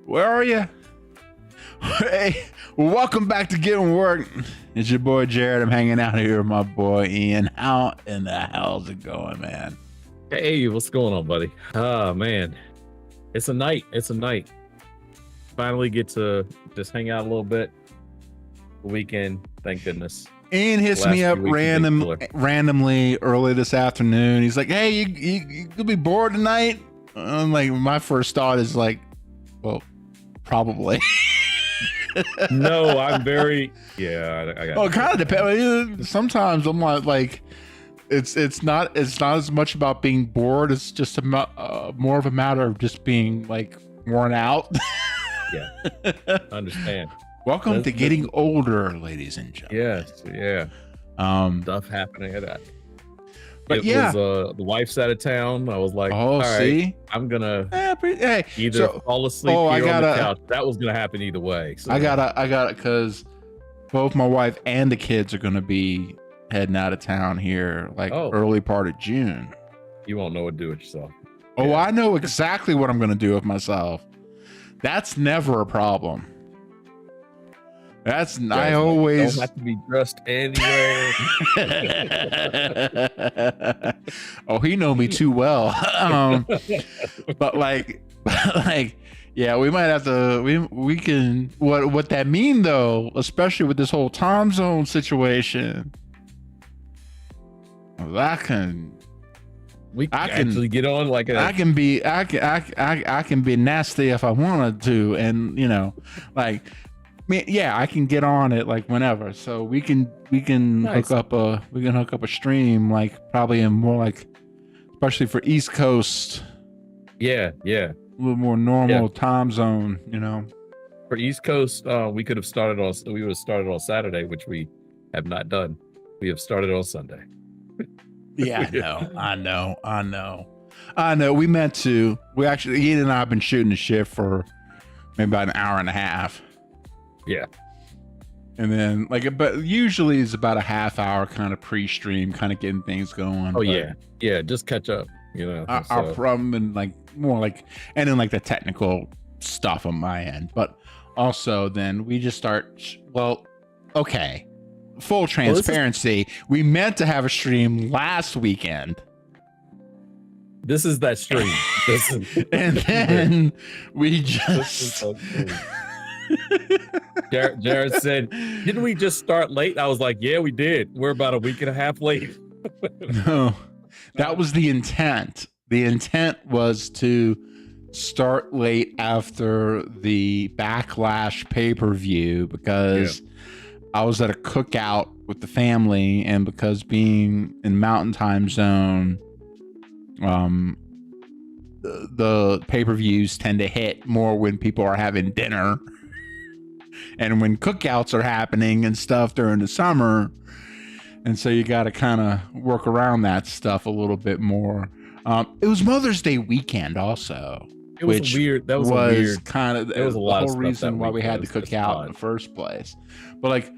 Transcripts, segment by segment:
Where are you? Hey, welcome back to Getting Worked. It's your boy Jared. I'm hanging out here with my boy Ian. How in the hell's it going, man? Hey, what's going on, buddy? Oh man, it's a night. Finally get to just hang out a little bit. Weekend, thank goodness. Ian hits me up randomly early this afternoon. He's like, "Hey, you could be bored tonight." I'm like, my first thought is like, well, probably. No, I'm very I got. Well, it kind of depends. Sometimes I'm like, it's not as much about being bored. It's just more of a matter of just being like worn out. Yeah, understand. Welcome to getting older, ladies and gentlemen. Yes, yeah. Stuff happening at that. But the wife's out of town. I was like, all right, I'm gonna either fall asleep here on the couch. That was gonna happen either way. So. I gotta, because both my wife and the kids are gonna be heading out of town here, like early part of June. You won't know what to do with yourself. Oh, yeah. I know exactly what I'm gonna do with myself. That's never a problem. I always don't have to be dressed anywhere. Oh, he know me too well. But like, yeah, we might have to. We can. What that mean though, especially with this whole time zone situation. I can actually get on like I can be nasty if I wanted to, and like. Yeah, I can get on it like whenever, so we can nice. hook up a stream, like probably in more like, especially for East Coast. Yeah, a little more normal time zone, For East Coast, we would have started on Saturday, which we have not done. We have started on Sunday. Yeah, I know. We meant to. Ian and I have been shooting the shift for maybe about an hour and a half. Yeah. And then but usually it's about a half hour kind of pre-stream, kind of getting things going. Oh, yeah. Just catch up, Our problem and more and then the technical stuff on my end. But also then we just start, full transparency. We meant to have a stream last weekend. This is that stream. And then we just... Jared said, didn't we just start late? I was like, yeah, we did. We're about a week and a half late. No, that was the intent. The intent was to start late after the Backlash pay-per-view because I was at a cookout with the family, and because being in Mountain Time Zone, the pay-per-views tend to hit more when people are having dinner. And when cookouts are happening and stuff during the summer. And so you got to kind of work around that stuff a little bit more. It was Mother's Day weekend also. It was weird. That was weird. Kind of the whole reason why we had the cookout in the first place. But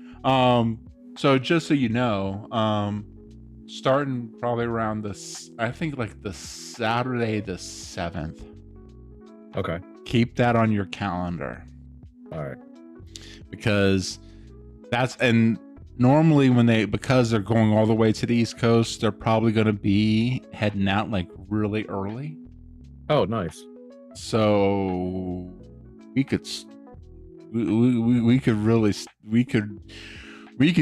so just so you know, starting probably around the Saturday the 7th. Okay. Keep that on your calendar. All right. Because normally because they're going all the way to the East Coast, they're probably going to be heading out really early. Oh, nice. So we could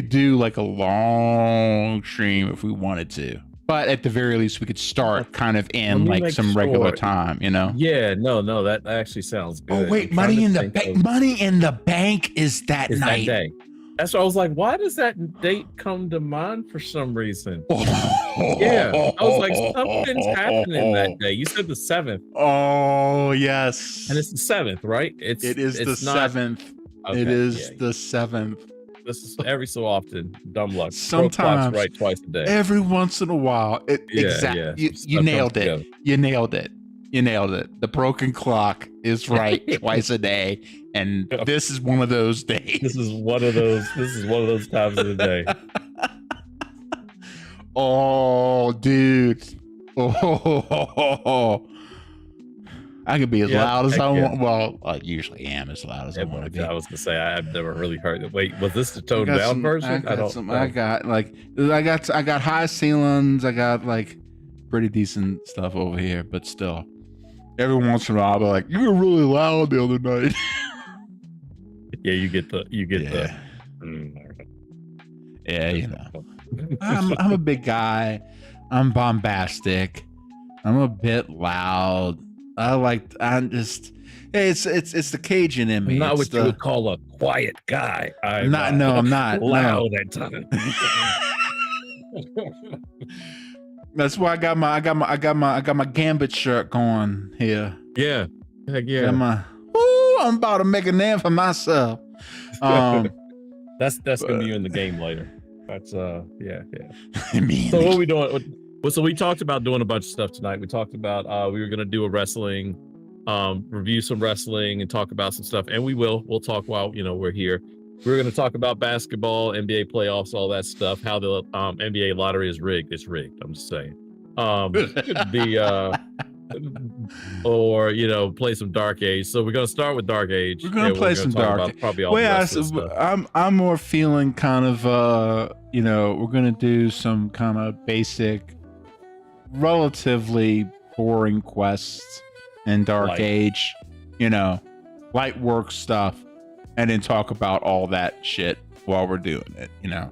do a long stream if we wanted to. But at the very least, we could start kind of in some regular time, Yeah, no, that actually sounds good. Oh wait, Money in the Bank is that night. That day. That's what I was like. Why does that date come to mind for some reason? Yeah, I was like, something's happening that day. You said the 7th. Oh yes, and it's the 7th, right? It is the 7th. Okay, it is the 7th. This is every so often, dumb luck. Sometimes right twice a day. Every once in a while. Exactly. You nailed it. Together. You nailed it. The broken clock is right twice a day, and this is one of those days. This is one of those times of the day. Oh, dude. Oh. I can be as Yeah, loud as heck I yeah. want. Well, I usually am as loud as I want to be. I was gonna say I've never really heard it. Wait, was this the toned I got down some, version? I got high ceilings. I got like pretty decent stuff over here, but still, every once in a while, I'll be like, "You were really loud the other night." Yeah, you get the Yeah, you know. I'm a big guy. I'm bombastic. I'm a bit loud. It's the Cajun in me. Not It's what you would call a quiet guy. I'm not loud no. at times. That's why I got my Gambit shirt going here. Yeah. Heck yeah. I'm about to make a name for myself. That's gonna be in the game later. That's yeah. I mean, so what are we doing? So we talked about doing a bunch of stuff tonight. We talked about we were gonna do a wrestling, review some wrestling and talk about some stuff, and we'll talk while we're here. We're gonna talk about basketball, NBA playoffs, all that stuff. How the NBA lottery is rigged. It's rigged. I'm just saying. Or play some Dark Age. So we're gonna start with Dark Age. We're gonna play some Dark. Probably all the rest of the stuff. I'm more feeling kind of we're gonna do some kind of basic, relatively boring quests in Dark Age. Light work stuff, and then talk about all that shit while we're doing it. Yeah.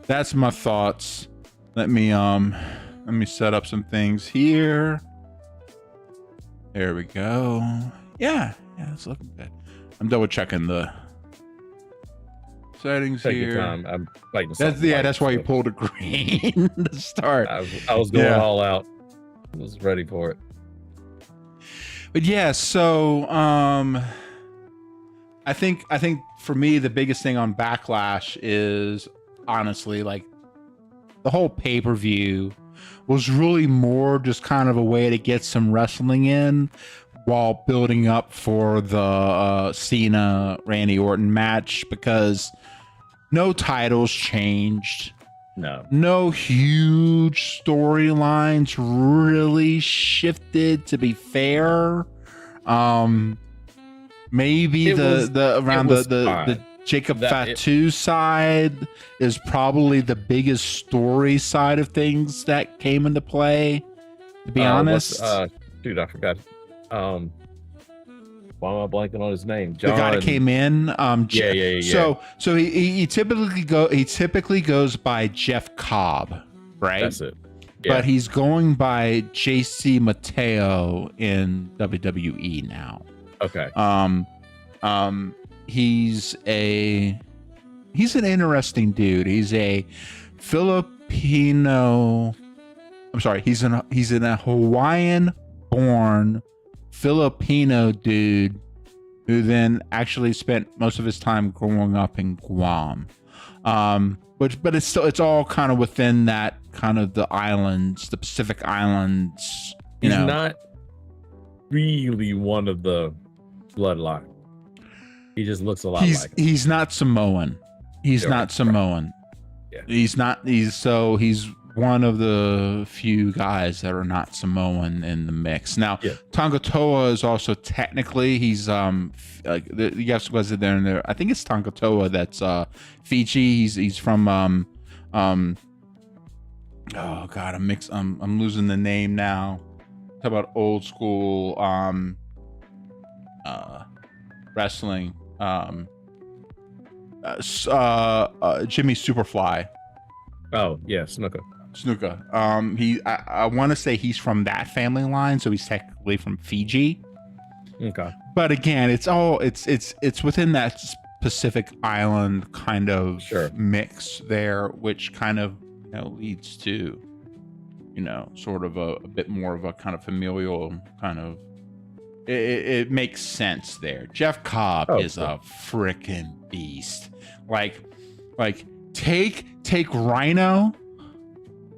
That's my thoughts. Let me set up some things here. There we go. Yeah, it's looking good. I'm double checking the settings Take here. Your time. I'm fighting. That's why you pulled a green to start. I was going all out. I was ready for it. But yeah, so I think for me the biggest thing on Backlash is honestly like the whole pay-per-view was really more just kind of a way to get some wrestling in while building up for the Cena Randy Orton match, because no titles changed. No huge storylines really shifted, to be fair. Maybe the Jacob Fatu side is probably the biggest story side of things that came into play, to be honest. Dude, I forgot. Why am I blanking on his name? John, the guy that came in. Yeah. So he typically goes by Jeff Cobb, right? That's it. Yeah. But he's going by JC Mateo in WWE now. Okay. He's an interesting dude. He's a Filipino. I'm sorry. He's a Hawaiian-born Filipino dude who then actually spent most of his time growing up in Guam. But it's all kind of within that kind of the islands, the Pacific Islands. He's not really one of the bloodline. He just looks a lot like him. He's not Samoan. He's not Samoan. Yeah. He's one of the few guys that are not Samoan in the mix. Now, Tangatoa is also technically yes, was it there and there? I think it's Tangatoa that's Fiji. He's from oh god, I'm losing the name now. Talk about old school wrestling. Jimmy Superfly. Oh yeah, Snuka. I want to say he's from that family line, so he's technically from Fiji. Okay. But again, it's within that Pacific Island kind of mix there, which kind of leads to sort of a bit more of a kind of familial kind of. It makes sense there. Jeff Cobb is a freaking beast. Like take Rhino.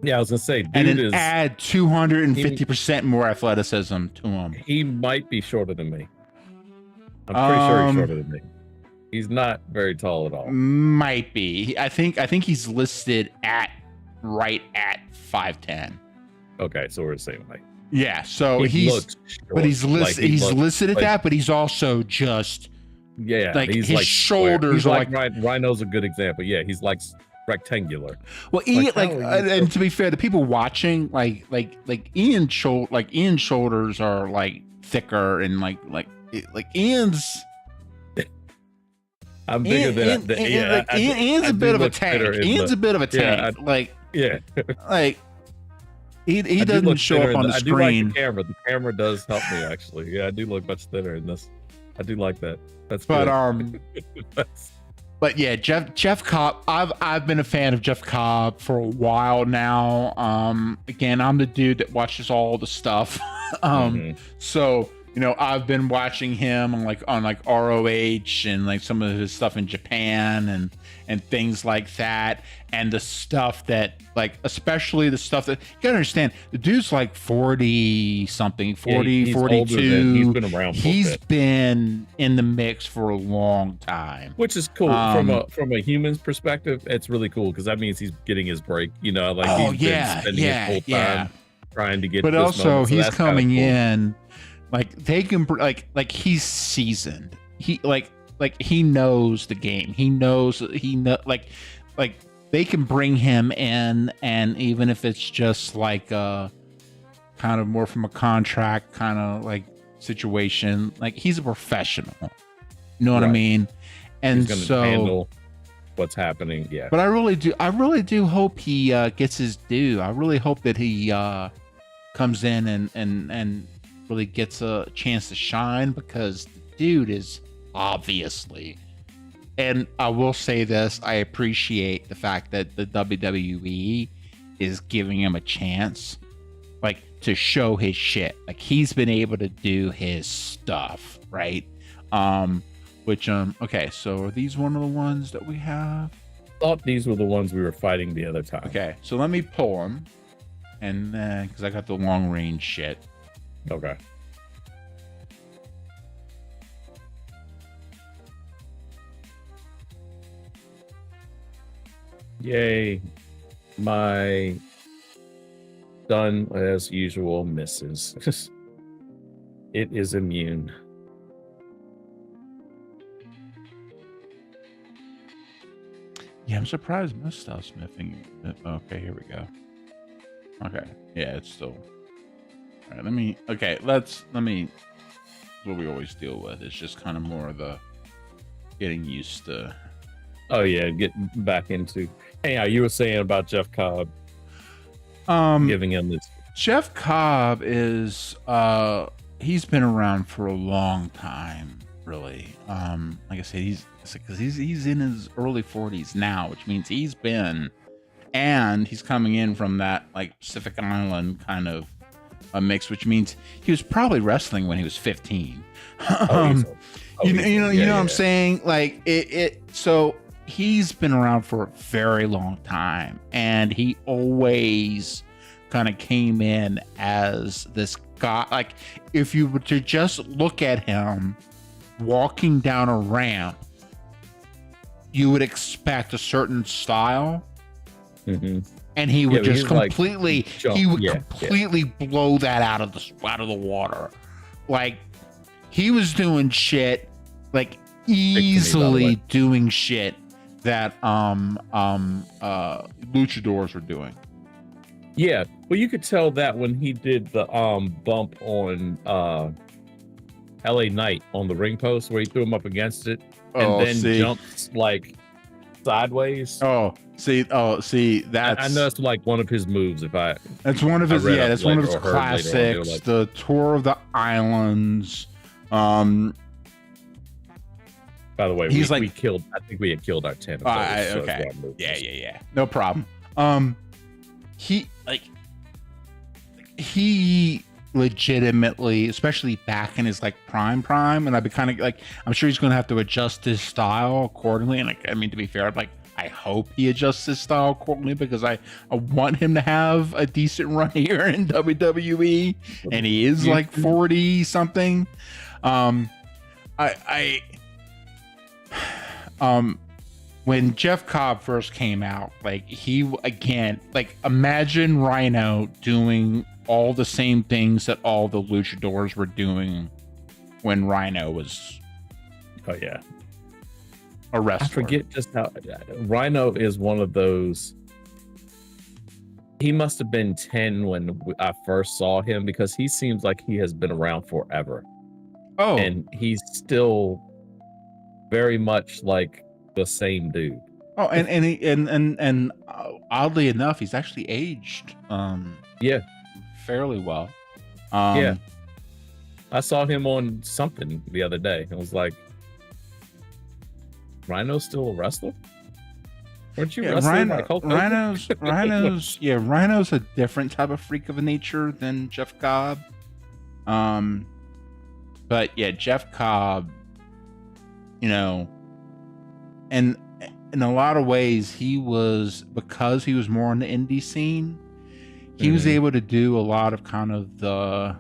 Yeah, I was gonna say, and then add 250% more athleticism to him. He might be shorter than me. I'm pretty sure he's shorter than me. He's not very tall at all. Might be. I think he's listed right at 5'10". Okay, so we're the same height. Yeah, so he he's, but he's listed at that, but he's also just like he's his like shoulders he's are like Rhino's a good example. Yeah, he's like rectangular. Well, Ian, and to be fair, the people watching, like Ian's shoulders are like thicker and like Ian's. I'm bigger than Ian's a bit of a tank. Ian's a bit of a tank. Like he doesn't show up on the screen. I do like the camera. The camera does help me actually. Yeah, I do look much thinner in this. I do like that. That's good. But yeah, Jeff Cobb. I've been a fan of Jeff Cobb for a while now. Again, I'm the dude that watches all the stuff. So I've been watching him on ROH and like some of his stuff in Japan and things like that, and the stuff that especially the stuff that you gotta understand, the dude's like 40 something, 40, 42. He's been around. He's been in the mix for a long time, which is cool from a human's perspective. It's really cool because that means he's getting his break. He's been spending his whole time trying to get. But this also, moment, so he's coming in. They can he's seasoned. He he knows the game. They can bring him in, and even if it's just kind of more from a contract kind of situation, he's a professional. You know what I mean? And he's gonna handle what's happening. Yeah. But I really do hope he gets his due. I really hope that he comes in and really gets a chance to shine, because the dude is obviously, and I will say this, I appreciate the fact that the WWE is giving him a chance to show his shit. He's been able to do his stuff, right? Okay, so are these one of the ones that we have? I thought these were the ones we were fighting the other time. Okay, so let me pull them, and then because I got the long range shit. Okay. Yay. My son, as usual, misses. It is immune. Yeah, I'm surprised most stuff's missing. Okay, here we go. Okay, yeah, it's still. All right, let me. That's what we always deal with. It's just kind of more of the getting used to. Oh yeah, getting back into. Hey, you were saying about Jeff Cobb. Giving him this. Jeff Cobb is he's been around for a long time, really. Like I said, he's in his early 40s now, which means he's coming in from that Pacific Island kind of a mix, which means he was probably wrestling when he was 15. You know what I'm saying? So he's been around for a very long time, and he always kind of came in as this guy. If you were to just look at him walking down a ramp, you would expect a certain style. And he would just completely, completely blow that out of the water. He was doing shit, easily doing shit that luchadors were doing. Yeah, well, you could tell that when he did the bump on LA Knight on the ring post, where he threw him up against it and then jumps sideways. See, that's I know that's one of his moves. That's one of his that's one of his classics. The Tour of the Islands. By the way, we killed. I think we had killed our 10. Okay. Yeah. No problem. He legitimately, especially back in his prime, and I'd be kind of I'm sure he's going to have to adjust his style accordingly. And to be fair, I hope he adjusts his style accordingly, because I want him to have a decent run here in WWE, and he is 40 something. When Jeff Cobb first came out, imagine Rhino doing all the same things that all the luchadors were doing when Rhino was Oh yeah. a wrestler. I forget just how Rhino is one of those. He must have been 10 when I first saw him, because he seems like he has been around forever. Oh, And he's still very much like the same dude. oh, and oddly enough, he's actually aged Yeah. fairly well. Yeah. I saw him on something the other day. I was like, Rhino's still a wrestler? Weren't you wrestling like Hulk Hogan? Rhino's a different type of freak of a nature than Jeff Cobb. But yeah, Jeff Cobb, you know, and in a lot of ways, because he was more on the indie scene, he was able to do a lot of kind of the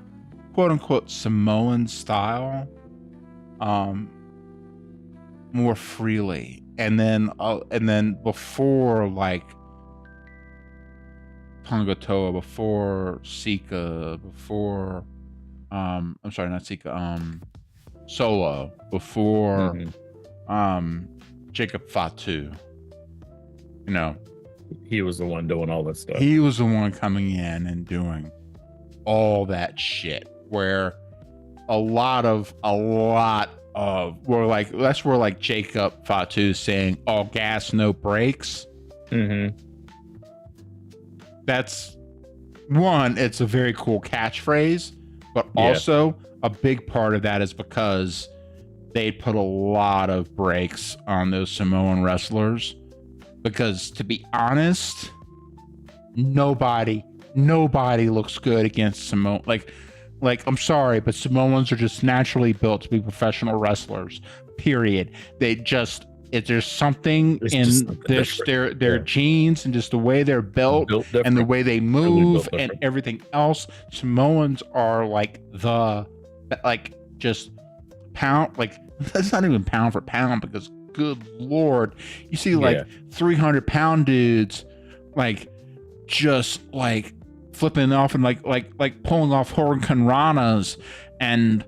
quote unquote Samoan style more freely. And then before like Tongatoa, before Sika, before I'm sorry, not Sika, Solo, before Jacob Fatu, you know, he was the one doing all this stuff. He was the one coming in and doing all that shit, where a lot of were like, that's where like Jacob Fatu saying all gas, no brakes. That's one, it's a very cool catchphrase, but also a big part of that is because they put a lot of brakes on those Samoan wrestlers, because to be honest, nobody looks good against Samoan. Like I'm sorry, but Samoans are just naturally built to be professional wrestlers. Period. There's something in their genes and just the way they're built and the way they move and everything else. Samoans are just pound, like that's not even pound for pound, because good Lord, you see 300-pound dudes like just like flipping off and like pulling off Hurricane Ranas and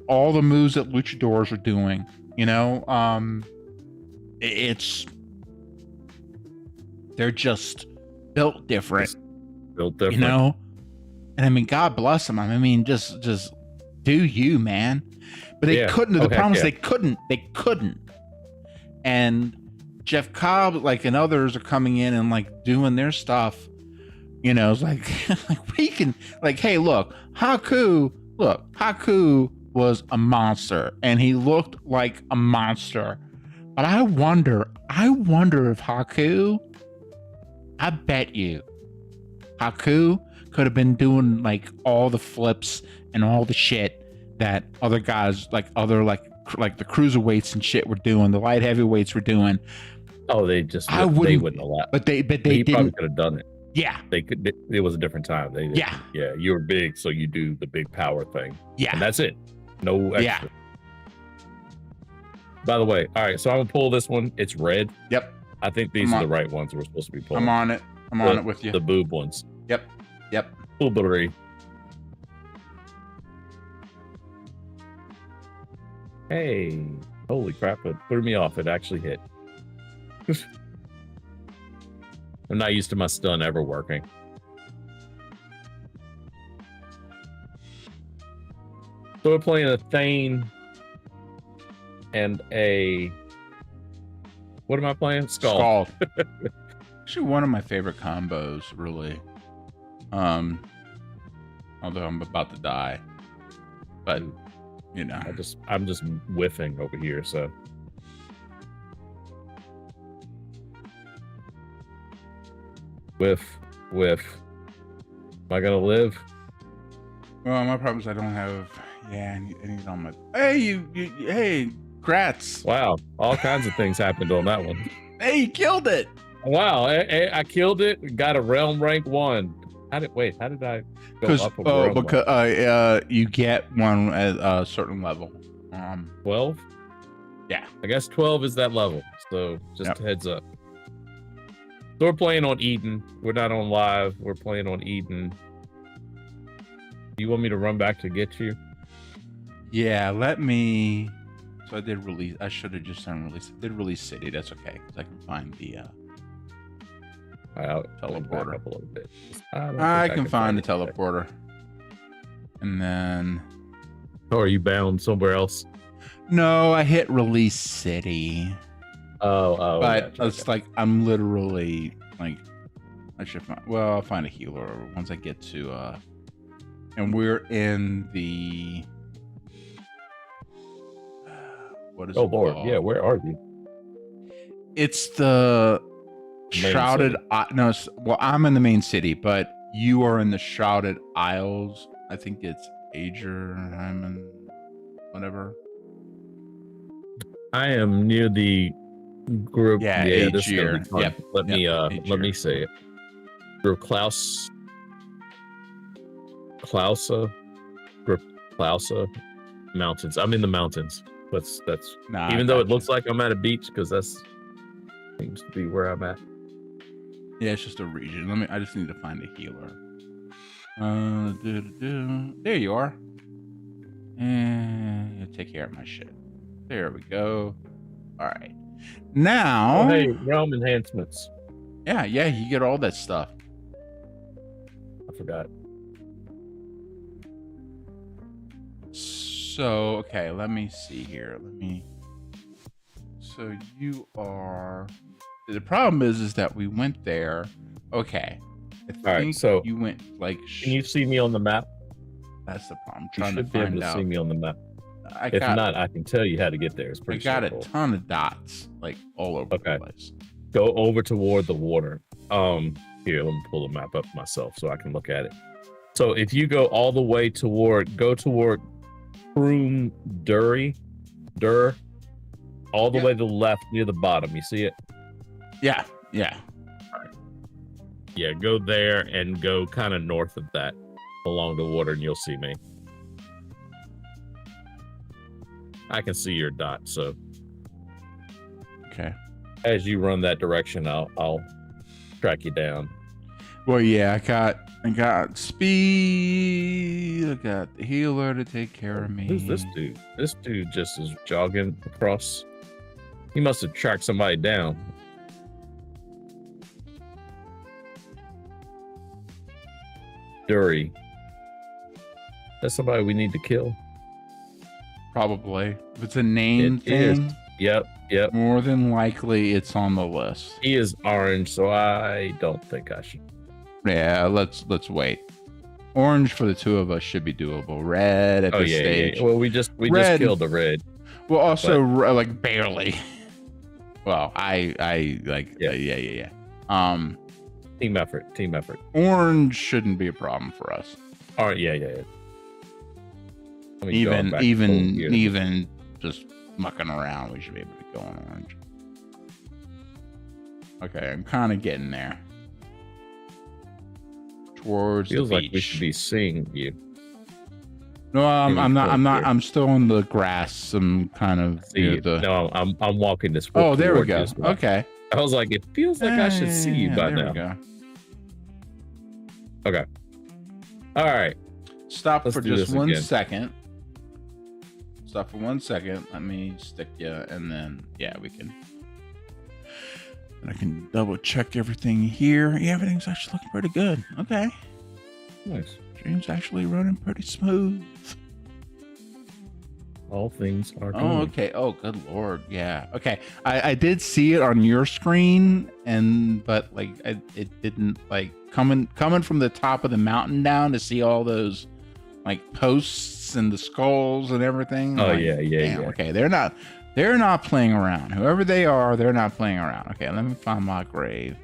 all the moves that luchadors are doing, you know. They're just built different, you know. And I mean, God bless them. I mean, just do you, man. But they couldn't. The problem is they couldn't. And Jeff Cobb, like, and others are coming in and like doing their stuff. You know, it's like, like we can, like, hey, look, Haku was a monster, and he looked like a monster. But I wonder if Haku, I bet you, Haku could have been doing like all the flips and all the shit that other guys, like other like the cruiserweights and shit were doing, the light heavyweights were doing. Oh, they wouldn't allow. But they he didn't. Probably could have done it. Yeah, they could. It was a different time. Yeah. You were big, so you do the big power thing. Yeah, and that's it. No extra. Yeah. By the way, all right. So I'm gonna pull this one. It's red. Yep. I think these are the right ones we're supposed to be pulling. I'm on it. I'm on it with you. The boob ones. Yep. Boobery. Hey, holy crap! It threw me off. It actually hit. I'm not used to my stun ever working. So we're playing a Thane and a... What am I playing? Skull. Actually, one of my favorite combos, really. Although I'm about to die. But, you know. I'm just whiffing over here, so... Whiff. Am I gonna live? Well, my problem is I don't have. Yeah, I need on my. Hey, hey, grats! Wow, all kinds of things happened on that one. Hey, you killed it! Wow, I killed it. Got a realm rank 1. How did I go up a realm because you get one at a certain level. 12. Yeah, I guess 12 is that level. So just a heads up. So we're playing on Eden. We're not on live. We're playing on Eden. You want me to run back to get you? Yeah, let me. So I did release. I should have just done release. I did release city. That's okay because I can find the I'll teleporter. back up a little bit. I can find the teleporter. And then. Oh, are you bound somewhere else? No, I hit release city. Oh. But gotcha, it's like I'm literally like I should find. Well, I'll find a healer once I get to. And we're in the. What is it Lord, called? yeah. Where are you? It's the Main Shrouded. city. No, well, I'm in the main city, but you are in the Shrouded Isles. I think it's Agerheim and whatever. I am near the group. Yeah, this is gonna be fun. Yep. Let me say it. Group Klausa. Group Klausa Mountains. I'm in the mountains. That's Nah, even though it looks like I'm at a beach, because that's seems to be where I'm at. Yeah, it's just a region. I just need to find a healer. There you are. And take care of my shit. There we go. All right. Now. Oh, hey, realm enhancements. Yeah, you get all that stuff. I forgot. So, okay, let me see here. So you are. The problem is that we went there. Okay. All right, so you went like. Can you see me on the map? That's the problem. I'm You trying to should be able find to out. see me on the map. If not, I can tell you how to get there. It's I pretty got simple. a ton of dots, like all over the place. Go over toward the water. Here, let me pull the map up myself so I can look at it. So if you go all the way toward Kroom Dur, all the way to the left near the bottom. You see it? Yeah. Yeah, go there and go kind of north of that along the water and you'll see me. I can see your dot, so okay. As you run that direction, I'll track you down. Well, yeah, I got speed. I got the healer to take care of me. Who's this dude? This dude just is jogging across. He must have tracked somebody down. Dury. That's somebody we need to kill. Probably. If it's a name It is. thing, Yep. more than likely it's on the list. He is orange, so I don't think I should. Yeah, let's wait. Orange for the two of us should be doable. Red at this stage. Well, we just killed the red. Well, also like barely. Well, I like yeah. Team effort. Orange shouldn't be a problem for us. All right, yeah. Even just mucking around, we should be able to go on orange. Okay, I'm kind of getting there. Towards Feels the beach. like we should be seeing you. No, I'm not. I'm still in the grass. I'm kind of near the. No, I'm walking this. Oh, there we go. Okay. I was like, it feels like I should see you by now. There we go. Okay. All right. Stop Let's for do just this 1 again. second. Stop for 1 second. Let me stick you, and then we can. And I can double check everything here. Yeah, everything's actually looking pretty good. Okay. Nice. Stream's actually running pretty smooth. All things are good. Oh, okay. Oh, good Lord. Yeah. Okay. I did see it on your screen, but like it didn't like coming from the top of the mountain down to see all those like posts and the skulls and everything. Oh, like, yeah. Okay. They're not playing around. Whoever they are, they're not playing around. Okay. Let me find my grave.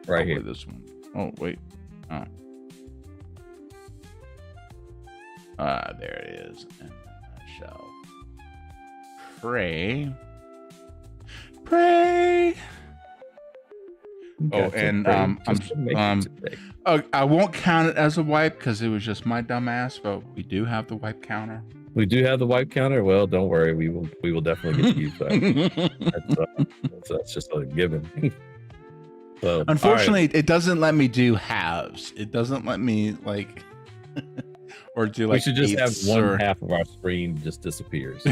Right here. This one. Oh, wait. Oh. There it is. And I shall pray. Oh, and I won't count it as a wipe because it was just my dumb ass, but we do have the wipe counter. We do have the wipe counter. Well, don't worry, we will definitely get to use that. That's just a given. So, unfortunately, it doesn't let me do halves. It doesn't let me like, or do like we should just have eighths one or... half of our screen just disappears.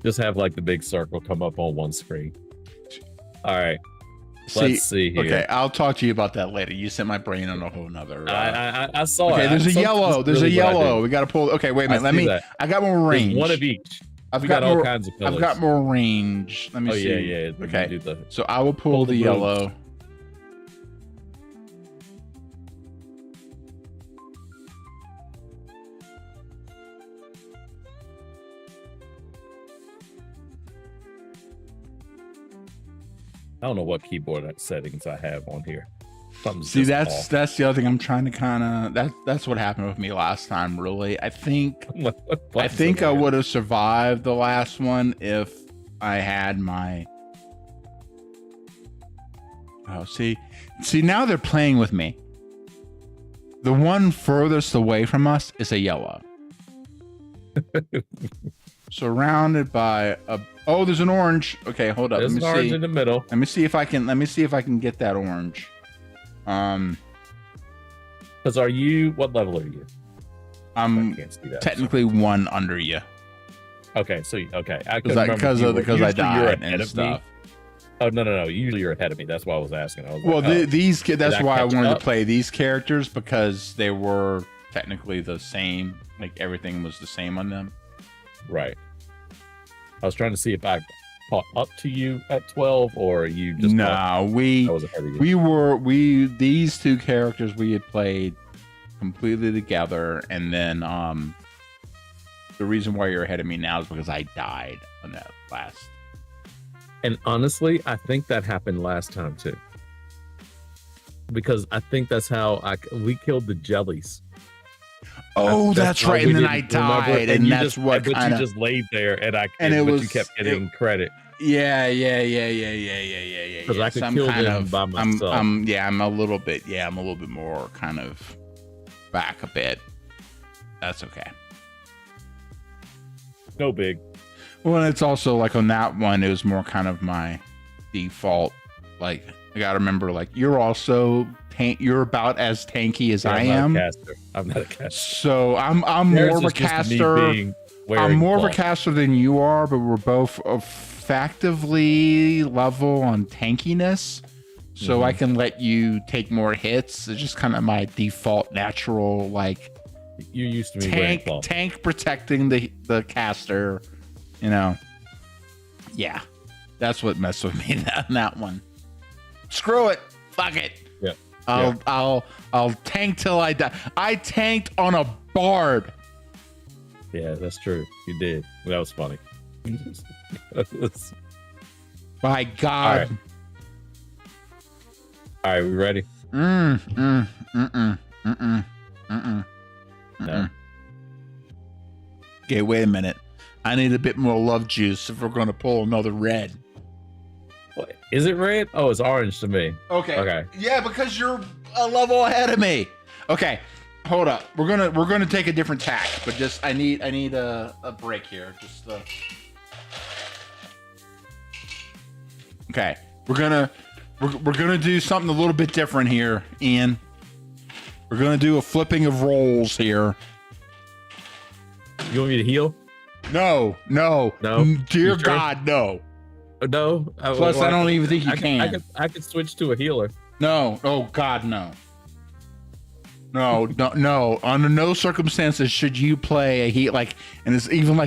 Just have like the big circle come up on one screen. All right. Let's see here. Okay, I'll talk to you about that later. You sent my brain on a whole nother. I saw it. Okay, there's a yellow. There's a yellow. We got to pull. Okay, wait a minute. I got more range. There's one of each. I've got all more, kinds of colors. I've got more range. Let me see. Yeah. Okay. So I will pull the yellow. I don't know what keyboard settings I have on here. See, that's the other thing. I'm trying to kind of that's what happened with me last time. Really, I think I would have survived the last one if I had my. Oh, see, now they're playing with me. The one furthest away from us is a yellow. Surrounded by a. Oh, there's an orange. Okay, hold up. There's an orange in the middle. Let me see if I can get that orange. Because are you? What level are you? I'm technically one under you. Okay, so okay, because I died and stuff. Oh no! Usually you're ahead of me. That's why I was asking. These that's why I wanted to play these characters, because they were technically the same. Like everything was the same on them. Right. I was trying to see if I caught up to you at 12 or you just these two characters we had played completely together, and then the reason why you're ahead of me now is because I died on that last. And honestly, I think that happened last time too, because I think that's how we killed the jellies. Oh, that's right. And then I died, and that's what kind of. You just laid there, you kept getting credit. Yeah. Because I could kill them by myself. I'm a little bit more kind of back a bit. That's okay. No big. Well, it's also like on that one, it was more kind of my default. Like I gotta remember, like you're also. You're about as tanky as I am. I'm not a caster. So I'm more of a caster. I'm more of a caster than you are, but we're both effectively level on tankiness. So I can let you take more hits. It's just kind of my default natural, like you used to be tank protecting the caster. You know. Yeah. That's what messed with me on that one. Screw it. Fuck it. Yeah. I'll tank till I die. I tanked on a bard. Yeah, that's true. You did. That was funny. By God. All right, we ready? No. Okay, wait a minute. I need a bit more love juice if we're going to pull another red. What? Is it red? Oh, it's orange to me. Okay. Yeah, because you're a level ahead of me. Okay, hold up. We're gonna take a different tack, but just I need a break here. Okay, we're gonna do something a little bit different here, Ian. We're gonna do a flipping of roles here. You want me to heal? No. Dear God, no. No. Plus, I don't even think you can. I could switch to a healer. No. Oh God, no. No. Under no circumstances should you play a heat and it's even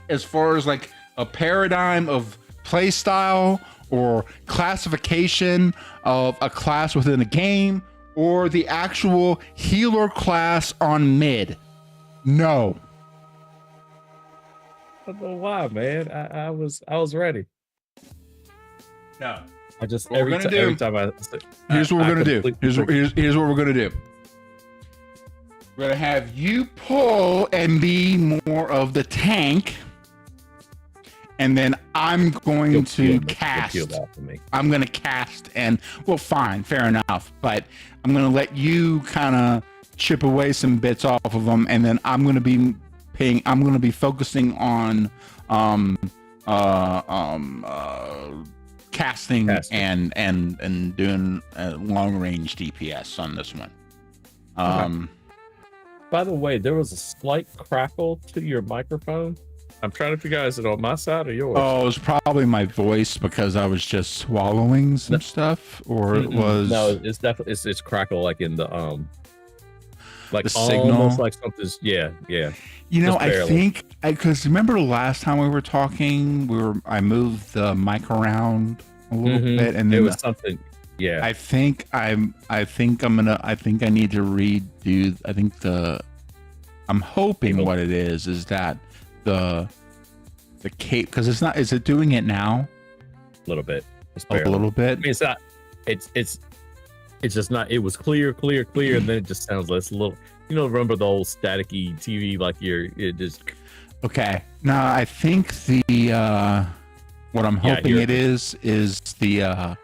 as far as like a paradigm of play style or classification of a class within a game or the actual healer class on mid. No. I don't know why, man. I was ready. No. I just every time I here's what we're gonna do. Here's what we're gonna do. We're gonna have you pull and be more of the tank, and then I'm going to cast. I'm gonna cast, and well, fine, fair enough. But I'm gonna let you kind of chip away some bits off of them, and then I'm gonna be focusing on casting. and doing long range DPS on this one. By the way, there was a slight crackle to your microphone. I'm trying to figure out, is it on my side or yours? Oh, it was probably my voice because I was just swallowing some stuff, or it was... No, it's definitely, it's crackle like in the, like the signal. Almost like something's, yeah. You know, I think, because remember last time we were talking, I moved the mic around a little bit, and then there was something, yeah. I think I need to redo, I'm hoping what it is that the cape, because it's not, is it doing it now? A little bit. A little bit? I mean, it's not, it's just not, it was clear, and then it just sounds less a little, remember the old staticky TV, like it just. Okay. Now I think what I'm hoping it is the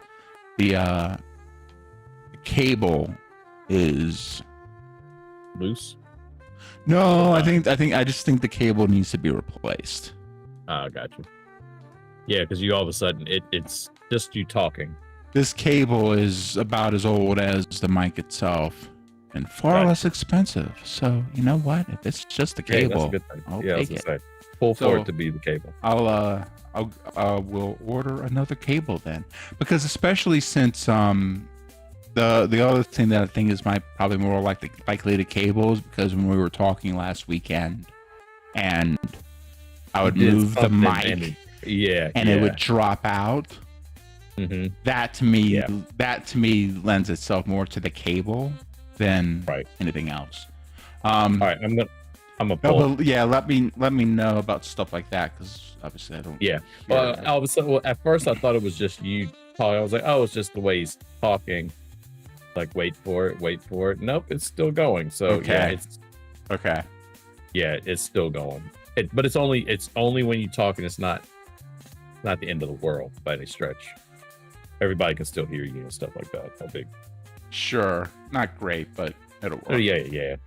cable is loose. No, I just think the cable needs to be replaced. Gotcha. Yeah, because you all of a sudden it's just you talking. This cable is about as old as the mic itself and far less expensive. So you know what? If it's just the cable, that's a good thing. I'll take it. Pull for it to be the cable. We'll order another cable then, because especially since the other thing that I think is probably more likely to cables, because when we were talking last weekend, and I would move the mic, and it would drop out. That to me lends itself more to the cable than anything else. All right, I'm a pull. Let me know about stuff like that, because obviously I don't. Yeah. Well, at first I thought it was just you talking. I was like, oh, it's just the way he's talking. Like, wait for it. Nope, it's still going. So okay. It's still going. But it's only when you talk, and it's not the end of the world by any stretch. Everybody can still hear you and stuff like that. How big? Sure, not great, but it'll work. Oh, yeah.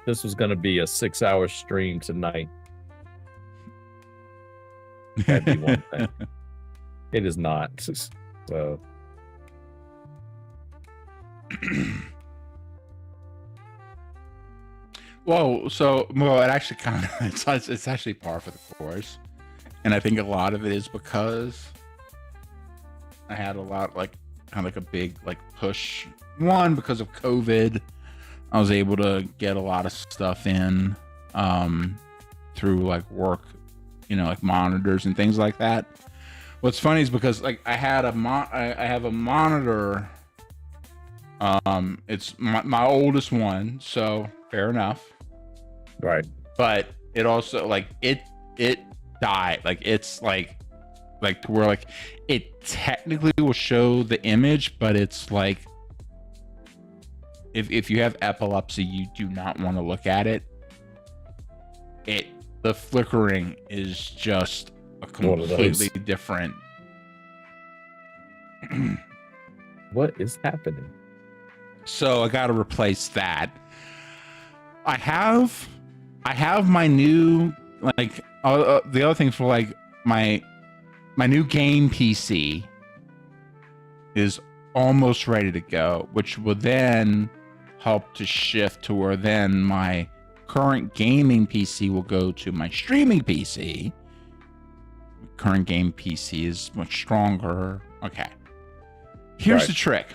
This was going to be a 6-hour stream tonight. That'd be one thing. It is not. So. It actually kind of it's actually par for the course, and I think a lot of it is because I had a lot a big push. One, because of COVID, I was able to get a lot of stuff in through work, monitors and things like that. What's funny is because I have a monitor. It's my oldest one, so fair enough. Right. But it also it died. It's to where it technically will show the image, but it's if you have epilepsy, you do not want to look at it. The flickering is just a completely different. What is happening? So I got to replace that. I have my new the other thing for my new game PC is almost ready to go, which will then help to shift to where then my current gaming PC will go to my streaming PC. Current game PC is much stronger. Okay. Here's the trick.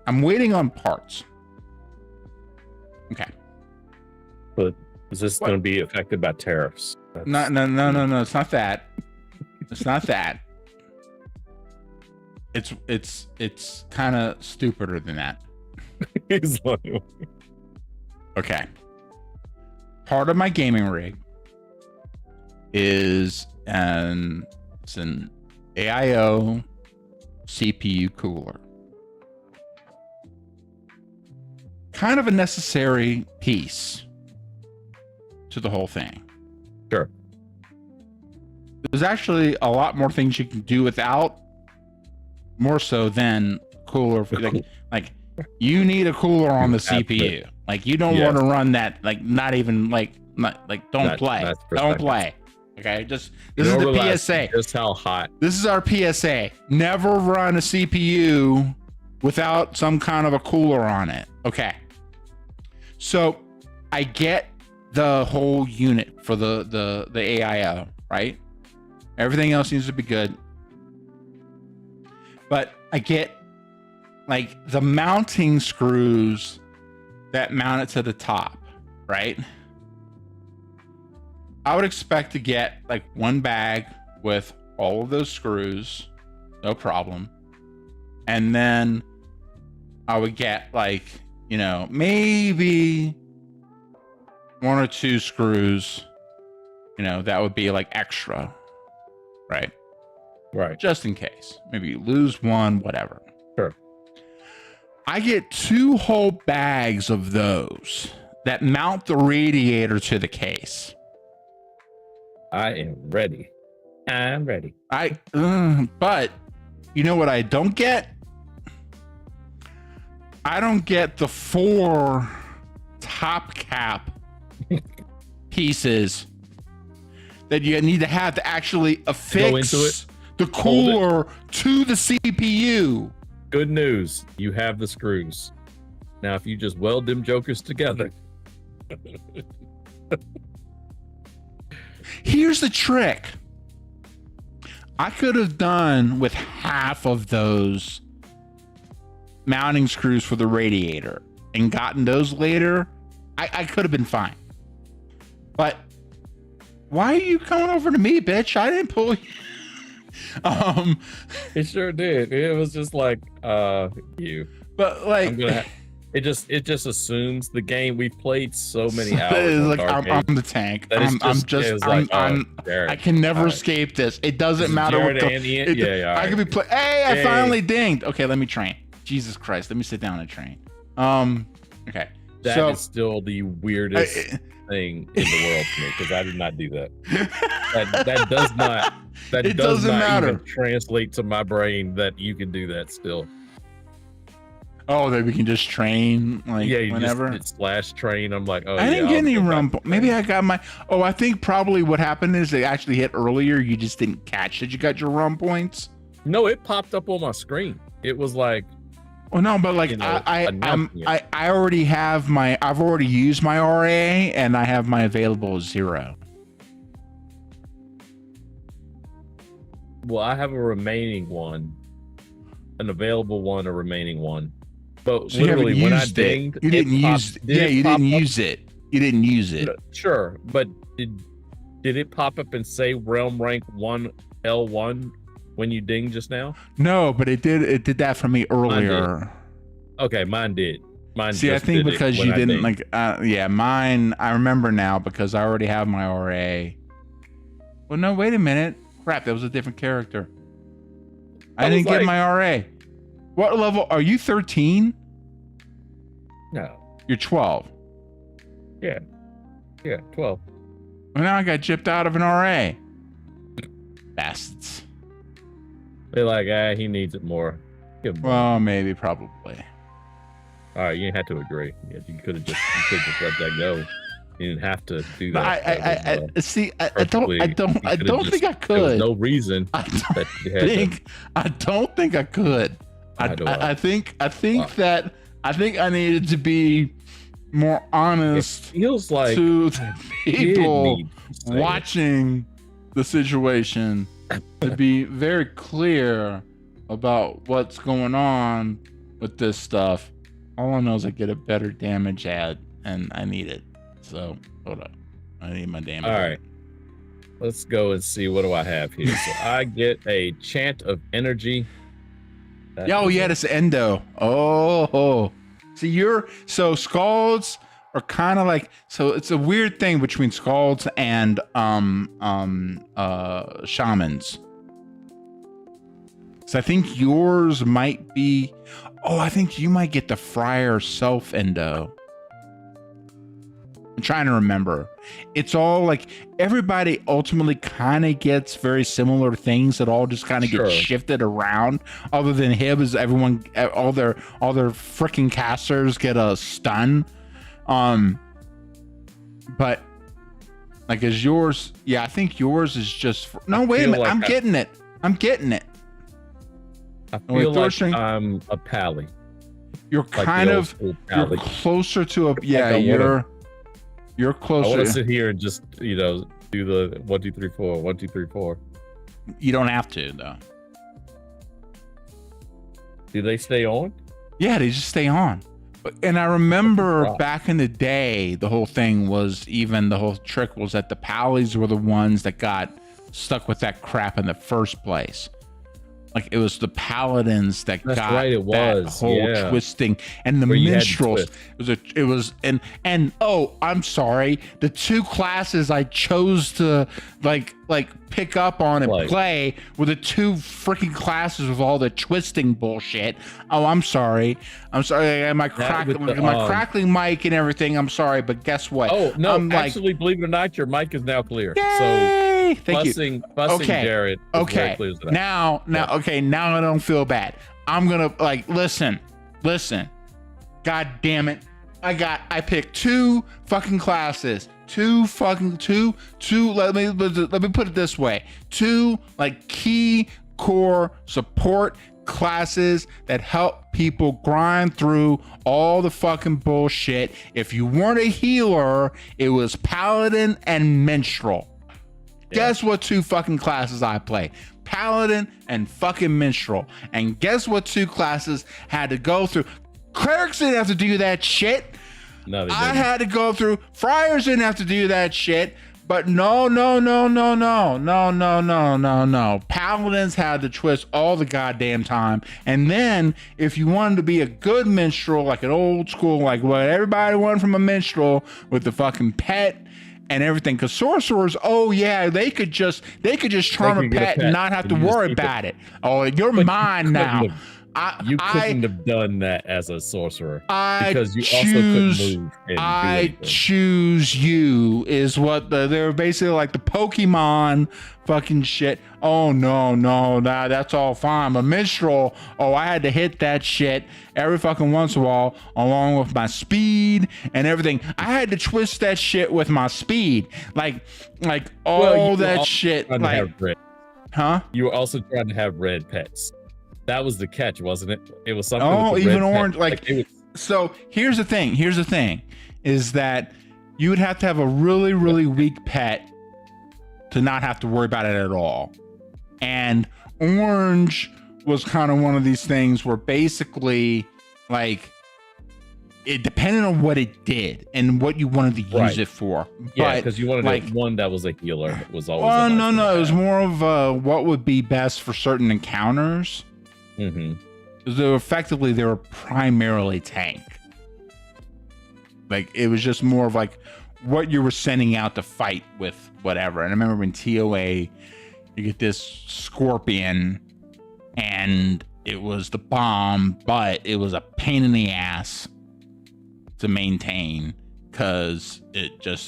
I'm waiting on parts. Okay. But is this going to be affected by tariffs? No. It's not that. It's not that. It's kind of stupider than that. Okay. Part of my gaming rig is an AIO CPU cooler. Kind of a necessary piece to the whole thing. Sure. There's actually a lot more things you can do without, more so than cooler. You need a cooler on the CPU. You don't want to run that. Don't play. Okay, this is the PSA. Just how hot. This is our PSA. Never run a CPU without some kind of a cooler on it. Okay. So I get the whole unit for the AIO, right? Everything else seems to be good. But I get like the mounting screws that mount it to the top, right? I would expect to get like one bag with all of those screws, no problem. And then I would get like, you know, maybe one or two screws, you know, that would be like extra, right? Right. Just in case. Maybe you lose one, whatever. Sure. I get 2 whole bags of those that mount the radiator to the case. I am ready. I'm ready. But you know what I don't get? I don't get the 4 top cap pieces that you need to have to actually affix the cooler to the CPU. Good news. You have the screws. Now, if you just weld them jokers together. Here's the trick. I could have done with half of those mounting screws for the radiator and gotten those later. I could have been fine. But why are you coming over to me, bitch? I didn't pull you. It sure did. It was just like you. But like it just assumes the game. We've played so many hours. Like I'm the tank. I can never escape this. It doesn't matter what I could be playing. Hey, I finally dinged. Okay, let me train. Jesus Christ, let me sit down and train. Okay. That is still the weirdest thing in the world to me, because I did not do that. That does not. That does not even translate to my brain that you can do that still. Oh, that we can just train like whenever. Just slash train. I'm like, I didn't get any rumble. Maybe I got my. Oh, I think probably what happened is they actually hit earlier. You just didn't catch that you got your run points. No, it popped up on my screen. It was like. Oh no, but like I already have my. I've already used my RA and I have my available 0. Well, I have a remaining one, an available one, a remaining one. But so literally, when I dinged, you didn't use. Yeah, you didn't use it. You didn't use it. Sure, but did it pop up and say realm rank 1 L1 when you dinged just now? No, but it did. It did that for me earlier. Okay, mine did. Mine. See, I think because you didn't like. Yeah, mine. I remember now because I already have my RA. Well, no, wait a minute. Crap, that was a different character. I didn't get my RA. What level are you? 13? No. You're 12. Yeah. Yeah, 12. Well, now I got gypped out of an RA. Bastards. They're like, he needs it more. Well, maybe, probably. All right, you didn't have to agree. Yeah, you could have just let that go. You didn't have to do that. I don't think I could. There was no reason. I don't think I could. I think that I needed to be more honest. It feels like to the people watching the situation to be very clear about what's going on with this stuff. All I know is I get a better damage ad, and I need it. So hold up, I need my damage. All right, let's go and see what do I have here. So I get a chant of energy. That's endo. Oh, so scalds are kind of like, so it's a weird thing between scalds and shamans. So I think yours might be. Oh, I think you might get the friar self endo. I'm trying to remember. It's all like everybody ultimately kind of gets very similar things that all just kind of get shifted around. Other than him, is everyone all their freaking casters get a stun. But Like, is yours? Yeah, I think yours is just. No, wait a minute. like I'm getting it. I'm getting it. I feel like I'm a pally. You're like kind of. You're closer to a. Yeah, you're closer. I want to sit here and just do the 1 2 3 4 1 2 3 4. You don't have to though. Do they stay on? Yeah, they just stay on. And I remember back in the day, the whole thing was, even the whole trick was that the pallies were the ones that got stuck with that crap in the first place. Like, it was the paladins that got that whole twisting, and the minstrels. I'm sorry, the two classes I chose to like pick up on and play were the two freaking classes with all the twisting bullshit. Oh, I'm sorry. My crackling mic and everything. I'm sorry, but guess what? Oh no, actually, believe it or not, your mic is now clear. Yay! So Thank you. Okay. Jared. Okay. Now, I don't feel bad. I'm gonna listen. God damn it! I picked two fucking classes. Two. Let me put it this way. Two key core support classes that help people grind through all the fucking bullshit. If you weren't a healer, it was paladin and minstrel. Guess what two fucking classes I play? Paladin and fucking minstrel. And guess what two classes had to go through? Clerics didn't have to do that shit. No, they didn't. I had to go through. Friars didn't have to do that shit. But no. Paladins had to twist all the goddamn time. And then, if you wanted to be a good minstrel, like an old school, like what everybody wanted from a minstrel, with the fucking pet and everything, because sorcerers, they could just charm a pet and not have to worry about it. Oh, you're mine now. You couldn't have done that as a sorcerer because you also couldn't move. I choose you is what they're basically like the Pokemon fucking shit. Oh no, that's all fine. But minstrel, I had to hit that shit every fucking once in a while, along with my speed and everything. I had to twist that shit with my speed, like all that shit. Huh? You were also trying to have red pets. That was the catch, wasn't it? It was something. Oh, with the even red orange. pet. So here's the thing. Is that you would have to have a really, really weak pet to not have to worry about it at all. And orange was kind of one of these things where basically, it depended on what it did and what you wanted to use it for. Yeah, because you wanted one that was a healer. It was always. Oh no, it was more of what would be best for certain encounters. Mm-hmm. Because they were primarily tank. It was just more of what you were sending out to fight with whatever. And I remember in TOA, you get this scorpion, and it was the bomb, but it was a pain in the ass to maintain, because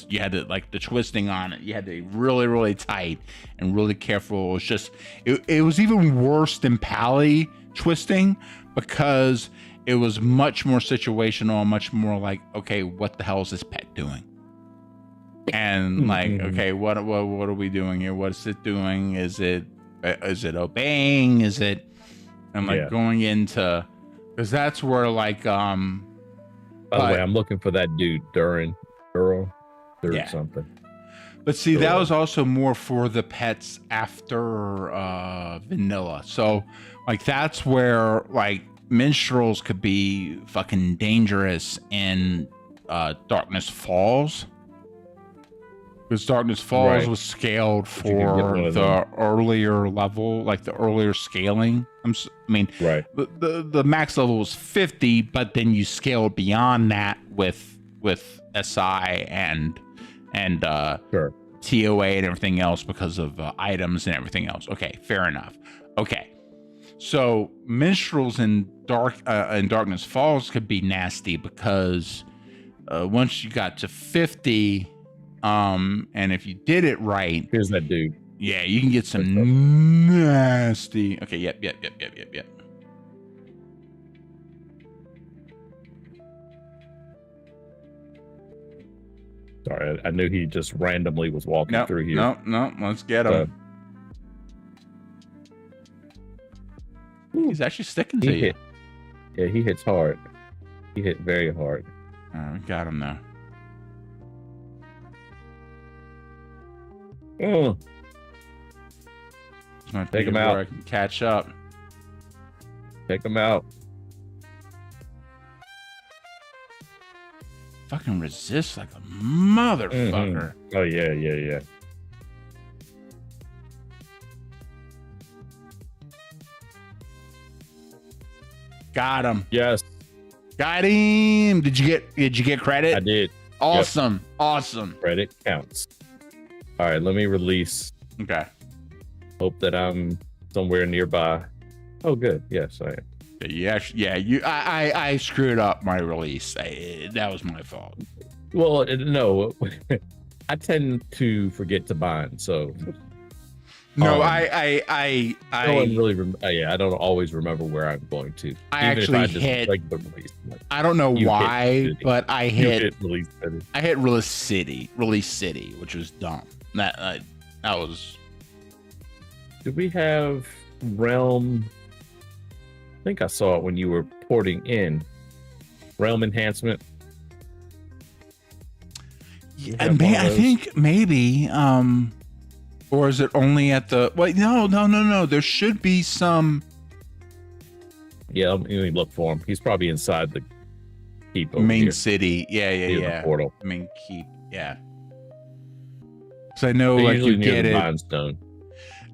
you had to the twisting on it. You had to be really, really tight and really careful. It was just, it was even worse than pally twisting, because it was much more situational, much more okay, what the hell is this pet doing? And okay, what are we doing here? What is it doing? Is it obeying? Is it? I'm going into, because that's where By the way, I'm looking for that dude, Durin, something. But see, that was also more for the pets after vanilla. So that's where minstrels could be fucking dangerous in Darkness Falls. Because Darkness Falls was scaled for the earlier level, the earlier scaling. The max level was 50, but then you scaled beyond that with SI and TOA and everything else because of items and everything else. Okay, fair enough. Okay, so minstrels in Darkness Falls could be nasty, because once you got to 50, and if you did it right, here's that dude. Yeah, you can get some nasty. Okay, yep. Sorry, I knew he just randomly was walking through here. No, let's get him. He's actually sticking to you. Yeah, he hits hard. He hit very hard. All right, we got him now. Oh. Take him out. I can catch up. Take him out. Fucking resist like a motherfucker. Oh yeah. Got him. Yes. Got him. Did you get credit? I did. Awesome. Yep. Awesome. Credit counts. All right, let me release. Okay. Hope that I'm somewhere nearby. Oh, good. Yes, I am. I screwed up my release. That was my fault. Well, no, I tend to forget to bind, so. No, I don't really. I don't always remember where I'm going to. I actually hit. Like the release. I don't know why, but I hit release city. I hit release city, which was dumb. That was. Do we have realm? I think I saw it when you were porting in realm enhancement. Yeah, I think maybe. Or is it only at the? Wait, no. There should be some. Yeah, let me look for him. He's probably inside the keep. Main here. City. Yeah. Portal. Main keep. Yeah. Because I know, like, you get it. Limestone.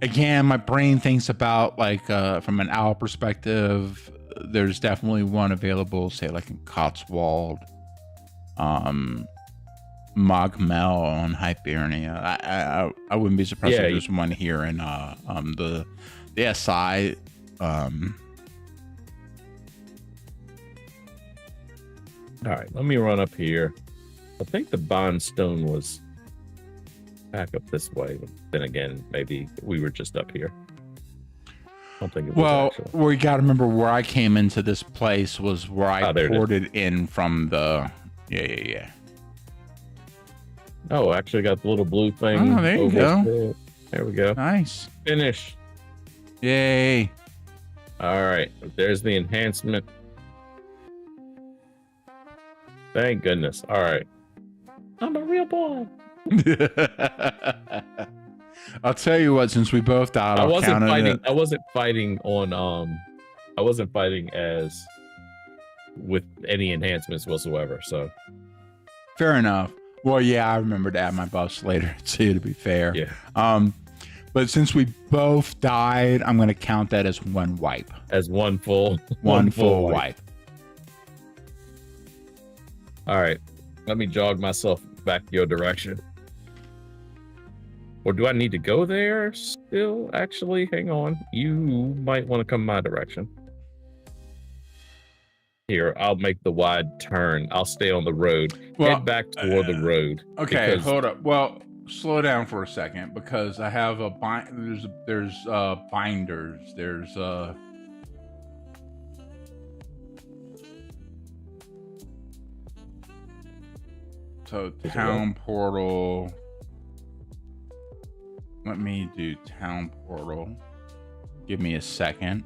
Again, my brain thinks about, like, from an owl perspective, there's definitely one available, say, like in Cotswold, Mogmel on Hibernia. I wouldn't be surprised if there's one here in the SI. All right, let me run up here. I think the bond stone was back up this way. But then again, maybe we were just up here. I don't think it was. Well, actually. we got to remember where I came into this place was where I ported in from the. Yeah. Oh, actually got the little blue thing. Oh, there you go. There we go. Nice. Finish. Yay. All right. There's the enhancement. Thank goodness. All right. I'm a real boy. I'll tell you what, since we both died, I wasn't fighting as with any enhancements whatsoever. So fair enough. Well, yeah, I remember to add my buffs later too, to be fair. Yeah. But since we both died, I'm going to count that as one wipe. As one full wipe. All right. Let me jog myself back your direction. Or do I need to go there still? Actually, hang on. You might want to come my direction. Here, I'll make the wide turn. I'll stay on the road. Head back toward the road. Okay, hold up. Well, slow down for a second because I have a there's binders. There's so town portal. Let me do town portal. Give me a second.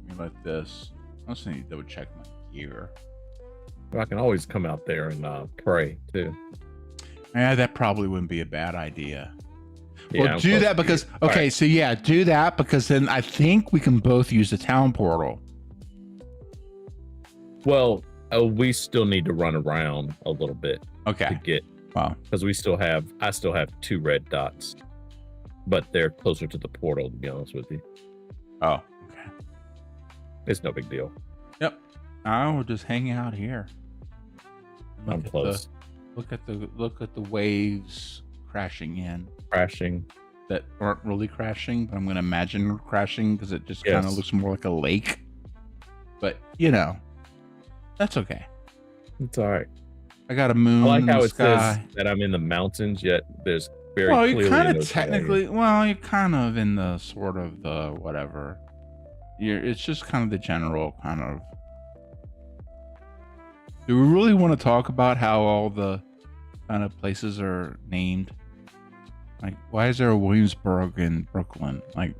Let me let this. I also need to double check my gear. Well, I can always come out there and pray too. Yeah, that probably wouldn't be a bad idea. Yeah, well, do that because okay, right. So yeah, do that because then I think we can both use the town portal. Well, we still need to run around a little bit. Okay. To get because I still have 2 red dots, but they're closer to the portal. To be honest with you. Oh, okay. It's no big deal. Yep. I'll just hang out here. I'm close. Look at the waves crashing in. Crashing. That aren't really crashing, but I'm going to imagine crashing because it just kind of looks more like a lake. But, you know, that's okay. It's all right. I got a moon. I like how it says that I'm in the mountains, yet there's very well, clearly. You're kind of technically, you're kind of in the sort of the whatever. It's just kind of the general kind of. Do we really want to talk about how all the kind of places are named. Like, why is there a Williamsburg in Brooklyn? Like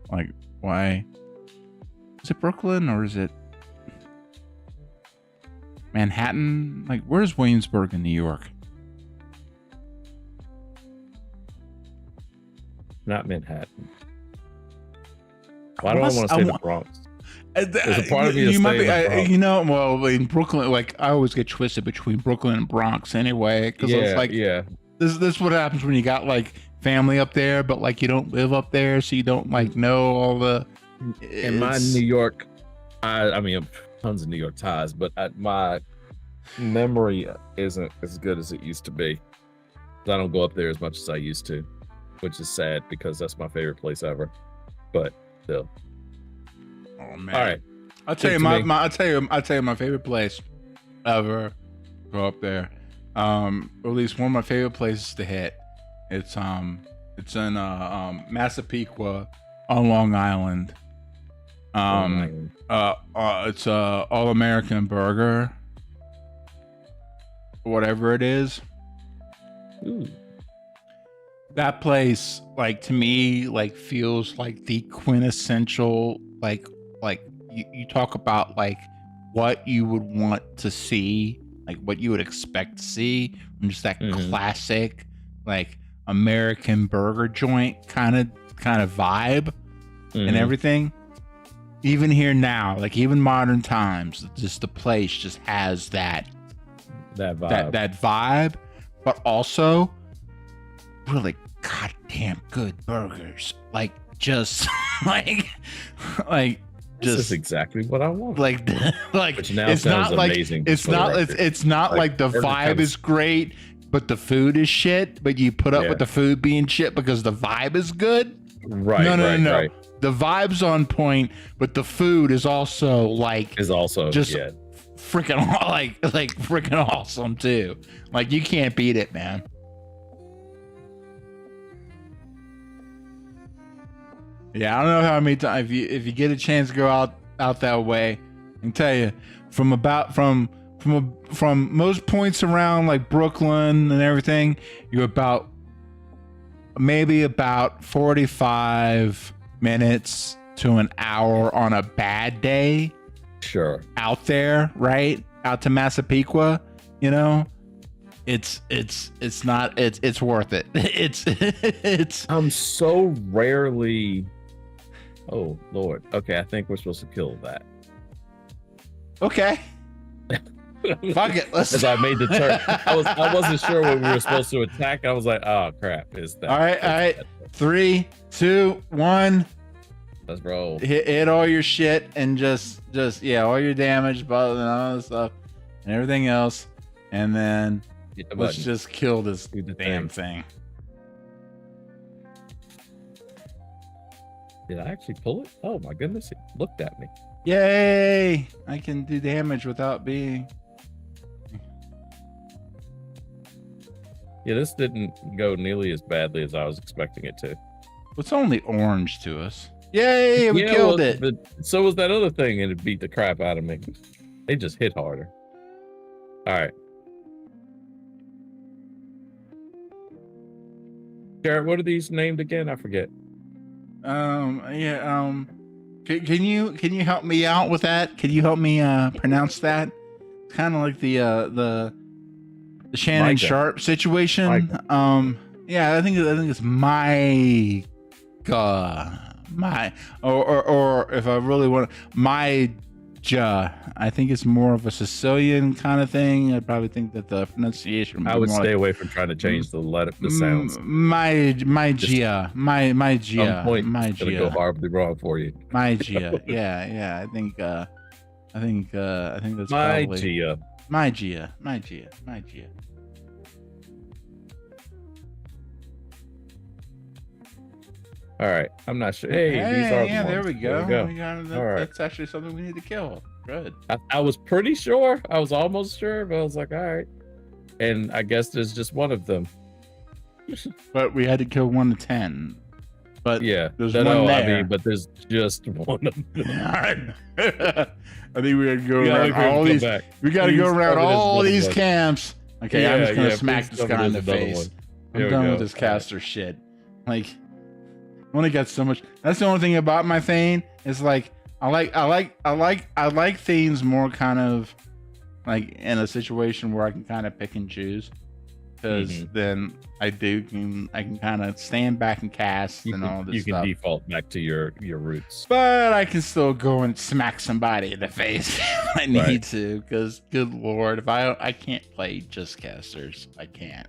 why? Is it Brooklyn or is it Manhattan? Like, where's Williamsburg in New York? Not Manhattan. Why do I want to say the Bronx? There's a part of me you might be, the Bronx. you know, well, in Brooklyn, like I always get twisted between Brooklyn and Bronx anyway. Because it's like, this is what happens when you got like family up there, but like you don't live up there, so you don't like know all the. In my New York, I mean, tons of New York ties, but my memory isn't as good as it used to be. I don't go up there as much as I used to, which is sad because that's my favorite place ever. But still. Oh man! All right, I'll tell you I'll tell you my favorite place ever. Go up there. Or at least one of my favorite places to hit. It's in Massapequa on Long Island. It's a All American Burger, whatever it is. Ooh. That place, like, to me, like, feels like the quintessential, like you talk about like what you would want to see, like what you would expect to see from just that classic, like, American burger joint kind of vibe and everything. Even here now, like even modern times, just the place just has that vibe. That vibe, but also really goddamn good burgers. Like just like this is exactly what I want. Like which now it's sounds not like amazing. it's not like the vibe is great, but the food is shit. But you put up with the food being shit because the vibe is good. Right. No. The vibe's on point, but the food is also like just freaking like freaking awesome too. Like you can't beat it, man. Yeah, I don't know how many times if you get a chance to go out that way, I can tell you from most points around like Brooklyn and everything, you're about 45 minutes to an hour on a bad day. Sure. Out there, right? Out to Massapequa, you know? It's worth it. It's I'm so rarely. Oh Lord. Okay, I think we're supposed to kill that. Okay. Fuck it. As I made the turn, I wasn't sure when we were supposed to attack. I was like, oh crap, is that? All right. 3, 2, 1. Let's roll. Hit all your shit and just all your damage, but and all this stuff and everything else, and then let's just kill this damn thing. Did I actually pull it? Oh my goodness, it looked at me. Yay! I can do damage without being. Yeah, this didn't go nearly as badly as I was expecting it to. It's only orange to us. Yay! We killed it. But so was that other thing, and it beat the crap out of me. They just hit harder. All right. Garrett, what are these named again? I forget. Can you help me out with that? Can you help me pronounce that? Kind of like the Shannon Micah. Sharp situation. Micah. Yeah, I think it's Micah. Or if I really want Mija. I think it's more of a Sicilian kind of thing. I probably think that the pronunciation. I would stay away from trying to change the sounds. Mygia. Some point, it's gonna go horribly wrong for you. Mygia. Yeah. I think that's Mygia. Mygia. All right, I'm not sure. Hey, these are the ones. There we go. All right. That's actually something we need to kill. Good. I was pretty sure. I was almost sure, but I was like, all right. And I guess there's just one of them. But we had to kill 1 to 10. But yeah, there's one there. I mean, but there's just one of them. I think we had to go around all these. We got to go around all these camps Okay, I'm just gonna smack please this guy in the another face. one. I'm Here we done go. with this caster shit. Like, I only got so much. That's the only thing about my Thane is like I like Thanes more kind of like in a situation where I can kind of pick and choose, because then I can kind of stand back and cast and all this You stuff. can default back to your roots. But I can still go and smack somebody in the face if I need to, because good lord, if I can't play just casters. I can't.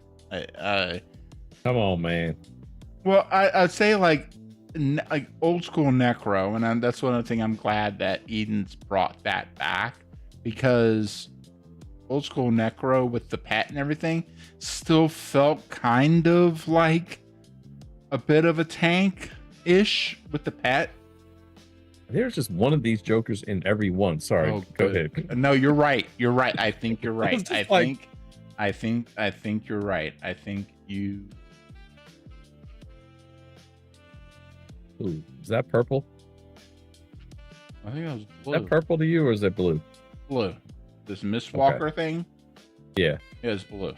Come on, man. Well, I'd say like old school Necro, and that's one thing I'm glad that Eden's brought that back, because old school Necro with the pet and everything still felt kind of like a bit of a tank-ish with the pet. There's just one of these jokers in every one. Sorry. Oh, go ahead. No, you're right. You're right. I think you're right. I like- think you're right. I think you. Ooh, is that purple? I think that was blue. Is that purple to you, or is that blue? Blue. This Mistwalker thing. Yeah. Yeah, it's blue.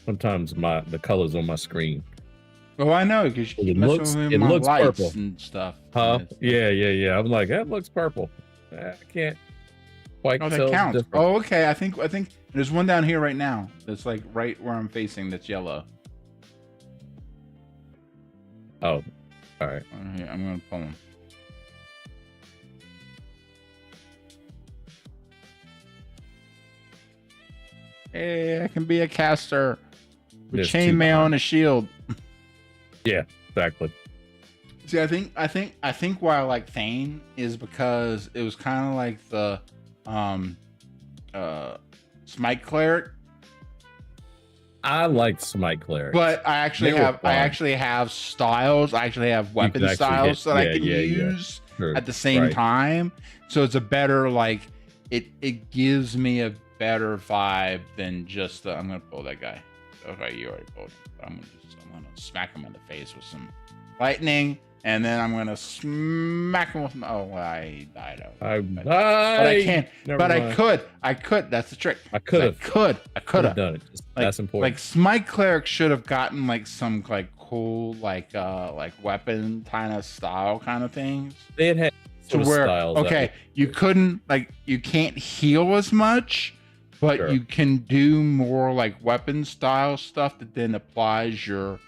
Sometimes the colors on my screen. Oh, I know, because It looks purple and stuff. Huh? Yeah. I'm like, that looks purple. I can't quite Oh, tell. that counts. The difference. Oh, okay. I think there's one down here right now. That's like right where I'm facing. That's yellow. Oh, all right. Here, I'm gonna pull him. Hey, I can be a caster with There's two chainmail behind. and a shield. Yeah, exactly. See, I think why I like Thane is because it was kind of like the Smite Cleric. I like Smite Cleric. But I actually have styles. I actually have weapon actually styles hit- that yeah, I can yeah, yeah. use True. at the same Right. time. So it's a better it gives me a better vibe than just I'm gonna pull that guy. Okay, you already pulled him. I'm gonna smack him in the face with some lightning, and then I'm gonna smack him with I died. But I can't. Never But mind. I could. That's the trick. I could have I could have done it. That's important. Like Smite Cleric should have gotten like some like cool like weapon kind of style kind of things. They had To sort of where styles okay, you couldn't you can't heal as much, but Sure. you can do more like weapon style stuff that then applies your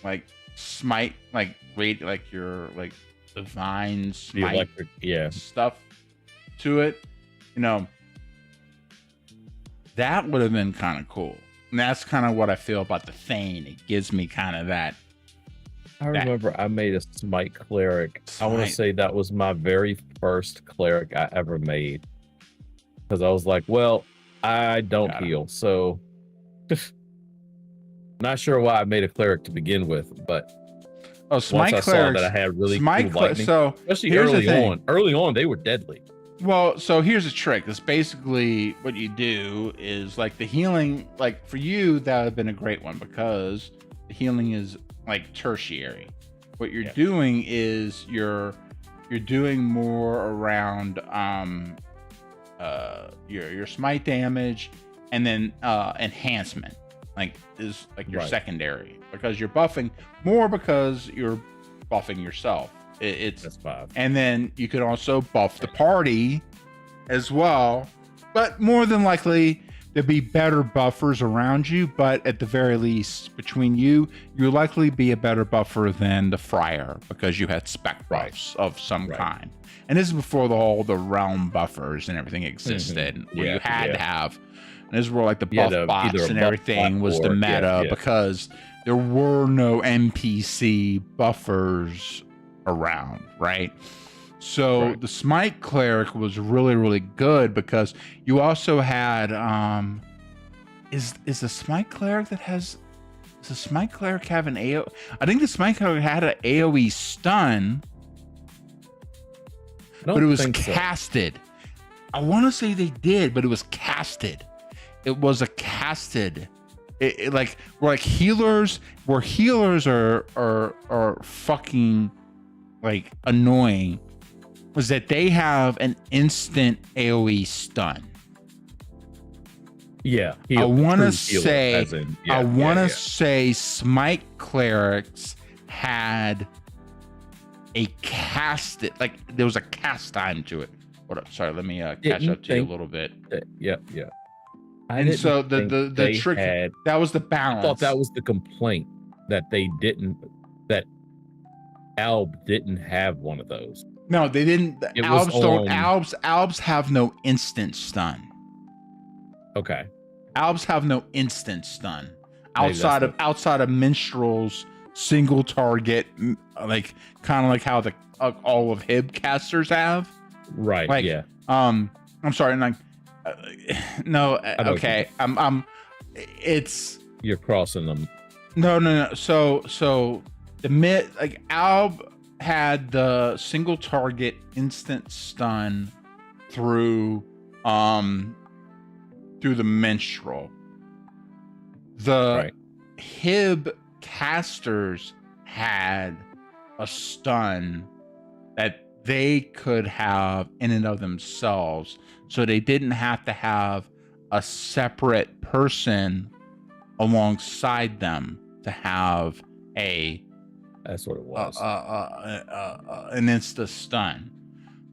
like smite your divine the smite electric. Yeah, stuff to it. You know, that would have been kind of cool. And that's kind of what I feel about the Thane. It gives me kind of that. I remember I made a Smite Cleric. I want to say that was my very first cleric I ever made, because I was like, well, I don't heal, so not sure why I made a cleric to begin with, but Smite once I saw that I had really cool lightning, so especially here's the thing. early on, they were deadly. Well, so here's a trick. It's basically what you do is like the healing, like for you, that would have been a great one because the healing is like tertiary. What you're doing is you're doing more around your smite damage, and then enhancement is like your secondary, because you're buffing more because you're buffing yourself. That's 5. And then you could also buff the party as well, but more than likely there'd be better buffers around you. But at the very least, between you'll likely be a better buffer than the Friar, because you had spec buffs of some kind. And this is before the realm buffers and everything existed, where you had to have. And this is where like the buff bots and everything was the meta, because there were no NPC buffers around, right? So the Smite Cleric was really, really good because you also had is the Smite Cleric does the Smite Cleric have an AoE? I think the Smite Cleric had an AoE stun, but it was casted. I want to say they did, but it was casted. It was a casted. It like healers are fucking like annoying was that they have an instant AoE stun. Yeah, I want to true healer, say, as in- yeah, I want to yeah. say, Smite clerics had a cast. Like there was a cast time to it. Hold up, sorry. Let me catch up to you a little bit. Yeah. And so the trick that was the I balance. thought that was the complaint that that Alb didn't have one of those. No, they didn't. Albs have no instant stun. Okay. Albs have no instant stun outside of minstrels, single target, like kind of like how the all of Hib casters have. Right. Like, yeah. I'm sorry. Like, no. Okay. It's you're crossing them. No. So the mid, like Alb had the single target instant stun through the minstrel. The Hib casters had a stun that they could have in and of themselves, so they didn't have to have a separate person alongside them to have that's what it was. An insta stun.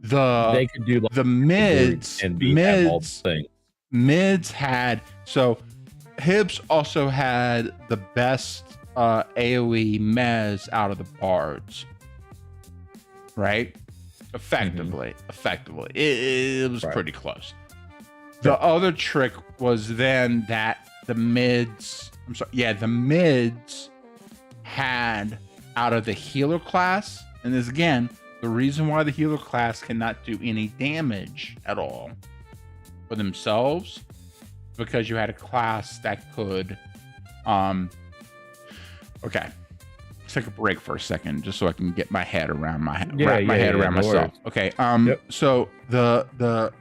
They could do like the mids and be mids had, so Hibs also had the best AoE mez out of the bards, right? Effectively it was pretty close. The other trick was then that the mids had out of the healer class, and this again, the reason why the healer class cannot do any damage at all for themselves, because you had a class that could okay, let's take a break for a second just so I can get my head around wrap my head around myself. Okay, so the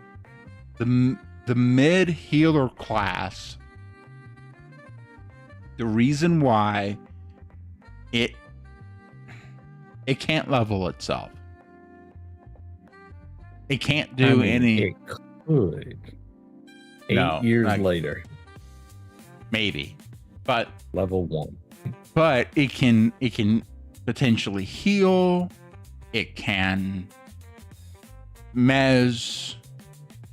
mid healer class, the reason why it can't level itself, it can't do any. It could. 8 years later, maybe, but level 1. But it can potentially heal. It can mez.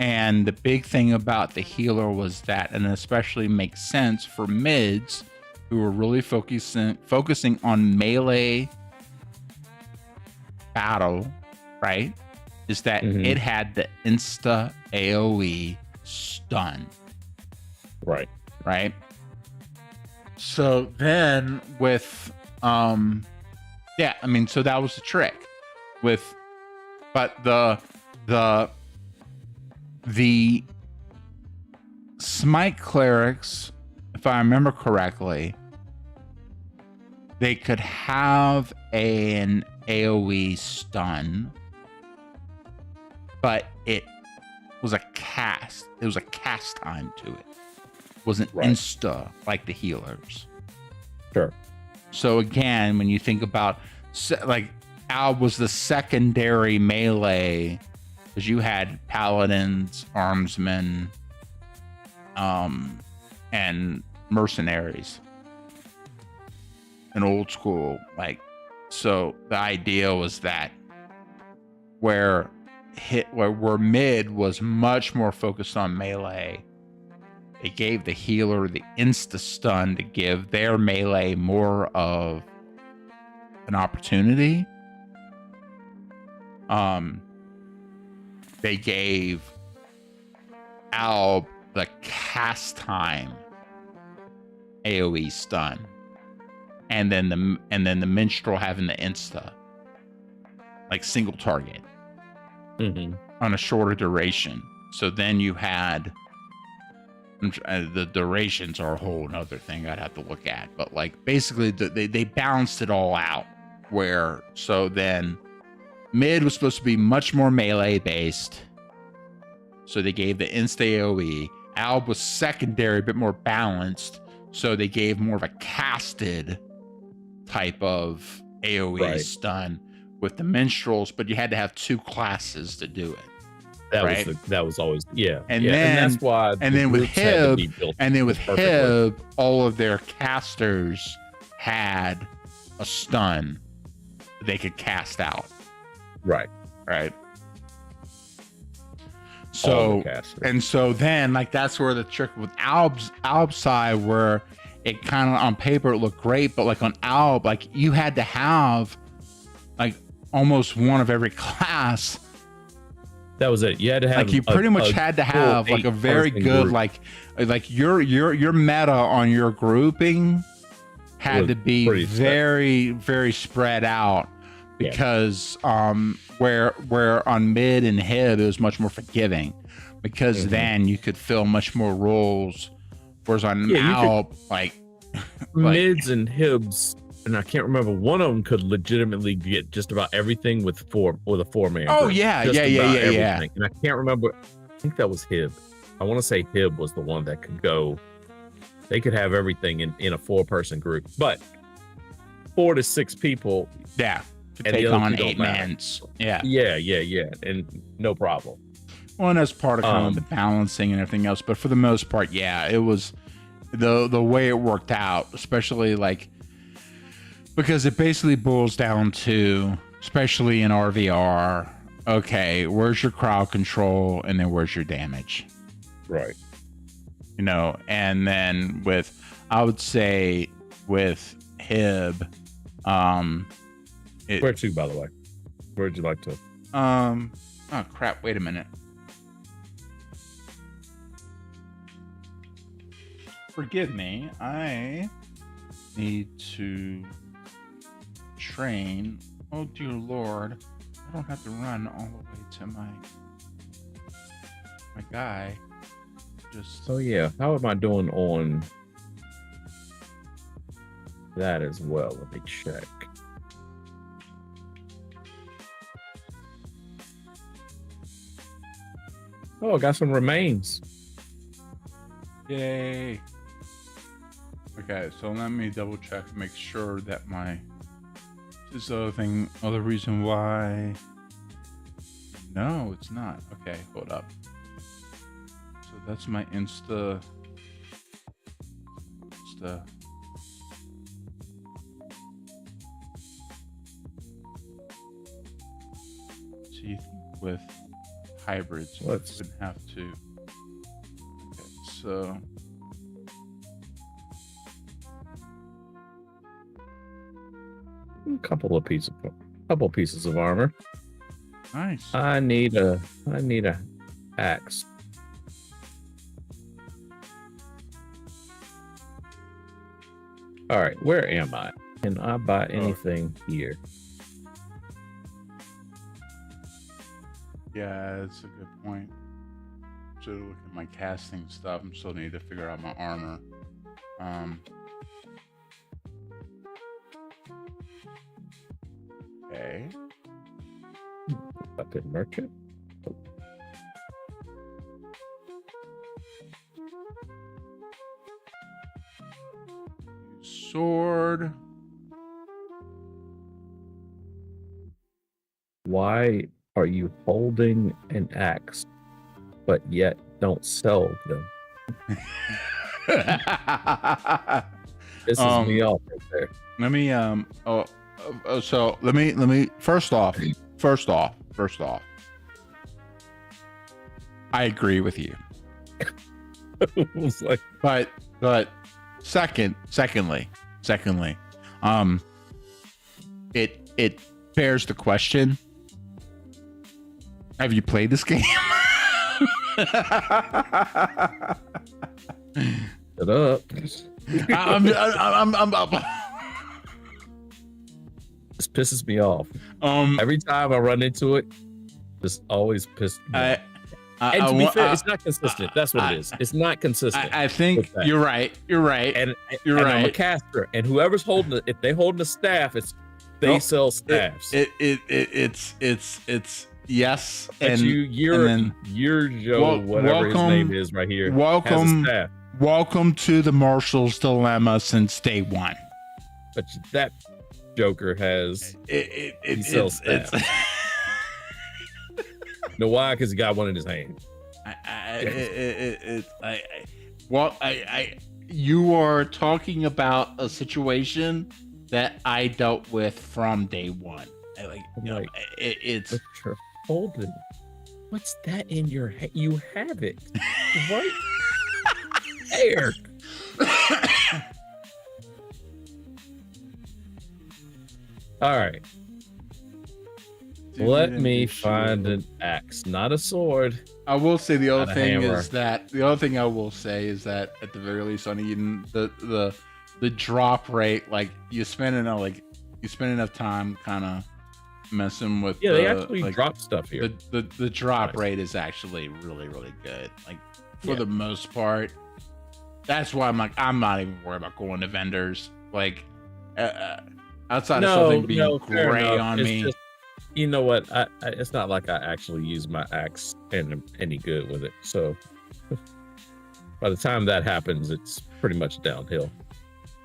And the big thing about the healer was that, and especially makes sense for mids who were really focusing on melee battle, right? Is that it had the insta AoE stun. Right. So then with so that was the trick with, but the Smite clerics, if I remember correctly, they could have an AoE stun, but it was a cast. There was a cast time to it. It wasn't insta like the healers. Sure. So again, when you think about, like, Alb was the secondary melee, because you had paladins, armsmen, and mercenaries, and old school. Like, so the idea was that where mid was much more focused on melee, it gave the healer the insta stun to give their melee more of an opportunity. They gave Alb the cast time AoE stun, and then the minstrel having the insta, like single target on a shorter duration. So then you had the durations are a whole nother thing I'd have to look at, but like basically they balanced it all out, where so then mid was supposed to be much more melee based, so they gave the insta AoE. Alb was secondary, a bit more balanced, so they gave more of a casted type of AoE stun, with the minstrels, but you had to have 2 classes to do it. That was always And then and that's why then with perfectly. Hib, all of their casters had a stun they could cast out. Right. So then like that's where the trick with Alb's side, where it kind of on paper it looked great, but like on Alb, like you had to have like almost one of every class. That was it. You had to have like you pretty much had to have like a very good group. like your meta on your grouping had to be very very spread out, because where on mid and Hib it was much more forgiving, because then you could fill much more roles, whereas on Alb mids and Hibs, and I can't remember, one of them could legitimately get just about everything with a 4-man. Oh group. yeah. And I can't remember. I think that was Hib. I want to say Hib was the one that could go. They could have everything in a 4-person group, but 4 to 6 people. Yeah. To take on 8-mans. Yeah, and no problem. Well, and that's part of kind of the balancing and everything else. But for the most part, it was the way it worked out, especially like because it basically boils down to, especially in RVR, okay, where's your crowd control and then where's your damage? Right. And then I would say with Hib, where to, by the way? Where'd you like to? Oh crap! Wait a minute. Forgive me. I need to train. Oh dear Lord! I don't have to run all the way to my guy. So how am I doing on that as well? Let me check. Oh, I got some remains. Yay. Okay, so let me double check and make sure that this is the other reason why. No, it's not. Okay, hold up. So that's my Insta. See, with hybrids, you wouldn't have to. Okay, so a couple pieces of armor. Nice. I need a axe. All right, where am I? Can I buy anything here? Yeah, that's a good point. So look at my casting stuff. I'm still need to figure out my armor. Okay. Weapon merchant. Sword. Why are you holding an axe, but yet don't sell them? This is me off right there. Let me so let me first off, I agree with you. It's like, but secondly, it bears the question: have you played this game? Shut up. I'm This pisses me off. Every time I run into it, this always pisses me off. And to be fair, it's not consistent. That's what it is. It's not consistent. I think you're right. And I'm a caster, and whoever's holding it, if they're holding a staff, they sell staffs. It's yes. And you're Joe, whatever his name is right here. Welcome to the Marshall's dilemma since day one. But that Joker has he sells staff. Know why? Because he got one in his hand. You are talking about a situation that I dealt with from day one. It's holding. What's that in your hand? You have it right there. All right. Let me find an axe, not a sword. I will say the other thing is that I will say is that at the very least on Eden, the drop rate, like you spend enough time kind of messing with. Yeah, they actually drop stuff here. The drop rate is actually really, really good. Like for the most part. That's why I'm not even worried about going to vendors. Like outside of something being gray on me. Just, you know what? It's not like I actually use my axe and I'm any good with it. So by the time that happens, it's pretty much downhill.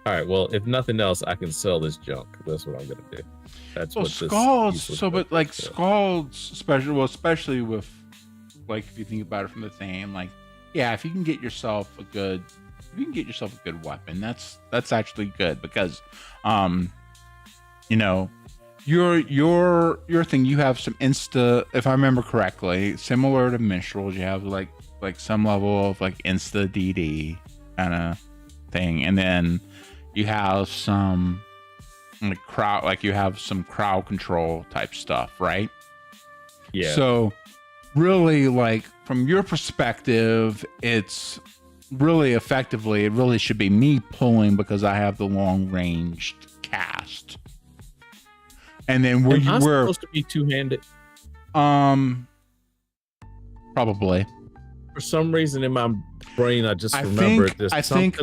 All right. Well, if nothing else, I can sell this junk. That's what I'm gonna do. That's what Scalds. Scalds, especially with like if you think about it from the thing, like if you can get yourself a good weapon, that's actually good because your thing, you have some if I remember correctly, similar to minstrels, you have like some level of like insta DD kind of thing, and then you have some crowd control type stuff, right? Yeah. So really, like from your perspective, it's really effectively, it really should be me pulling because I have the long ranged cast. And then we're supposed to be two-handed. Probably. For some reason in my brain, I just remembered this. I think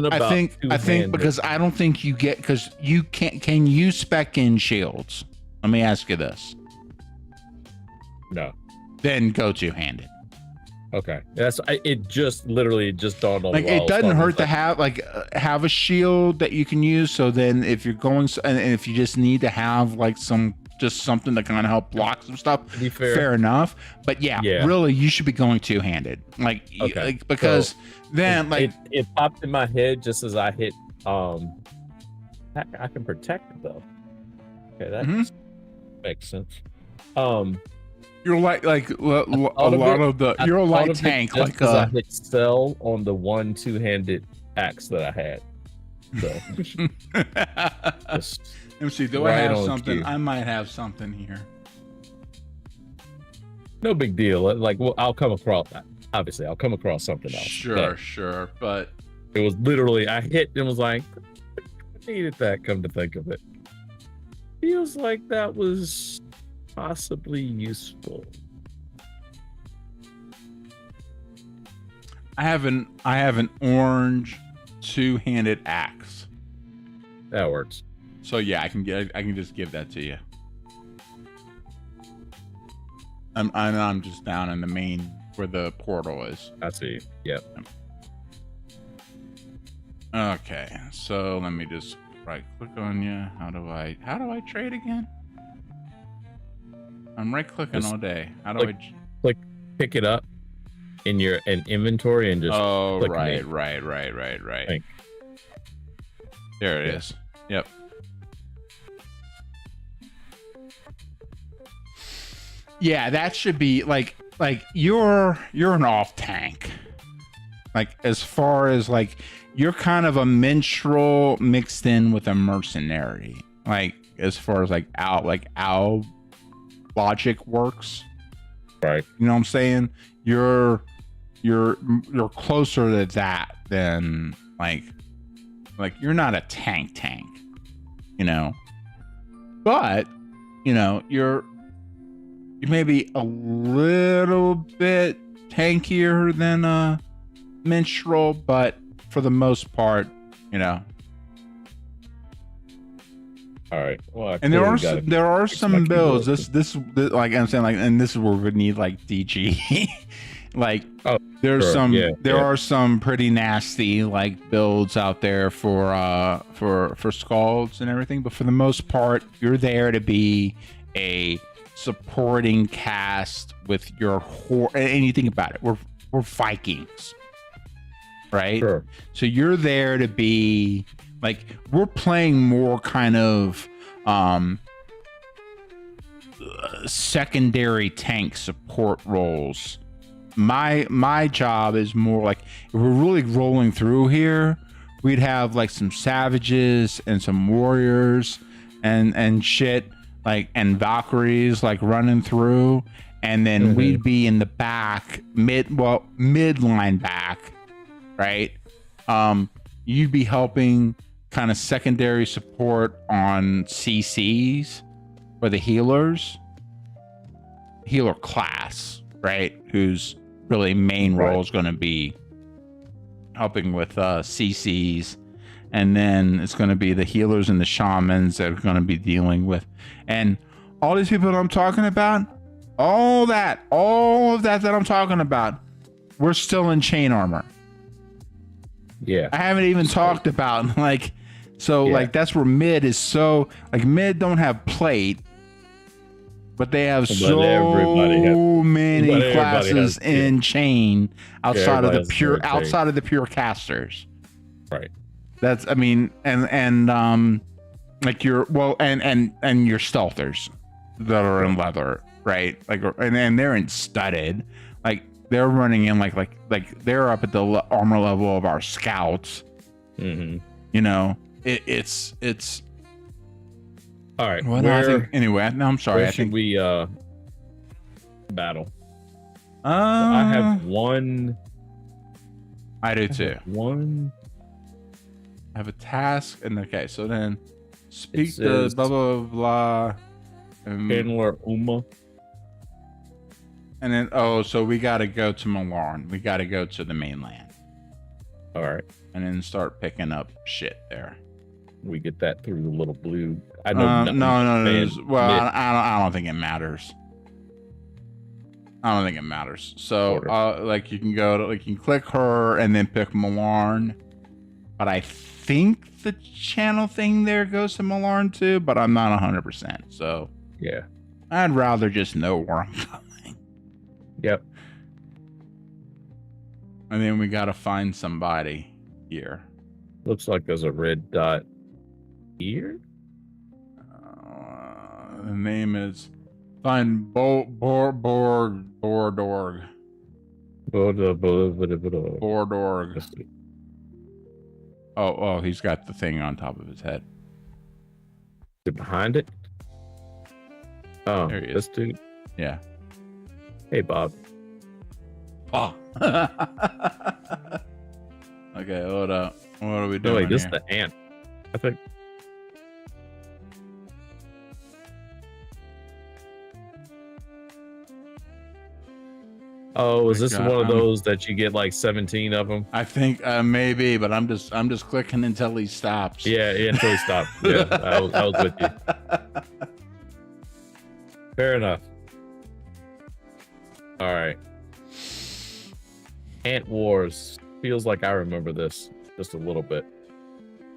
because I don't think you get, because you can you spec in shields? Let me ask you this. No. Then go two-handed. Okay, it just dawned on me. Like it doesn't hurt to have have a shield that you can use. So then if you're going and if you just need to have like something that kind of help block some stuff, to be fair enough. But really you should be going two-handed. Because then it popped in my head just as I hit. I can protect it though. Okay, that makes sense. You're like a lot of the. You're a light tank, like I hit sell on the one two-handed axe that I had. So, let me see. Do I have something? I might have something here. No big deal. I'll come across that. Obviously, I'll come across something else. Sure. But it was literally I hit and was like, I needed that. Come to think of it, feels like that was possibly useful. I have an orange two-handed axe. That works. So I can just give that to you. I'm just down in the main where the portal is. I see. Yep. Okay, so let me just right click on you. How do I trade again? I'm right clicking all day. How do I click pick it up in your inventory and just click right. There it is. Yep. Yeah, that should be like you're an off tank. Like as far as like you're kind of a minstrel mixed in with a mercenary. Like as far as like owl logic works, right? You know what I'm saying? You're closer to that than like you're not a tank, but you're maybe a little bit tankier than a minstrel, but for the most part, All right. Well, and there are some builds. This like I'm saying, like, and this is where we need like DG Like Oh, there's sure. some, Yeah, there yeah. are some pretty nasty like builds out there for scalds and everything, but for the most part, you're there to be a supporting cast with your and you think about it, we're Vikings, right? Sure. So you're there to be like, we're playing more kind of secondary tank support roles. My job is more like, if we're really rolling through here, we'd have like some savages and some warriors and shit, like, and Valkyries like running through, and then we'd be in the back, midline back, right? You'd be helping kind of secondary support on CCs for the healer class, right? Whose really main role is going to be helping with CCs, and then it's going to be the healers and the shamans that are going to be dealing with, and all these people that I'm talking about, all of that I'm talking about, we're still in chain armor. Yeah. I haven't even talked about like, so like that's where mid is. So like mid don't have plate, but they have many classes in chain outside of the pure casters. Right. That's, I mean, and like your, well, and your stealthers that are in leather, right? Like, and they're in studded, like they're running in like they're up at the armor level of our scouts. You know, it's all right. Well, I think, anyway, no, I'm sorry. I think we battle. I have one. I do too. One. I have a task, and okay, so then speak the blah blah blah. Handler Uma. And then so we got to go to Milan. We got to go to the mainland. All right. And then start picking up shit there. We get that through the little blue. I know. No. Well, I don't think it matters. I don't think it matters. So, like, you can go to, like, you can click her and then pick Milan. But I think the channel thing there goes to Milan too, but I'm not 100%. So, yeah, I'd rather just know where I'm going. Yep. And then we got to find somebody here. Looks like there's a red dot here. The name is find Bordorg. Oh, he's got the thing on top of his head. Is it behind it? Oh, there he is. This dude. Yeah. Hey, Bob. Oh. Okay, hold up. What are we doing? Wait, this here? is the ant. I think. Oh, is this one of those that you get like 17 of them? I think maybe, but I'm just clicking until he stops. Yeah, until he stops. Yeah, I was with you. Fair enough. All right. Ant Wars. Feels like I remember this just a little bit.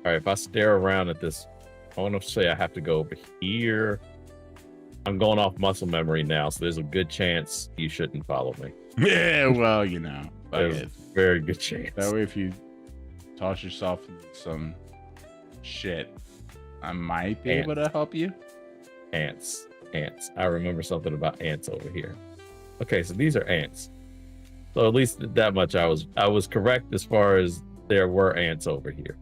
All right, if I stare around at this, I want to say I have to go over here. I'm going off muscle memory now, so there's a good chance you shouldn't follow me. Yeah, well, you know. There's a very good chance. That way, if you toss yourself into some shit, I might be able to help you. Ants. I remember something about ants over here. Okay, so these are ants. So at least that much I was correct as far as there were ants over here.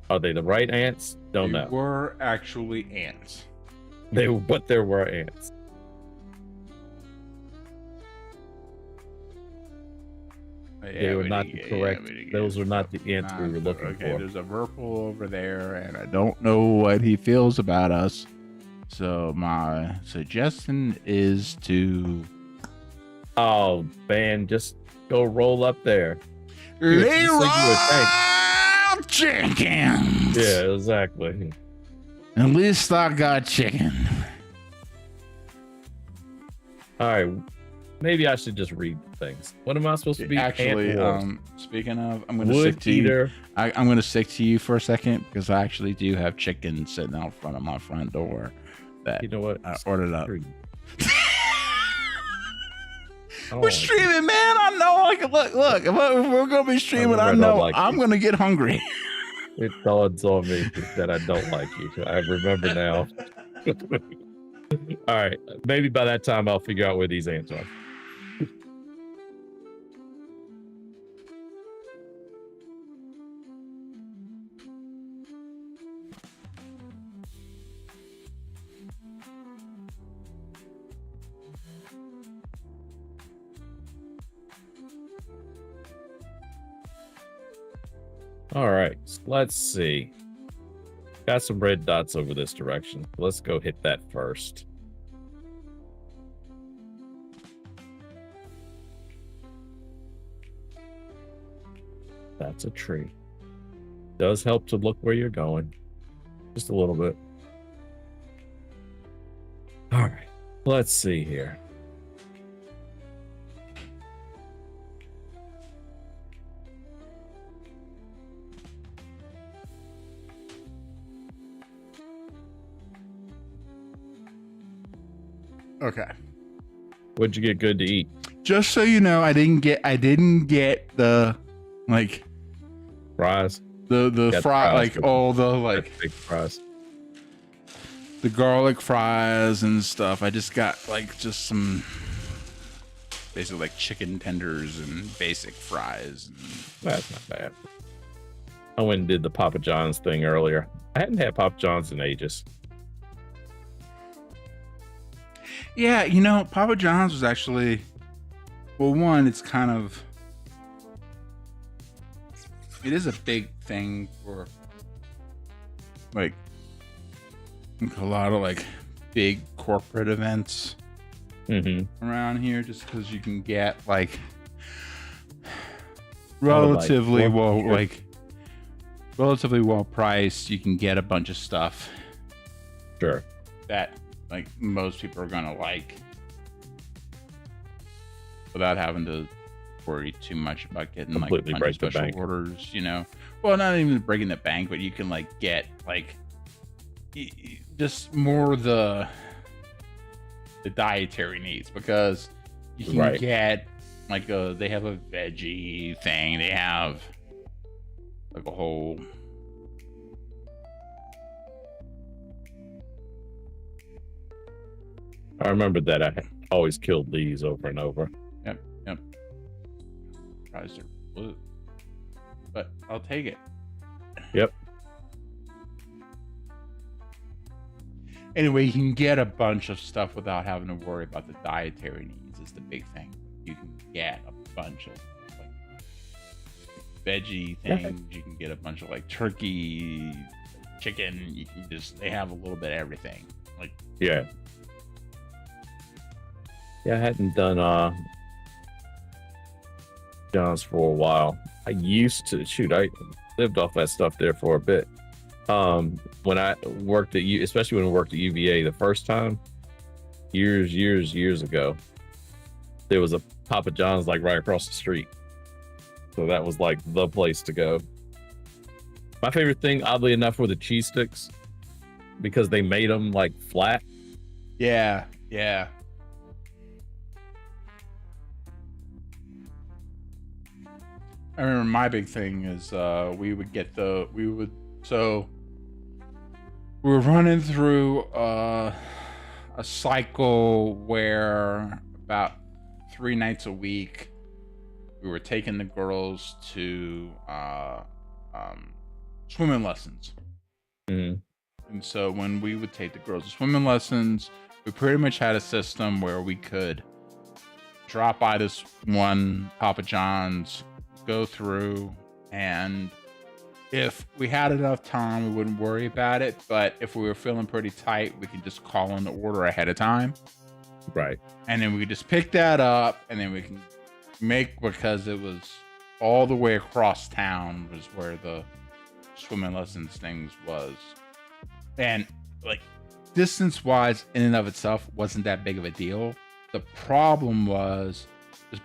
Are they the right ants? Don't know. They were actually ants. But there were ants. They were not correct. Those were not the ants we were looking for. Okay, there's a Verpal over there, and I don't know what he feels about us. So my suggestion is to... Oh, man, just go roll up there. Leroy Chickens! Yeah, exactly. At least I got chicken. All right. Maybe I should just read things. What am I supposed to be? Actually, speaking of, I'm going to Wood stick to eater. you. I'm going to stick to you for a second because I actually do have chicken sitting out front of my front door that You know what? I ordered up. Like We're streaming, man. I know. Like, look. If we're going to be streaming, I know I'm going to get hungry. It dawns on me that I don't like you. I remember now. All right. Maybe by that time I'll figure out where these ants are. All right, let's see. Got some red dots over this direction. Let's go hit that first. That's a tree. Does help to look where you're going. Just a little bit. All right, let's see here. Okay. What'd you get good to eat? Just so you know, I didn't get the like Fries. the fry, like all the like big fries. The garlic fries and stuff. I just got like just some basically like chicken tenders and basic fries. That's not bad. I went and did the Papa John's thing earlier. I hadn't had Papa John's in ages. Yeah, you know, Papa John's was actually, well, one, it's kind of, it is a big thing for like a lot of like big corporate events around here, just because you can get like relatively well priced. You can get a bunch of stuff. Sure. That like most people are gonna like without having to worry too much about getting completely like a bunch of special orders, you know. Well, not even breaking the bank, but you can like get like just more the dietary needs, because you can get like they have a veggie thing, they have like a whole I remember that I always killed these over and over. Yep. Fries are blue, but I'll take it. Yep. Anyway, you can get a bunch of stuff without having to worry about the dietary needs is the big thing. You can get a bunch of like veggie things. You can get a bunch of like turkey, chicken. You can they have a little bit of everything. Like yeah, I hadn't done John's for a while. I used to I lived off that stuff there for a bit. When I worked at especially when I worked at UVA the first time, years ago, there was a Papa John's like right across the street. So that was like the place to go. My favorite thing, oddly enough, were the cheese sticks, because they made them like flat. Yeah. I remember my big thing is we were running through a cycle where about 3 nights a week we were taking the girls to swimming lessons. And so when we would take the girls to swimming lessons, we pretty much had a system where we could drop by this one Papa John's, go through, and if we had enough time, we wouldn't worry about it. But if we were feeling pretty tight, we could just call in the order ahead of time. Right. And then we could just pick that up, and then we can make, because it was all the way across town was where the swimming lessons things was. And like distance wise in and of itself wasn't that big of a deal. The problem was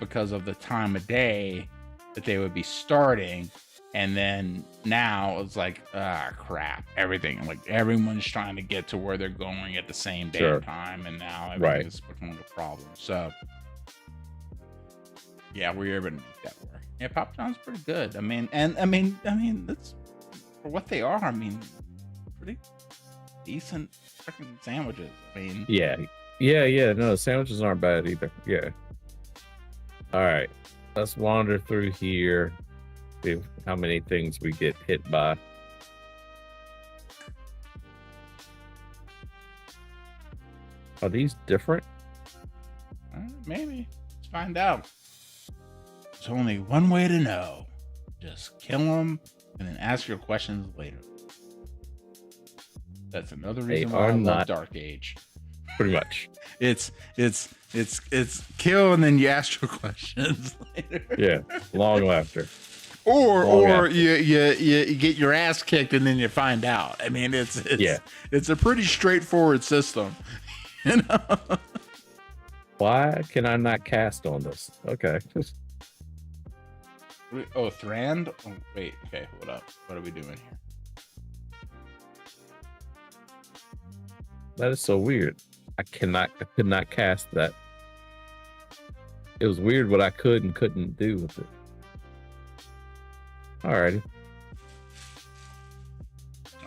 because of the time of day that they would be starting. And then now it's like, crap, everything, like everyone's trying to get to where they're going at the same damn time. And now everything is becoming a problem. So yeah, we're able to make that work. Yeah, Papa John's pretty good. I mean, that's for what they are. I mean, pretty decent freaking sandwiches. I mean, yeah. No, sandwiches aren't bad either. Yeah. All right, let's wander through here. See how many things we get hit by. Are these different? Maybe. Let's find out. There's only one way to know. Just kill them and then ask your questions later. That's another reason why I love Dark Age. Pretty much. It's kill and then you ask your questions later. Yeah, long laughter. Or you get your ass kicked and then you find out. I mean, it's a pretty straightforward system. You know? Why can I not cast on this? Okay. Oh, Thrand? Oh, wait. Okay, hold up. What are we doing here? That is so weird. I could not cast that. It was weird what I could and couldn't do with it. Alrighty. Okay.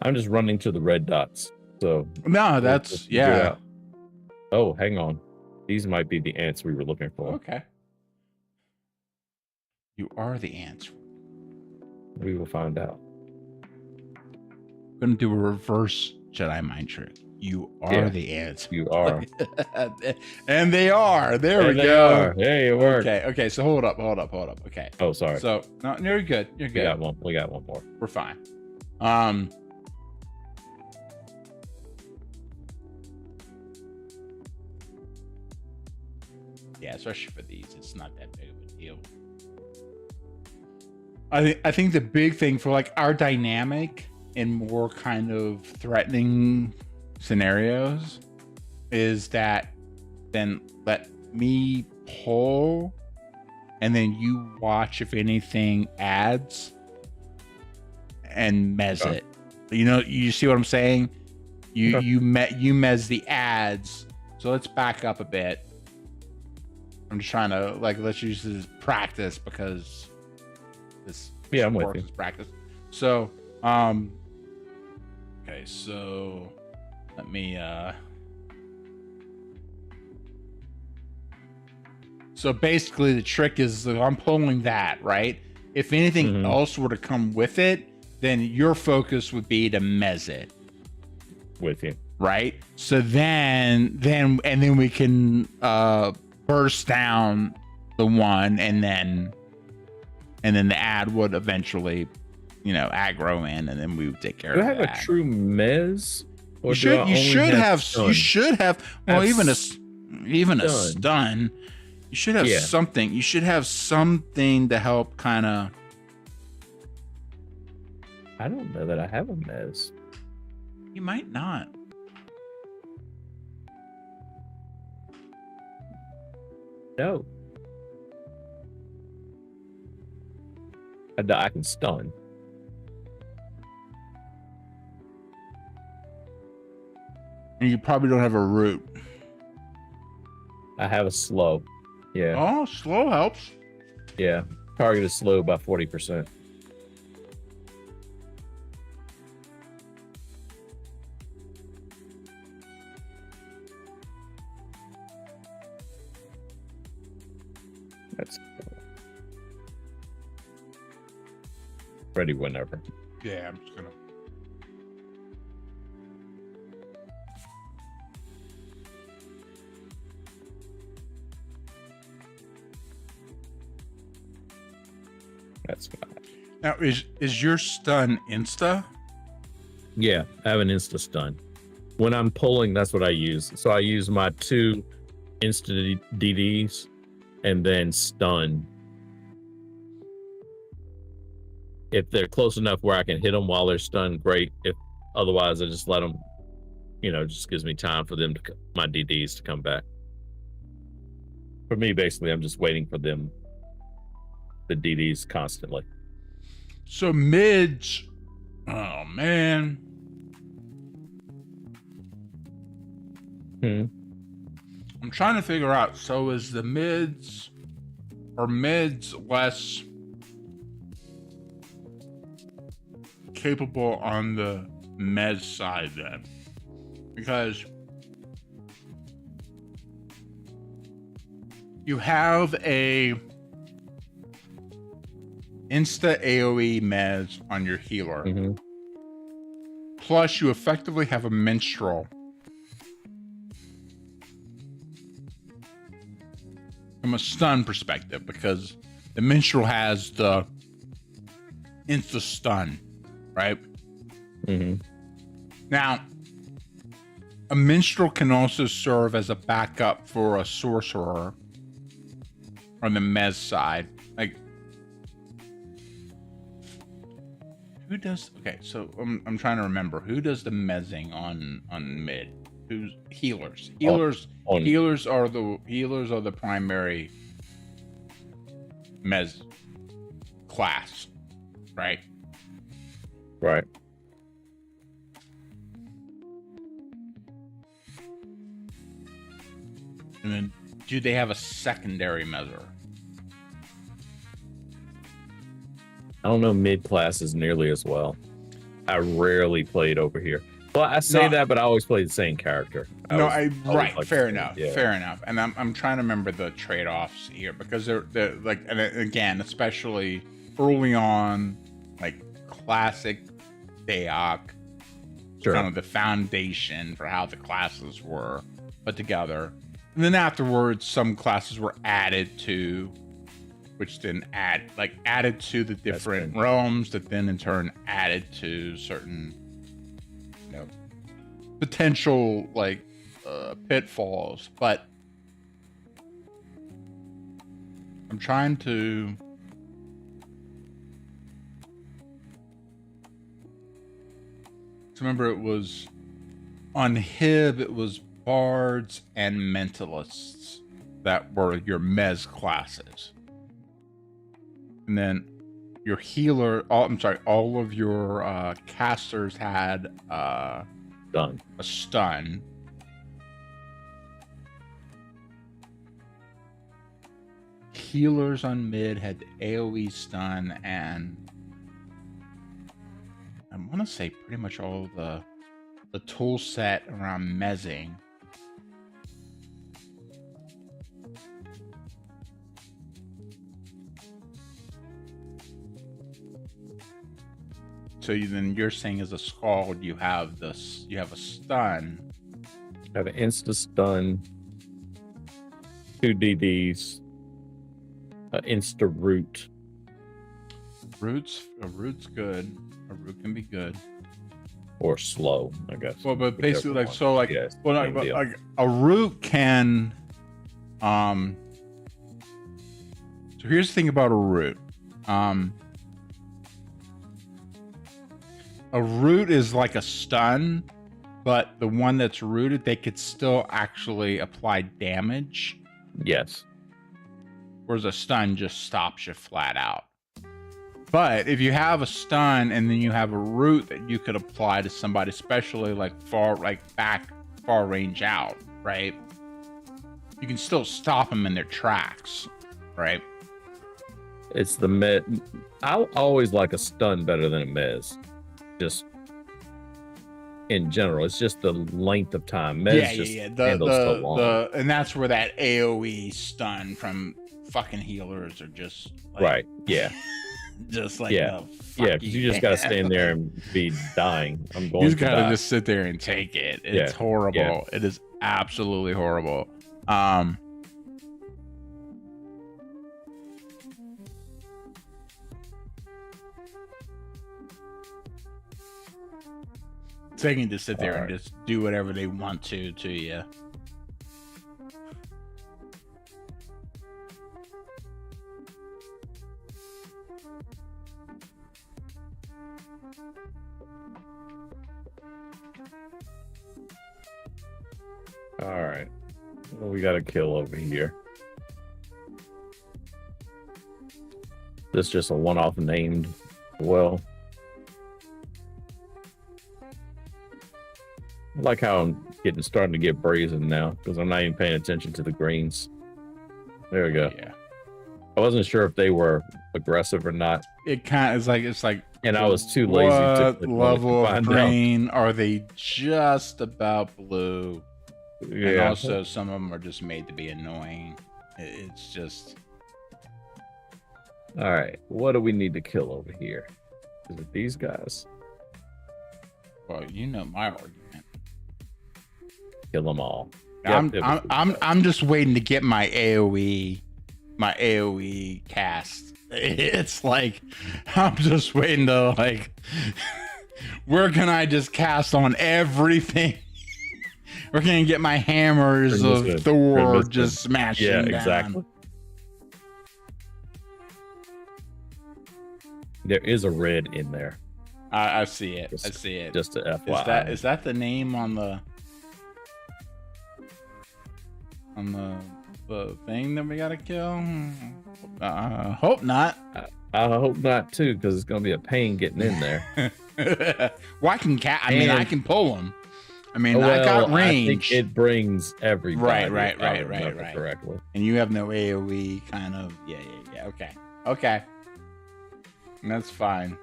I'm just running to the red dots. So no, that's yeah. Oh, hang on. These might be the ants we were looking for. Okay. You are the ants. We will find out. I'm gonna do a reverse Jedi mind trick. You are the ants. You are. And they are. There we go. Hey, it worked. Okay. So hold up. Okay. Oh, sorry. So no, you're good. You're good. We got one more. We're fine. Yeah, especially for these, it's not that big of a deal. I think the big thing for like our dynamic in more kind of threatening scenarios is that then let me pull and then you watch if anything adds and mez it. You know, you see what I'm saying? You mez the ads. So let's back up a bit. I'm just trying to let's use this as practice because this I'm with you. Practice. So okay, so let me so basically the trick is I'm pulling that, right? If anything else were to come with it, then your focus would be to mez it. With you. Right? So then we can burst down the one and then the ad would eventually, aggro in and then we would take care of that. Do I have a true mez? Or you should have well, even a stun. You should have something. You should have something to help kind of. I don't know that I have a mez. You might not. No. I can stun. And you probably don't have a root. I have a slow. Yeah. Oh, slow helps. Yeah. Target is slow by 40%. That's ready whenever. Yeah, I'm just gonna. That's fine. Now, is your stun insta? Yeah, I have an insta stun. When I'm pulling, that's what I use. So I use my 2 insta DDs and then stun If they're close enough where I can hit them while they're stunned, great. If otherwise, I just let them, just gives me time for them my DDs to come back. For me, basically, I'm just waiting for them, the DDs constantly. So mids, oh man. I'm trying to figure out. So is the mids less capable on the mez side then? Because you have a insta AoE mez on your healer. Plus you effectively have a minstrel. From a stun perspective, because the minstrel has the insta stun, right? Now, a minstrel can also serve as a backup for a sorcerer on the mez side. Like, who does? Okay, so I'm trying to remember who does the mezzing on mid. Who's healers? Healers are the primary mez class, right? Right. And then, do they have a secondary mezzer? I don't know mid classes nearly as well. I rarely played over here. Well, I say that, but I always play the same character. Fair enough. And I'm trying to remember the trade-offs here, because they're like, and again, especially early on, like classic DAOC, kind of the foundation for how the classes were put together. And then afterwards, some classes were added to, which then added to the different realms that then in turn added to certain potential pitfalls. But I'm trying to remember, it was on Hib, it was bards and mentalists that were your mez classes. And then your healer, all of your casters had a stun. Healers on mid had AoE stun, and I want to say pretty much all the tool set around mezzing. So then you're saying as a scald, you have a stun. I have an insta stun, 2 DDs, insta root. A root's good. A root can be good. Or slow, I guess. Well, but basically, a root can. So here's the thing about a root. A root is like a stun, but the one that's rooted, they could still actually apply damage. Yes. Whereas a stun just stops you flat out. But if you have a stun and then you have a root that you could apply to somebody, especially far range out, right? You can still stop them in their tracks, right? It's the mez. I always like a stun better than a mez. Just in general, it's just the length of time. Mez handles so long. And that's where that AoE stun from fucking healers are just right. Yeah. Just because you just gotta stand there and be dying. I'm going. You just gotta just sit there and take it. It's horrible. Yeah. It is absolutely horrible. So they can just sit there and just do whatever they want to you. All right. Well, we got to kill over here. This is just a one-off named well. I like how I'm starting to get brazen now because I'm not even paying attention to the greens. There we go. Yeah. I wasn't sure if they were aggressive or not. It kind of it's like, and I was too lazy to level of find green are they just about blue? Yeah. And also, some of them are just made to be annoying. It's just. All right. What do we need to kill over here? Is it these guys? Well, you know my argument. Kill them all. I'm just waiting to get my AOE cast. It's like I'm just waiting to like. Where can I just cast on everything? We're gonna get my hammers of Thor just smashing down. Yeah, exactly. There is a red in there. I see it. I see it. Just to FYI. Is that the name on the thing that we gotta kill? Hope not. I hope not too, because it's gonna be a pain getting in there. Well, I can pull them. I mean, I got range. I think it brings everybody. Right. Correctly. And you have no AOE kind of. Yeah. Okay. That's fine.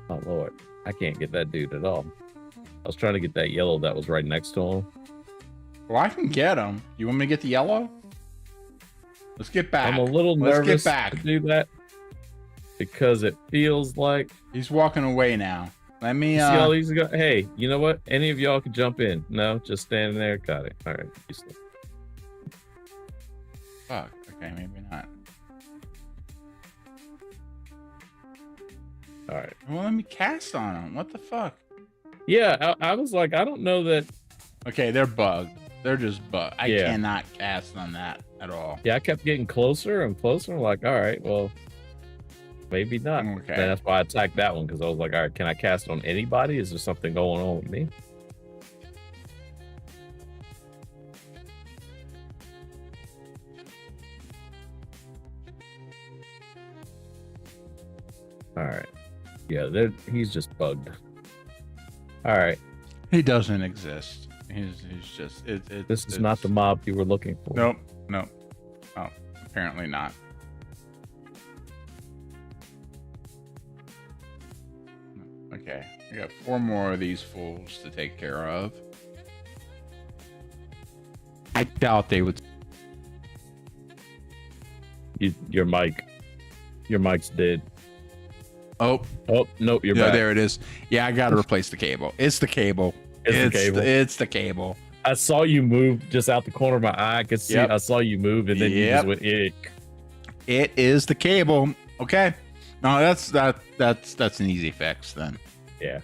Oh Lord, I can't get that dude at all. I was trying to get that yellow that was right next to him. Well, I can get him. You want me to get the yellow? Let's get back. I'm a little nervous to do that because it feels like he's walking away now. Let me see all these go. Hey, you know what? Any of y'all can jump in. No, just standing there. Got it. All right. Fuck. Okay, maybe not. All right. Well, let me cast on them. What the fuck? Yeah, I was like, I don't know that. Okay, they're bugged. They're just bugged. I cannot cast on that at all. Yeah, I kept getting closer and closer. I'm like, all right, well, maybe not. Okay. And that's why I attacked that one, because I was like, all right, can I cast on anybody? Is there something going on with me? All right. Yeah, he's just bugged. All right. He doesn't exist. He's just this is not the mob you were looking for. Nope. Oh, apparently not. Okay, we got 4 more of these fools to take care of. I doubt they would. Your mic's dead. Oh, nope, you're back. There it is. Yeah, I got to replace the cable. It's the cable. It's the cable. I saw you move just out the corner of my eye. I could see. I saw you move, and then you just went ick. It is the cable. Okay. No, that's an easy fix then. Yeah.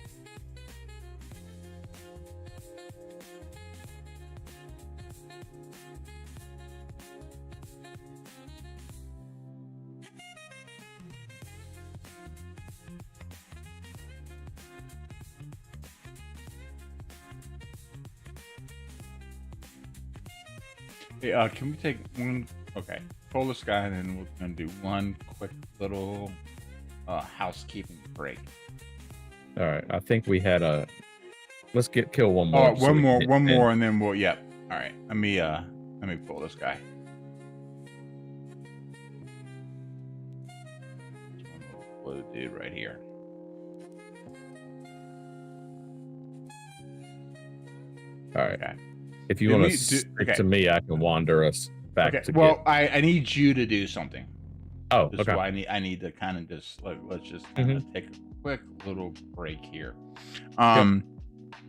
Hey, can we take one? Okay, pull this guy, and then we're gonna do one quick little housekeeping break. All right, I think we had a. Let's kill one more. One more, and then we'll. Yep. All right. Let me pull this guy. This one little blue dude right here. All right. Okay. If you want to stick to me, I can wander us back to. Well, I need you to do something. Oh, this okay. Is why I need to kind of just let's just kind of take a quick little break here.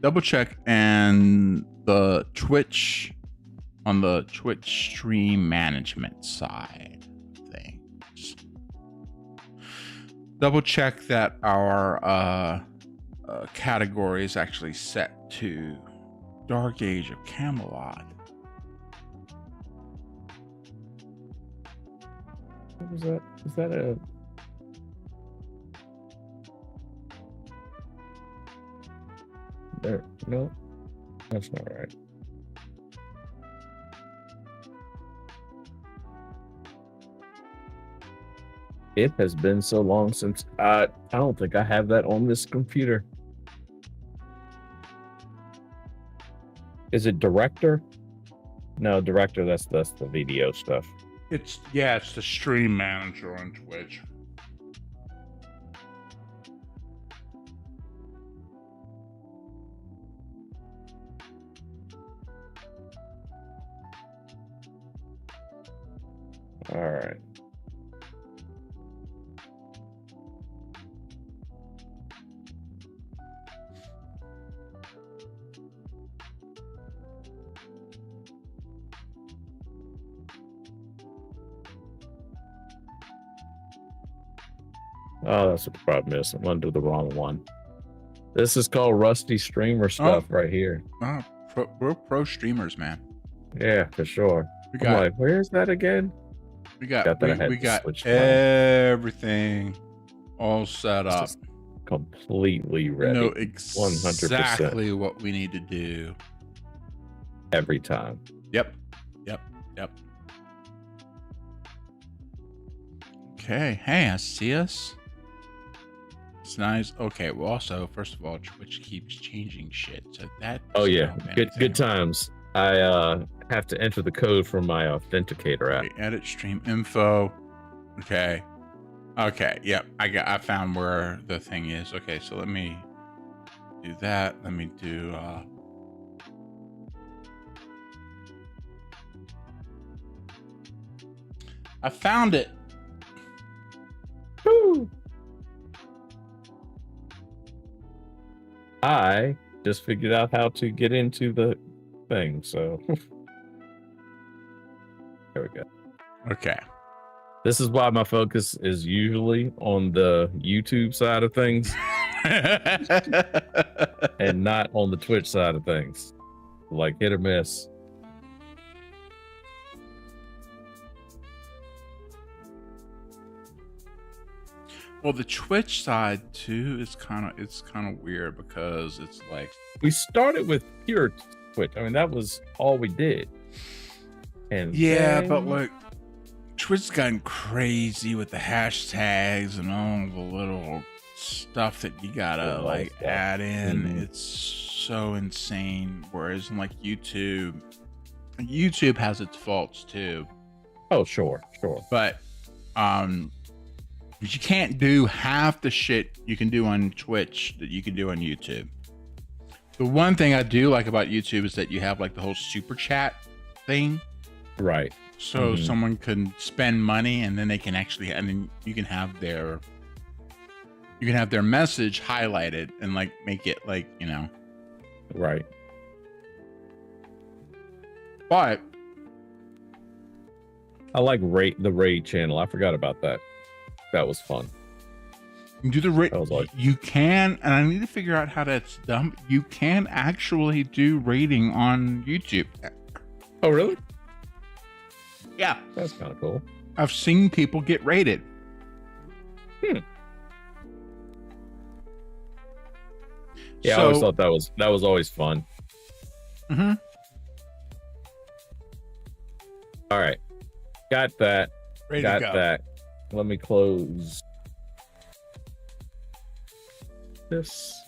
Double check and the Twitch on the Twitch stream management side of things. Double check that our category is actually set to Dark Age of Camelot. What was that? Is that a? there. No, that's not right. It has been so long since I don't think I have that on this computer. Is it director? No, director, that's the video stuff. It's the stream manager on Twitch. All right. Oh, that's what the problem is. I'm under the wrong one. This is called Rusty Streamer stuff right here. We're pro streamers, man. Yeah, for sure. I'm like, where's that again? We got everything all set up. Completely ready. Know exactly 100% what we need to do. Every time. Yep. Okay. Hey, I see us. It's nice. Okay. Well, also, first of all, Twitch keeps changing shit. So that. Oh yeah. Good times. I have to enter the code from my authenticator app. Okay, edit stream info. Okay. Yep. I found where the thing is. Okay. So let me do that. Let me do. I found it. Woo! I just figured out how to get into the thing, so there we go. Okay. This is why my focus is usually on the YouTube side of things and not on the Twitch side of things. Like hit or miss. Well, the Twitch side too is kind of weird because it's like we started with pure Twitch. I mean, that was all we did. And yeah, but like Twitch's gotten crazy with the hashtags and all the little stuff that you gotta add in. Mm-hmm. It's so insane. Whereas in like YouTube has its faults too. Oh, sure. But you can't do half the shit you can do on Twitch that you can do on YouTube. The one thing I do like about YouTube is that you have like the whole super chat thing. Right. So someone can spend money and then they can actually, and then you can have their message highlighted and like make it like, you know. Right. But I like the raid channel. I forgot about that. That was fun. You do the raid. You can, and I need to figure out how that's done. You can actually do raiding on YouTube. Oh, really? Yeah. That's kind of cool. I've seen people get raided. Yeah, so, I always thought that was always fun. Mm-hmm. All right. Got that. Ready Got to go. that. Let me close this.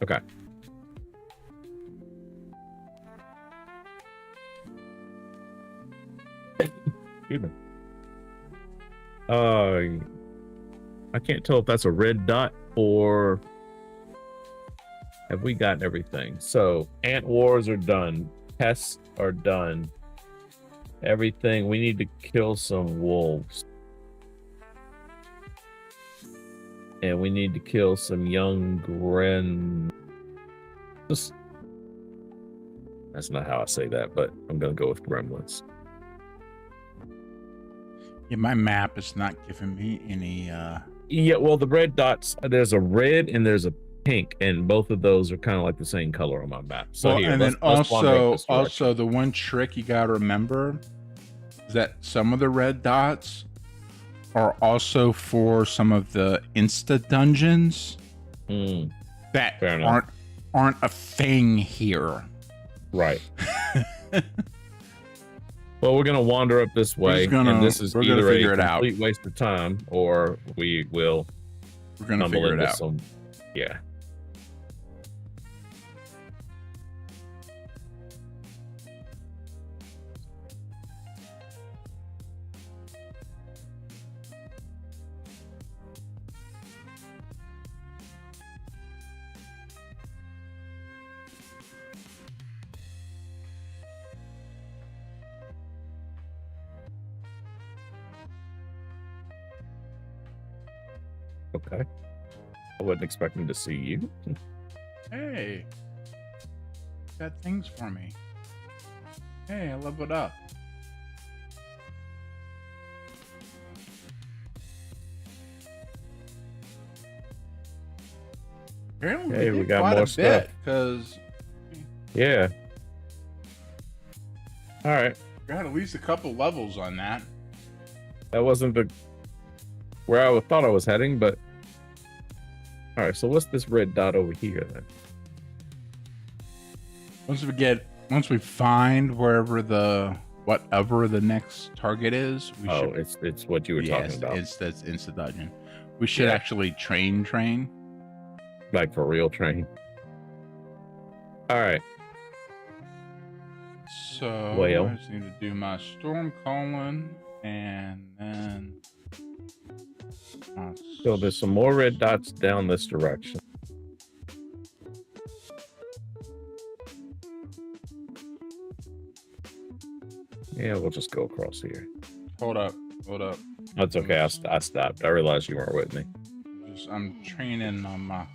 Okay. Excuse me. I can't tell if that's a red dot or have we gotten everything? So ant wars are done. Pests are done. Everything. We need to kill some wolves. And we need to kill some young That's not how I say that, but I'm going to go with gremlins. Yeah, my map is not giving me any... Yeah, well, the red dots, there's a red and there's a pink, and both of those are kind of like the same color on my map. So well, here, and then also the one trick you got to remember is that some of the red dots are also for some of the insta dungeons that aren't a thing here. Right. Well, we're gonna wander up this way, and this is either a complete waste of time, or we're gonna figure it out. Yeah. Okay. I wasn't expecting to see you. Hey. Got things for me. Hey, I leveled up. Apparently hey, we got more stuff. Yeah. All right. Got at least a couple levels on that. That wasn't where I thought I was heading, but all right. So what's this red dot over here then? Once we find whatever the next target is, it's what you were talking about. That's insta dungeon. We should actually train. Like for real train. All right. So I just need to do my storm calling and then. So there's some more red dots down this direction. Yeah, we'll just go across here. Hold up. That's okay. I stopped. I realized you weren't with me. I'm training on my.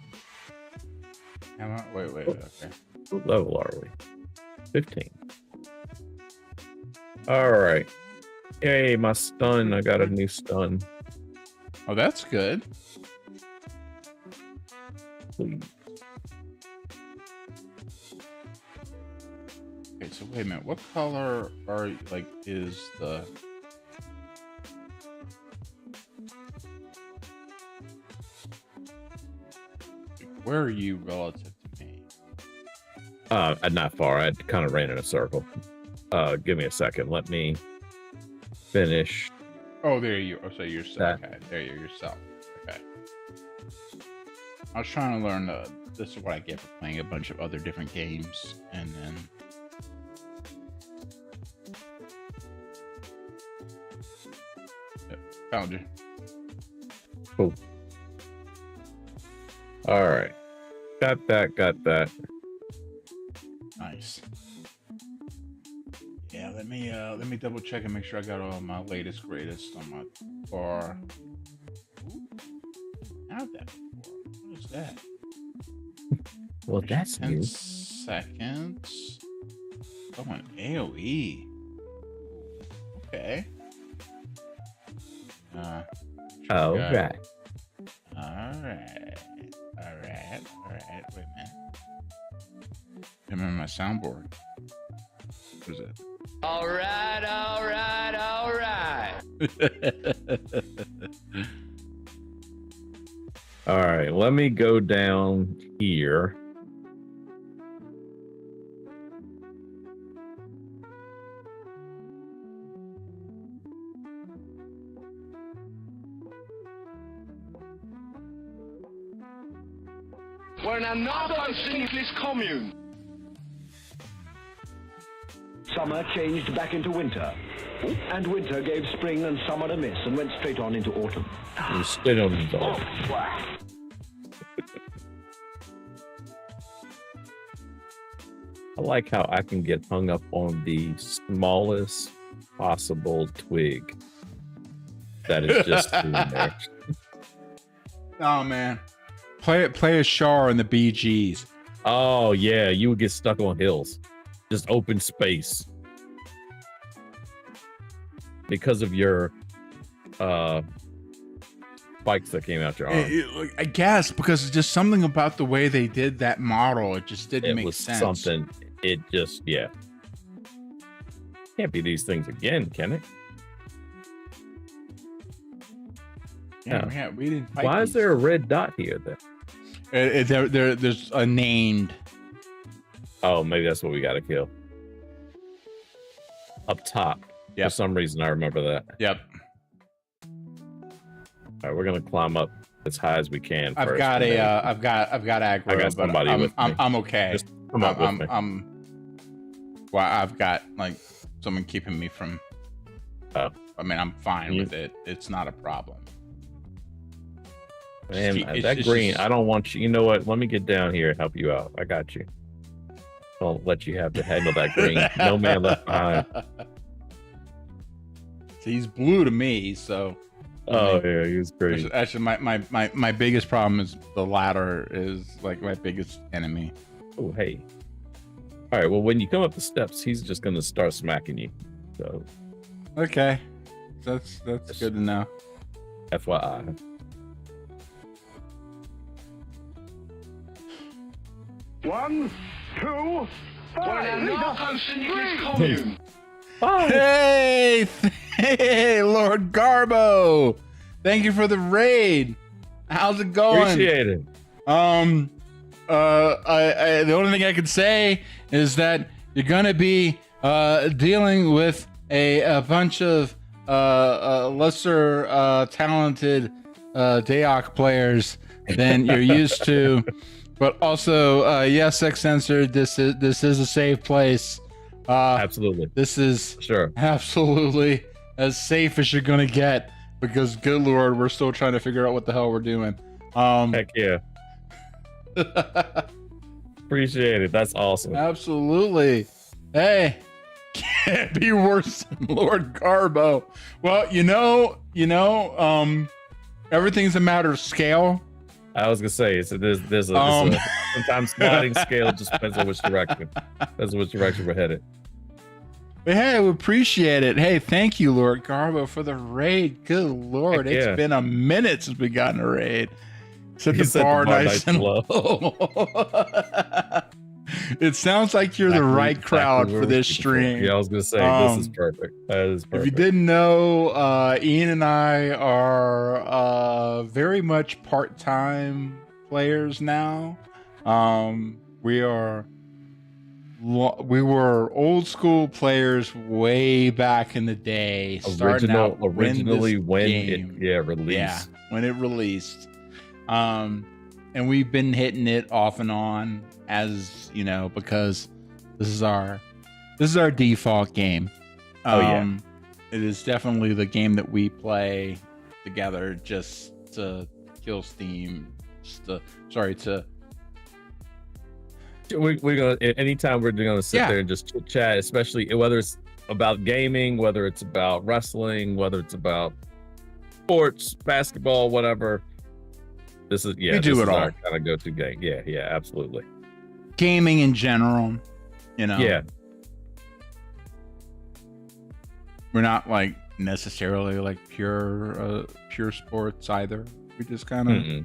Wait. Okay. What level are we? 15. All right. Yay, my stun. I got a new stun. Oh, that's good. Please. Okay, so wait a minute. What color is the? Where are you relative to me? Not far. I kind of ran in a circle. Give me a second. Let me finish. Oh, there you. Oh, so you're okay. There you yourself. Okay. I was trying to learn. This is what I get for playing a bunch of other different games, and then. Yep, found you. Cool. All right. Got that. Nice. Yeah, let me double check and make sure I got all my latest greatest on my bar. How'd that before? What is that? Well, that's 10 new. seconds. Oh, an AoE. Okay. All right. Wait a minute. I remember my soundboard. What is it? All right. All right, let me go down here. We're in another English commune. Summer changed back into winter, and winter gave spring and summer a miss and went straight on into autumn. You spit on the dog. I like how I can get hung up on the smallest possible twig that is just in there. Oh man, play a Char in the BGs. Oh yeah, you would get stuck on hills, just open space because of your spikes that came out your arm. I guess because it's just something about the way they did that model. It just didn't make sense. Something. It just can't be these things again, can it? Yeah, we didn't fight Why is these. there a red dot here then? There's a named. Oh, maybe that's what we got to kill. Up top. Yep. For some reason, I remember that. Yep. All right, we're gonna climb up as high as we can. I've first, got and then I've got aggro, I got somebody but with me. I'm okay. Just come up with me. Well, I've got like someone keeping me from. Oh. I mean, I'm fine with it. It's not a problem. Man, It's that just- green. I don't want you. You know what? Let me get down here and help you out. I got you. I'll let you have to handle that green. No man left behind. So he's blue to me, so. Oh yeah, he was great. Actually, my biggest problem is the ladder is like my biggest enemy. Oh hey. All right. Well, when you come up the steps, he's just gonna start smacking you. So Okay, that's good to know. FYI. One, two, For five. an anarcho-syndicalist commune. Hey, Lord Garbo, thank you for the raid. How's it going? Appreciate it. I the only thing I could say is that you're gonna be dealing with a bunch of lesser talented DAOC players than you're used to, but also yes, X Censored. This is a safe place. Absolutely. This is Sure. absolutely as safe as you're gonna get because, good Lord, we're still trying to figure out what the hell we're doing. Heck yeah. Appreciate it. That's awesome. Absolutely. Hey, can't be worse than Lord Garbo. Well, everything's a matter of scale. I was gonna say there's a sometimes sliding scale. Just depends on which direction. Depends on which direction we're headed. But hey, we appreciate it. Hey, thank you, Lord Garbo, for the raid. Good Lord, Heck yeah. it's been a minute since we got in a raid. Set You the set bar nice and low. It sounds like you're the right crowd for this stream. Yeah, I was gonna say this is perfect. That is perfect. If you didn't know, Ian and I are very much part-time players now. We were old school players way back in the day, starting out originally when game. it released. Yeah, when it released. And we've been hitting it off and on as because this is our default game. It is definitely the game that we play together just to kill steam. We're gonna anytime we're gonna sit there and just chit chat, especially whether it's about gaming, whether it's about wrestling, whether it's about sports, basketball, whatever. This is we do it all. Our kind of go-to game. Yeah, absolutely. Gaming in general, Yeah, we're not like necessarily like pure sports either. We just kind of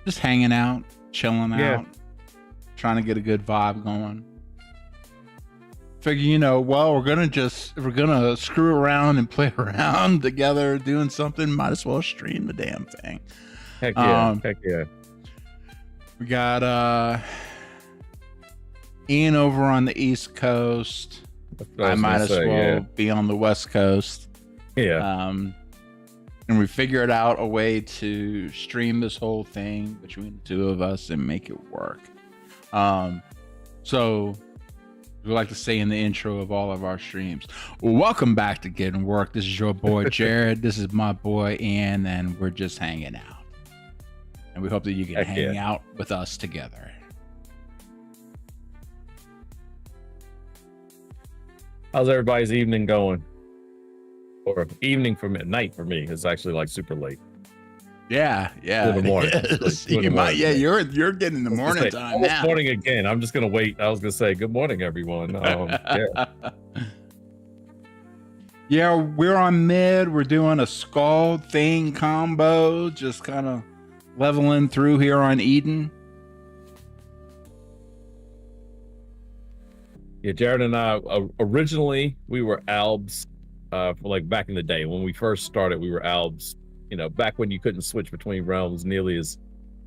just hanging out, chilling out, trying to get a good vibe going. Figure, we're gonna screw around and play around together doing something, might as well stream the damn thing. Heck yeah. We got Ian over on the East Coast. I might as well be on the West Coast. Yeah. And we figured out a way to stream this whole thing between the two of us and make it work. So we like to say in the intro of all of our streams, welcome back to Getting Worked. This is your boy Jared. This is my boy Ian, and we're just hanging out. And we hope that you can hang out with us together. How's everybody's evening going? Or evening for me, night for me. It's actually like super late. Yeah. In the morning. You're getting the morning time now. Morning again. I'm just gonna wait. I was gonna say good morning, everyone. Yeah, we're on mid. We're doing a Scald Thing combo, just kind of leveling through here on Eden. Yeah, Jared and I originally we were Albs for like back in the day when we first started. We were Albs, back when you couldn't switch between realms nearly as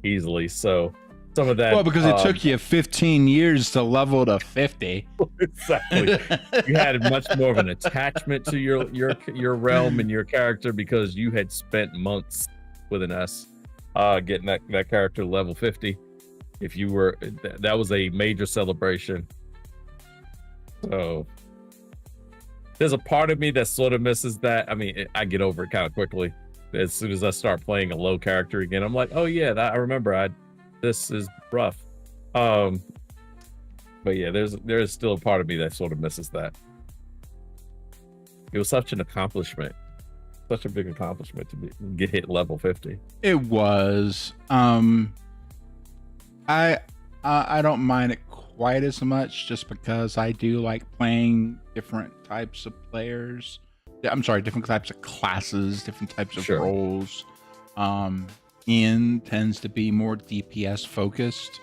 easily. So some of that. Well, because it took you 15 years to level to 50. Exactly. You had much more of an attachment to your realm and your character because you had spent months with an S getting that character to level 50. If you were, that was a major celebration. So there's a part of me that sort of misses that. I mean, I get over it kind of quickly. As soon as I start playing a low character again, I'm like, oh yeah, I remember. This is rough. But yeah, there's still a part of me that sort of misses that. It was such an accomplishment, such a big accomplishment to get hit level 50. It was. I don't mind it quite as much, just because I do like playing different types of players. I'm sorry, different types of classes, different types of roles. Ian tends to be more DPS focused,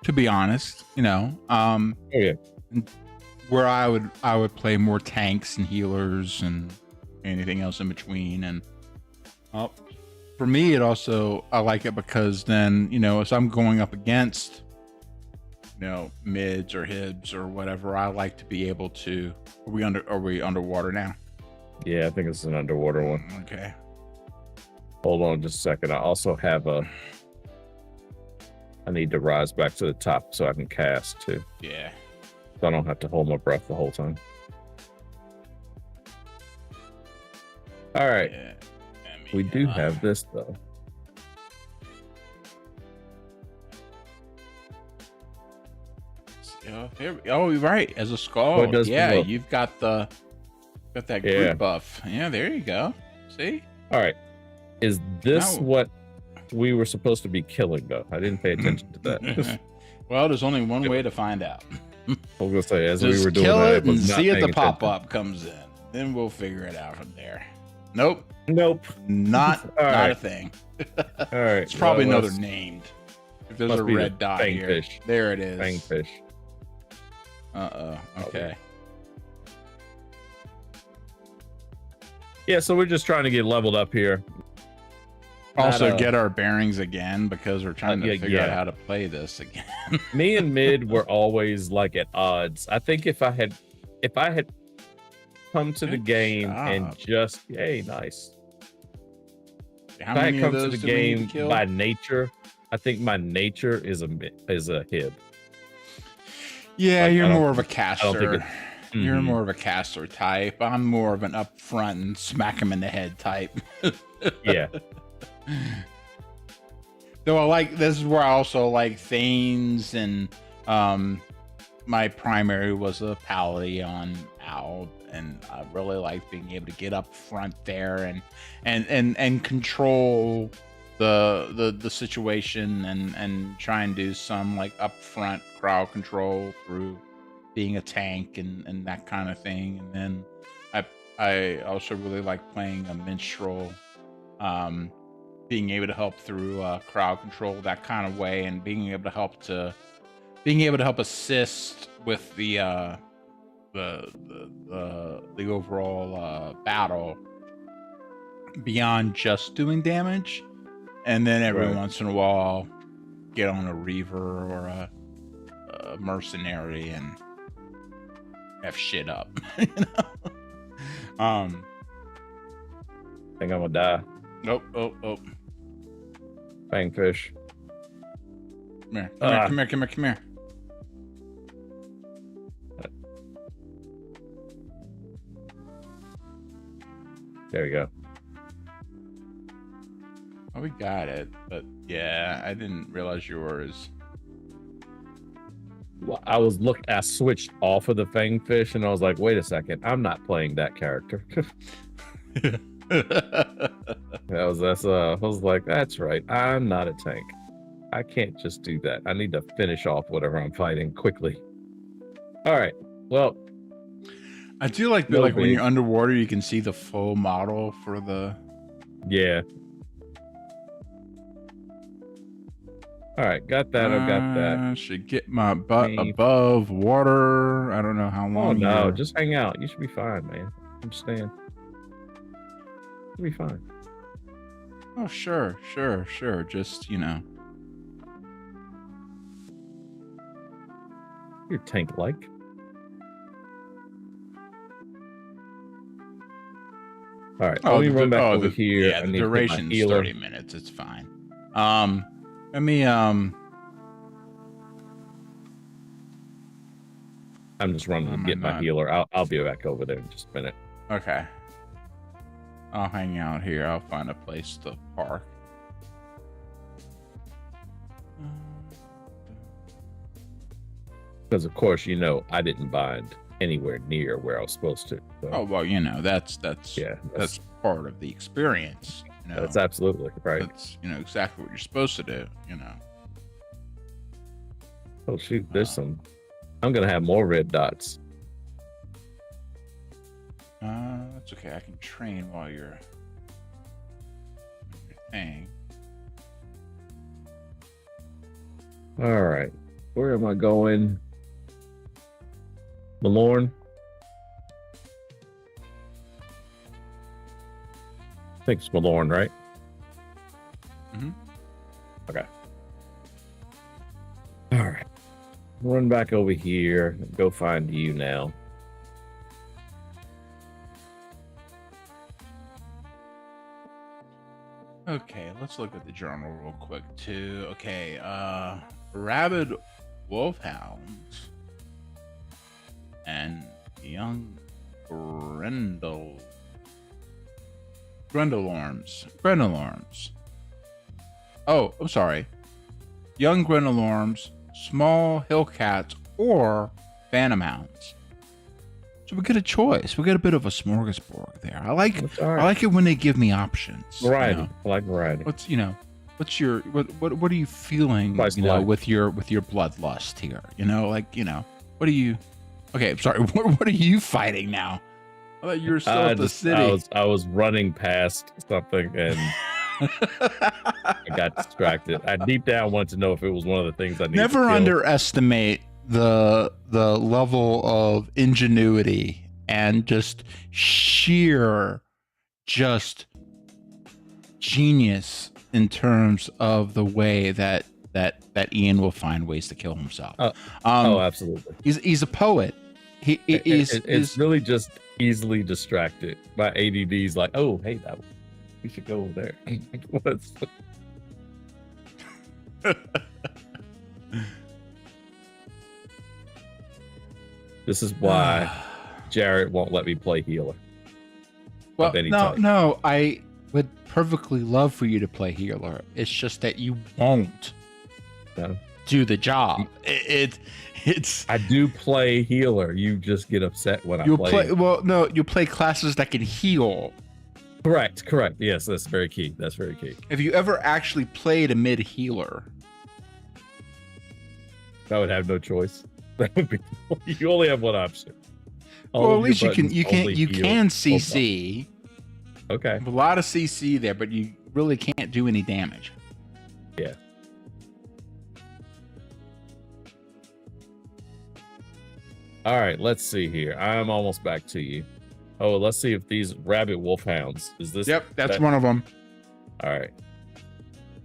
to be honest, where I would play more tanks and healers and anything else in between. And for me, I like it because then, as I'm going up against, mids or hibs or whatever, I like to be able to. Are we underwater now? Yeah, I think it's an underwater one. Okay. Hold on just a second. I also have I need to rise back to the top so I can cast too. Yeah. So I don't have to hold my breath the whole time. All right. Yeah. We do have this though. Oh, right. As a skull, you've got that group buff. Yeah, there you go. See? All right. Is this what we were supposed to be killing, though? I didn't pay attention to that. Well, there's only one way to find out. I was gonna say, as Just we were doing kill that, it and see if the pop-up comes in. Then we'll figure it out from there. Nope. Not a thing. All right. It's probably another named. If there's a red dot here. Fish. There it is. Fangfish. Okay. Yeah, so we're just trying to get leveled up here. Also, get our bearings again, because we're trying to figure out how to play this again. Me and mid were always like at odds. I think if I had come to the game and just nice. How if I many had come of to those the do we need game to kill? by nature, I think my nature is a hib. Yeah, Like, you're more of a caster. I don't think You're more of a caster type. I'm more of an up front and smack him in the head type. Yeah. Though this is where I also like Thanes, and my primary was a Pally on Owl, and I really like being able to get up front there and control the situation and try and do some like upfront crowd control through being a tank and that kind of thing. And then I also really like playing a minstrel, being able to help through crowd control that kind of way, and being able to help assist with the overall battle beyond just doing damage. And then every once in a while, get on a Reaver or a mercenary and F shit up. I think I'm gonna die. Oh. Fangfish. Come here. There we go. Oh, we got it. But yeah, I didn't realize yours. Well, I switched off of the Fangfish and I was like, wait a second, I'm not playing that character. I was like, that's right, I'm not a tank. I can't just do that. I need to finish off whatever I'm fighting quickly. All right. Well, I do like that, like when you're underwater, you can see the full model for the. Yeah. All right, got that. I've got that. Should get my butt above water. I don't know how long. Oh no, just hang out. You should be fine, man. I'm staying. It'll be fine. Oh, sure. Just, You're tank-like. All right, let me run back over here. Yeah, I the need to get my duration's healer. 30 minutes. It's fine. Let me, I'm just running to get my healer. I'll be back over there in just a minute. okay. I'll hang out here. I'll find a place to park. Because of course, I didn't bind anywhere near where I was supposed to. So, Oh, well, that's part of the experience. That's absolutely right. That's, exactly what you're supposed to do, Oh shoot, there's some. I'm gonna have more red dots. That's okay. I can train while you're doing your thing. All right, where am I going? Malorn. I think it's Malorn, right? Mm-hmm. Okay. All right. Run back over here and go find you now. Okay, let's look at the journal real quick too. Okay, rabid wolfhounds and young Grendelorms. Oh, I'm sorry. Young Grendelorms, small hillcats, or phantom hounds. So we get a choice. We get a bit of a smorgasbord there. I like it when they give me options. Variety. I like variety. What are you feeling? With your bloodlust here. What are you? Okay, I'm sorry. What are you fighting now? I thought you were still at the city. I was running past something and I got distracted. I deep down wanted to know if it was one of the things I needed. Never to kill. Underestimate the level of ingenuity and just sheer genius in terms of the way that Ian will find ways to kill himself. Absolutely. He's a poet. It's really just easily distracted. My ADD's like, oh, hey, we should go over there. This is why Jared won't let me play healer. Well, no, I would perfectly love for you to play healer. It's just that you won't do the job. I do play healer. You just get upset when I play. You play classes that can heal. Correct. Yes, that's very key. Have you ever actually played a mid healer? I would have no choice. That would be. You only have one option. Well, at least you can CC. Okay. A lot of CC there, but you really can't do any damage. Yeah. All right, let's see here. I'm almost back to you. Oh, let's see if these rabbit wolfhounds is this. Yep, that's one of them. All right.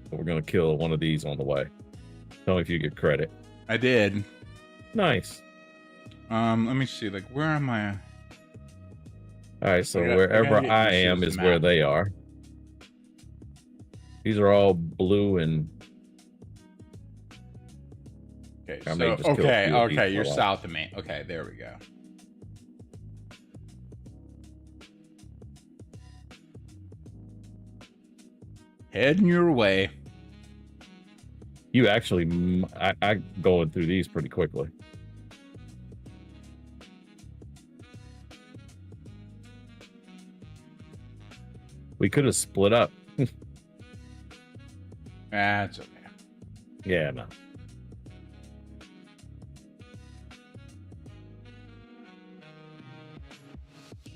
We're gonna kill one of these on the way. Tell me if you get credit. I did. Nice. Let me see. Like, where am I? All right, so wherever I am is where they are. These are all blue and. Okay, you're south of me. Okay, there we go. Heading your way. You actually, I going through these pretty quickly. We could have split up. That's okay. Yeah, no.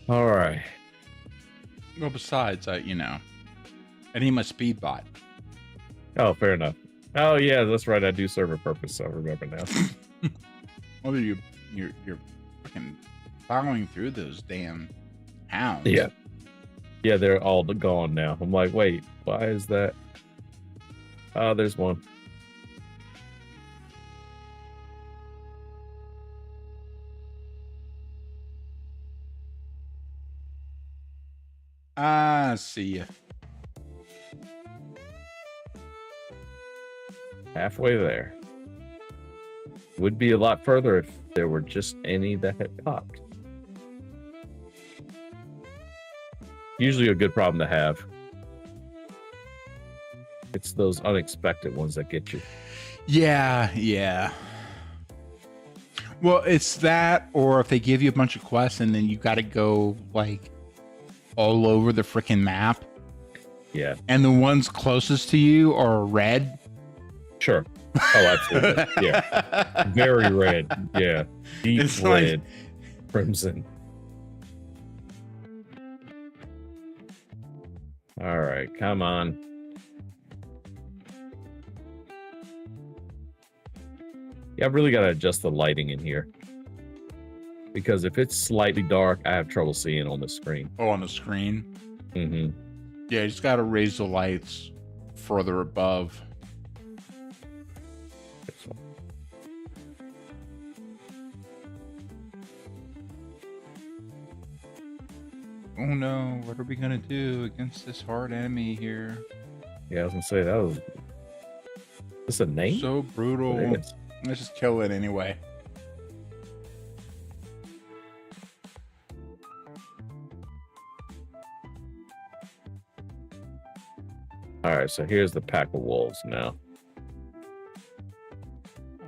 All right. Well, besides, I need my speed bot. Oh, fair enough. Oh, yeah, that's right. I do serve a purpose. I remember now. Well, you're fucking following through those damn hounds. Yeah. Yeah, they're all gone now. I'm like, wait, why is that? Oh, there's one. Ah, see ya. Halfway there. Would be a lot further if there were just any that had popped. Usually a good problem to have. It's those unexpected ones that get you. Yeah, yeah. Well, it's that, or if they give you a bunch of quests and then you got to go like all over the freaking map, Yeah, and the ones closest to you are red. sure. Oh, absolutely. Yeah. Very red. Yeah. Deep It's red. Crimson. All right, come on. Yeah, I've really got to adjust the lighting in here. Because if it's slightly dark, I have trouble seeing on the screen. Oh, on the screen. Mm-hmm. Yeah, you just got to raise the lights further above. This one. Oh no, what are we gonna do against this hard enemy here? Yeah, I was gonna say that was. This a name? So brutal. It is. Let's just kill it anyway. All right, so here's the pack of wolves now.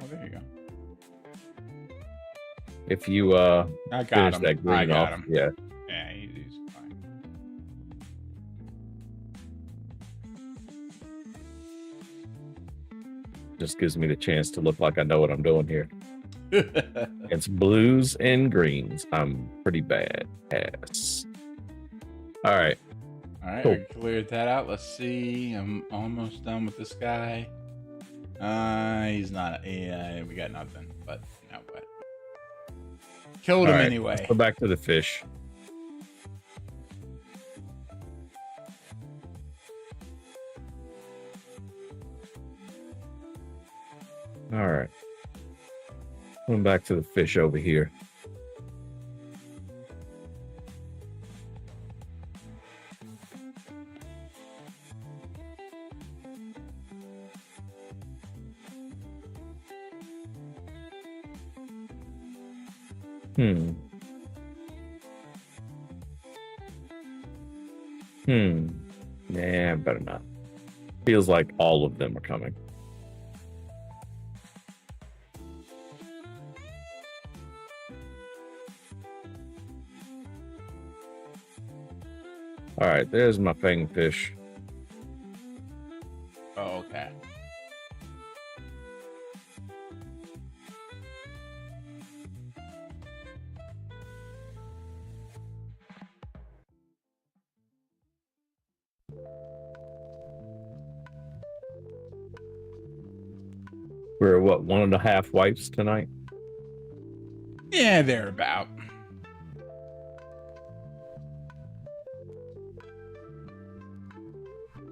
Oh, there you go. If you I got finish him. that green I got off, him. yeah. Yeah, he's fine. Just gives me the chance to look like I know what I'm doing here. It's blues and greens. I'm pretty bad ass. All right. All right, Cool. I cleared that out. Let's see. I'm almost done with this guy. He's not. Yeah, we got nothing. But no, but killed him All right, anyway. let's go back to the fish. All right. Going back to the fish over here. Nah, better not. Feels like all of them are coming. All right, there's my fangfish. Oh, okay. We're at what, 1.5 wipes tonight? Yeah, thereabout.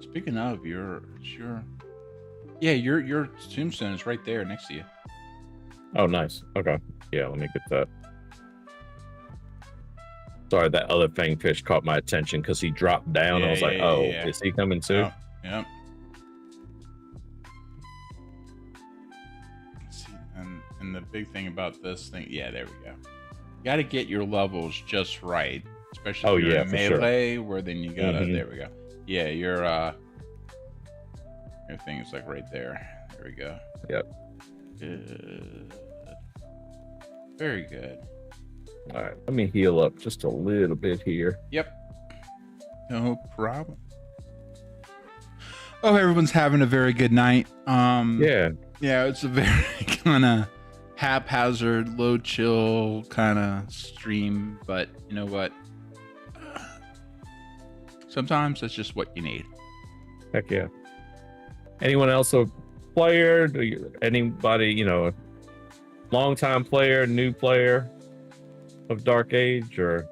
Speaking of, your tombstone is right there next to you. Oh, nice. Okay. Yeah, let me get that. Sorry, that other fangfish caught my attention because he dropped down. I was like, oh, is he coming too? Yep. Yep. Let's see, and the big thing about this thing, yeah, there we go. You got to get your levels just right, especially if you're in for sure. melee, where then you gotta. Mhm. There we go. Yeah, your thing is like right there. There we go. Yep. Good. Very good. All right, let me heal up just a little bit here. Yep. No problem. Oh, everyone's having a very good night. Yeah. Yeah, it's a very kind of haphazard, low chill kind of stream, but you know what? Sometimes that's just what you need. Heck yeah. Anyone else a player? Anybody, long-time player, new player of Dark Age, or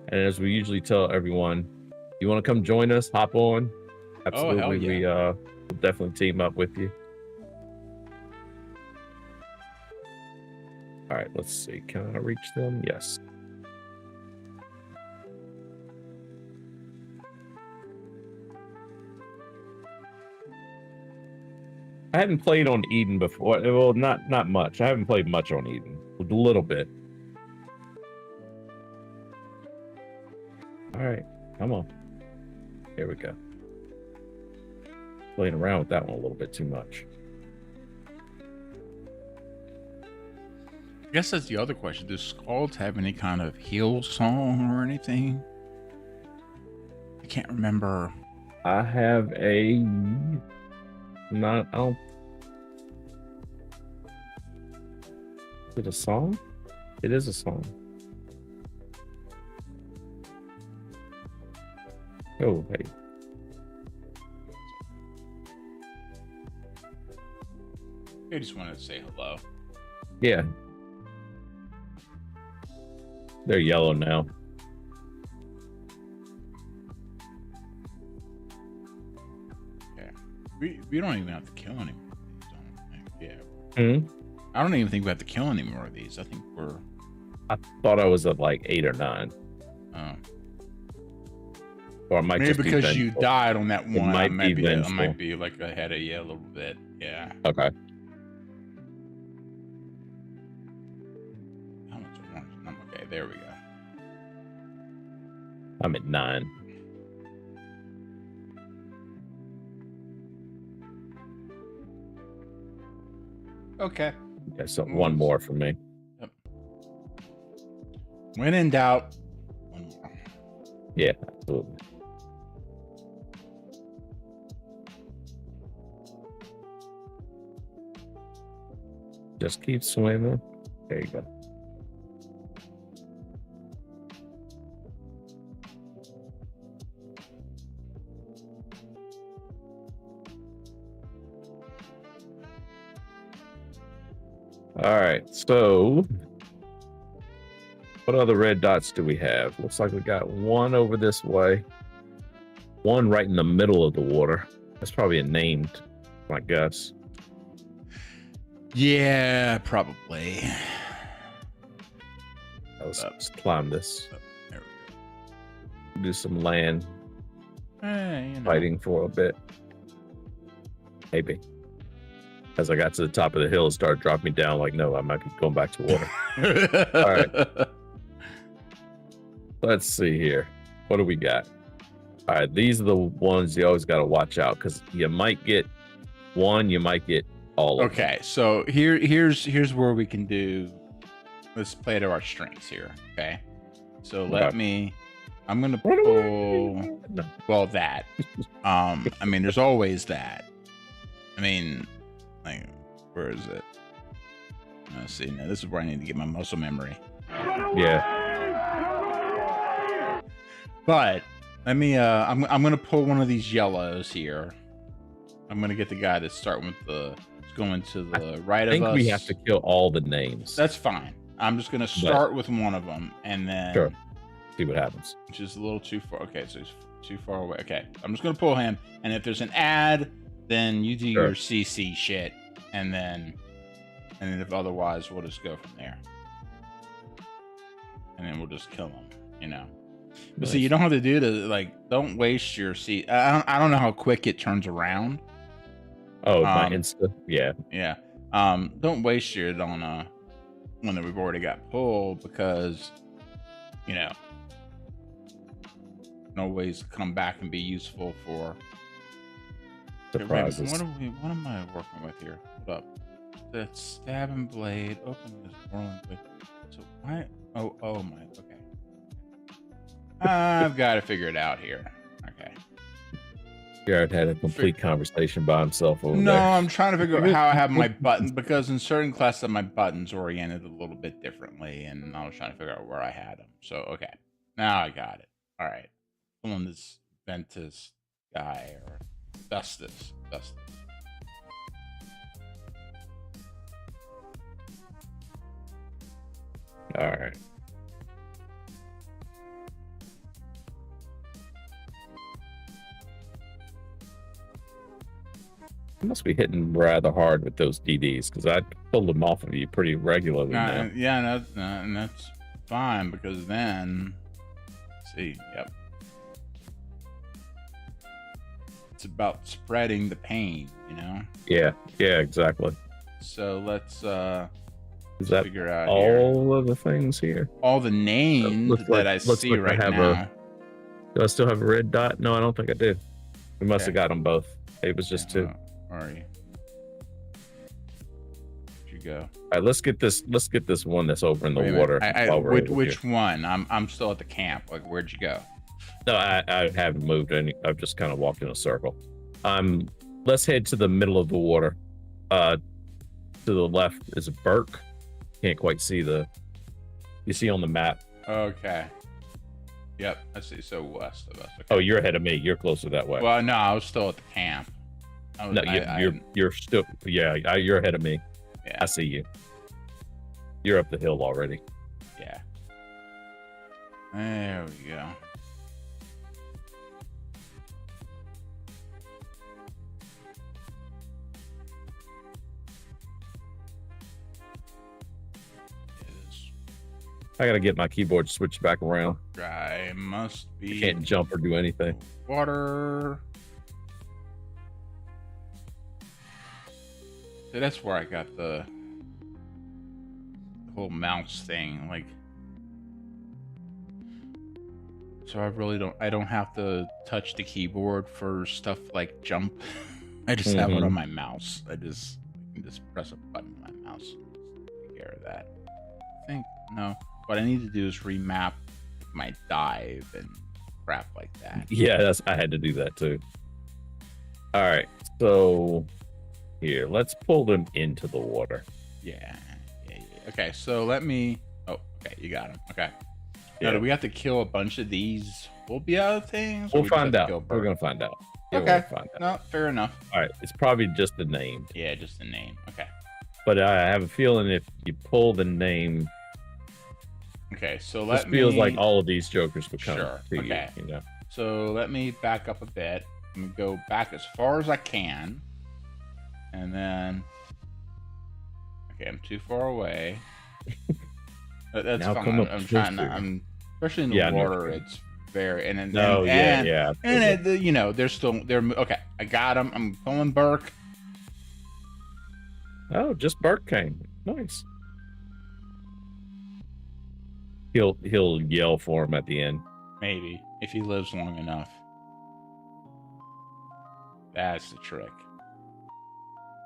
And as we usually tell everyone, you want to come join us, hop on. Absolutely. hell yeah. We will definitely team up with you. All right, let's see. Can I reach them? Yes. I haven't played on Eden before. Well, not much. I haven't played much on Eden. A little bit. All right, come on. Here we go. Playing around with that one a little bit too much. I guess that's the other question. Does Scalds have any kind of heal song or anything? I can't remember. I have a not. I don't. Is it a song? It is a song. Oh, hey. I just wanted to say hello. Yeah. They're yellow now. Yeah. We don't even have to kill any more of these, I don't think. Yeah. Hmm? I don't even think we have to kill any more of these. I think we're... I thought I was at like 8 or 9. Oh. Or I might Maybe just be because you vengeful. died on that one. might be I vengeful. might be like ahead of you a little bit. Yeah. Okay. How much orange? Okay, there we go. I'm at 9. Okay. Yeah, so one more for me. Yep. When in doubt, one more. Yeah, absolutely. Just keep swimming. There you go. All right, so what other red dots do we have? Looks like we got one over this way, one right in the middle of the water. That's probably a named, I guess. Yeah, probably. Let's climb this. There we Do some land go. You know. fighting for a bit. Maybe. As I got to the top of the hill, it started dropping me down. Like, no, I might be going back to water. All right. Let's see here. What do we got? All right, these are the ones you always got to watch out because you might get one, you might get all of them. Okay, so here's where we can do. Let's play to our strengths here. Okay, so let me. I'm gonna pull. No. Well, that. I mean, there's always that. I mean, like, where is it? Let's see. Now this is where I need to get my muscle memory. Yeah. But let me. I'm gonna pull one of these yellows here. I'm gonna get the guy that's starting with the. Going to the right of us. I think we have to kill all the names. That's fine. I'm just gonna start with one of them and then Sure. See what happens. Which is a little too far. Okay, so he's too far away. Okay, I'm just gonna pull him, and if there's an ad, then you do your CC shit, and then if otherwise, we'll just go from there, and then we'll just kill him. You know. But Nice. see, you don't have to do the like. Don't waste your C. I don't know how quick it turns around. Oh, my Insta. Yeah. Yeah. Don't waste it on one that we've already got pulled because, you know, can always come back and be useful for Surprises. What am I working with here? Hold up. The stabbing blade. Open this whirling blade. So why? Oh my. Okay. I've got to figure it out here. Okay. Jared had a complete conversation by himself over No, there. I'm trying to figure out how I have my buttons because in certain classes my buttons oriented a little bit differently, and I was trying to figure out where I had them. So okay, now I got it. All right, pulling this Ventus guy or Dustus. All right. You must be hitting rather hard with those DDs because I pulled them off of you pretty regularly now. Yeah, and that's fine because then, let's see, yep. It's about spreading the pain, you know? Yeah, exactly. So let's Is that figure out all of the things here? all the names that I see right now. Do I still have a red dot? No, I don't think I do. We must have got them both. It was just two. Where are you? Where'd you go? All right, let's get this one that's over in the water. Which one? I'm still at the camp. Like, where'd you go? No, I haven't moved any. I've just kind of walked in a circle. Let's head to the middle of the water. To the left is a Burke. Can't quite see you see on the map. Okay. Yep, I see. So west of us. Okay. Oh, you're ahead of me. You're closer that way. Well, no, I was still at the camp. You're still, you're ahead of me. Yeah. I see you. You're up the hill already. Yeah. There we go. I gotta get my keyboard switched back around. I must be. Can't jump or do anything. Water. So that's where I got the whole mouse thing. Like, so I don't have to touch the keyboard for stuff like jump. I just have it on my mouse. I can just press a button on my mouse. Take care of that. I think, no. What I need to do is remap my dive and crap like that. Yeah, I had to do that too. All right, so here, let's pull them into the water. Yeah. Okay, so let me. Oh, okay, you got them. Okay. Yeah. Now, do we have to kill a bunch of these phobia things? We'll find out. We're gonna find out. Yeah, okay. We'll find out. No, fair enough. All right, it's probably just the name. Yeah, just the name. Okay. But I have a feeling if you pull the name. Okay, so this feels like all of these jokers would come to you, you know. So let me back up a bit. I'm gonna go back as far as I can, and then. Okay, I'm too far away. That's now fine. I'm trying to. I'm especially in the water. It's very and it, you know, they're still there. Okay, I got him. I'm pulling Burke. Oh, just Burke came. Nice. He'll yell for him at the end. Maybe if he lives long enough. That's the trick.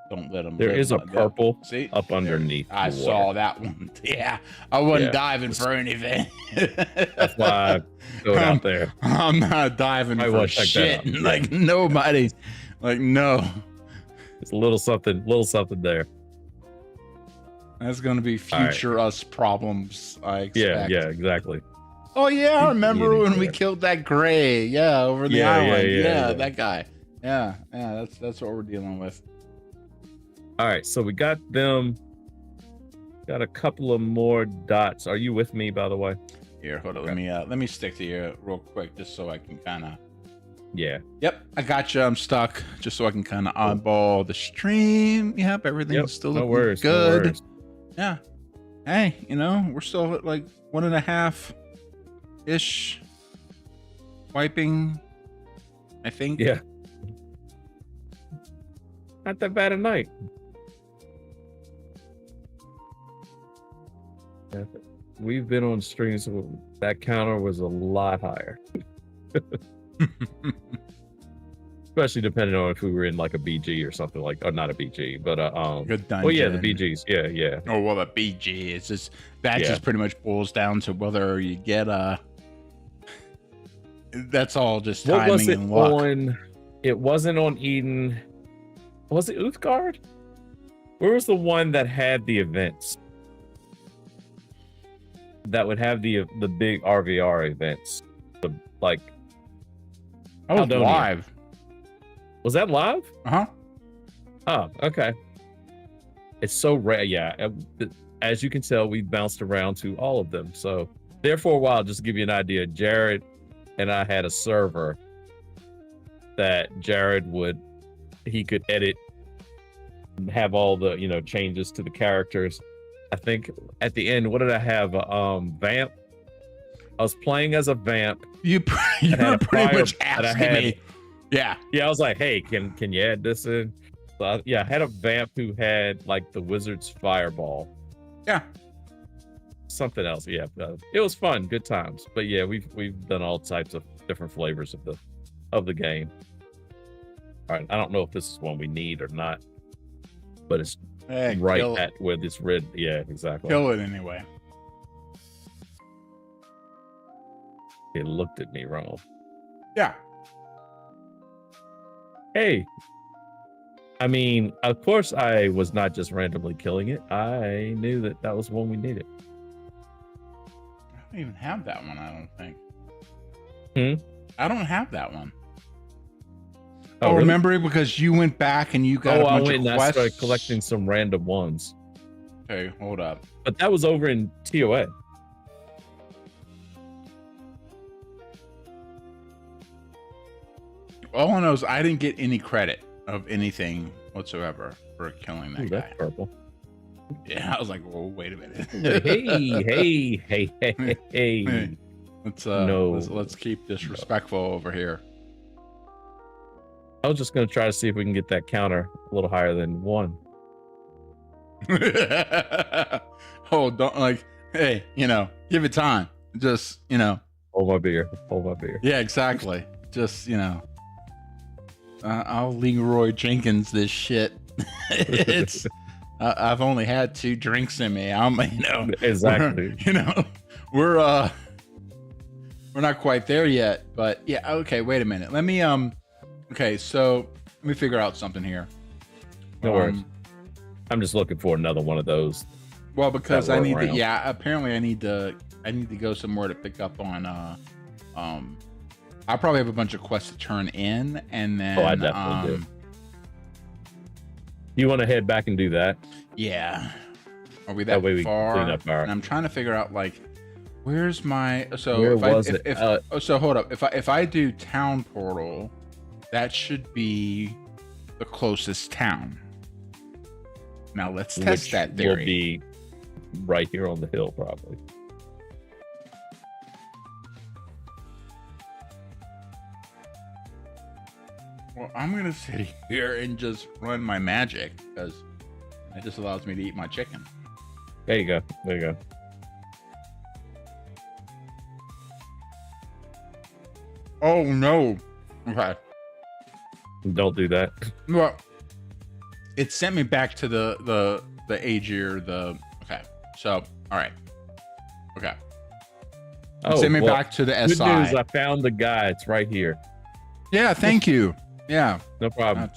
Don't let him. There is a purple up there, underneath. I saw that one. Yeah, I wasn't diving for anything. That's why I threw it out there. I'm not diving for shit. Like nobody. Like no. It's a little something there. That's going to be future us problems, I expect. Yeah, exactly. Oh, yeah, I remember when we killed that gray. Yeah, over the island. Yeah, that guy. Yeah, that's what we're dealing with. All right, so we got them. Got a couple of more dots. Are you with me, by the way? Here, hold on. Let me stick to you real quick, just so I can kind of. Yeah. Yep, I got you. I'm stuck, just so I can kind of eyeball the stream. Yep, everything's still looking good. No worries. Yeah. Hey, you know, we're still at like 1.5-ish wiping, I think. Yeah. Not that bad a night. We've been on streams where that counter was a lot higher. Especially depending on if we were in like a BG or something like, or not a BG, but good dungeon. Oh yeah, the BGs, yeah. Oh well, the BG is just just pretty much boils down to whether you get That's all just timing what was it and luck. On? It wasn't on Eden. Was it Uthgard? Where was the one that had the events? That would have the big RVR events, I was live. Was that live? Uh-huh. Oh, okay. It's so rare. Yeah. As you can tell, we bounced around to all of them. So there for a while, just to give you an idea, Jared and I had a server that Jared he could edit have all the changes to the characters. I think at the end, what did I have? Vamp. I was playing as a vamp. You're pretty much asking me. Yeah. Yeah, I was like, hey, can you add this in? So I had a vamp who had like the wizard's fireball. Yeah. Something else. Yeah. It was fun, good times. But yeah, we've done all types of different flavors of the game. All right. I don't know if this is one we need or not, but it's right at where this red. Yeah, exactly. Kill it anyway. It looked at me wrong. Yeah. Hey. I mean, of course, I was not just randomly killing it. I knew that was one we needed. I don't even have that one, I don't think. I don't have that one. Oh, really? Remember, because you went back and you got a bunch of quests. I started collecting some random ones. Okay, hold up. But that was over in TOA. All I know is I didn't get any credit of anything whatsoever for killing that guy. That's purple. Yeah, I was like, whoa, wait a minute. hey. Let's keep this respectful over here. I was just going to try to see if we can get that counter a little higher than 1. Oh, don't hey, give it time. Just, Hold my beer. Yeah, exactly. Just, I'll Leroy Jenkins this shit. It's, I've only had 2 drinks in me. Exactly. We're not quite there yet, but yeah. Okay, wait a minute. Let me, okay, so let me figure out something here. No worries. I'm just looking for another one of those. Well, because I need to, apparently I need to go somewhere to pick up on, I probably have a bunch of quests to turn in, and then, I definitely do. You want to head back and do that? Yeah. Are we that way far? We clean up our... And I'm trying to figure out, where's my, so where so hold up. If I do town portal, that should be the closest town. Now let's test that theory. Will be right here on the hill, probably. Well, I'm gonna sit here and just run my magic because it just allows me to eat my chicken. There you go. Oh no. Okay. Don't do that. Well, it sent me back to the Aegir, okay. So, all right. Okay. Send me back to the SI. Good news, I found the guy. It's right here. Yeah, thank you. Yeah. No problem.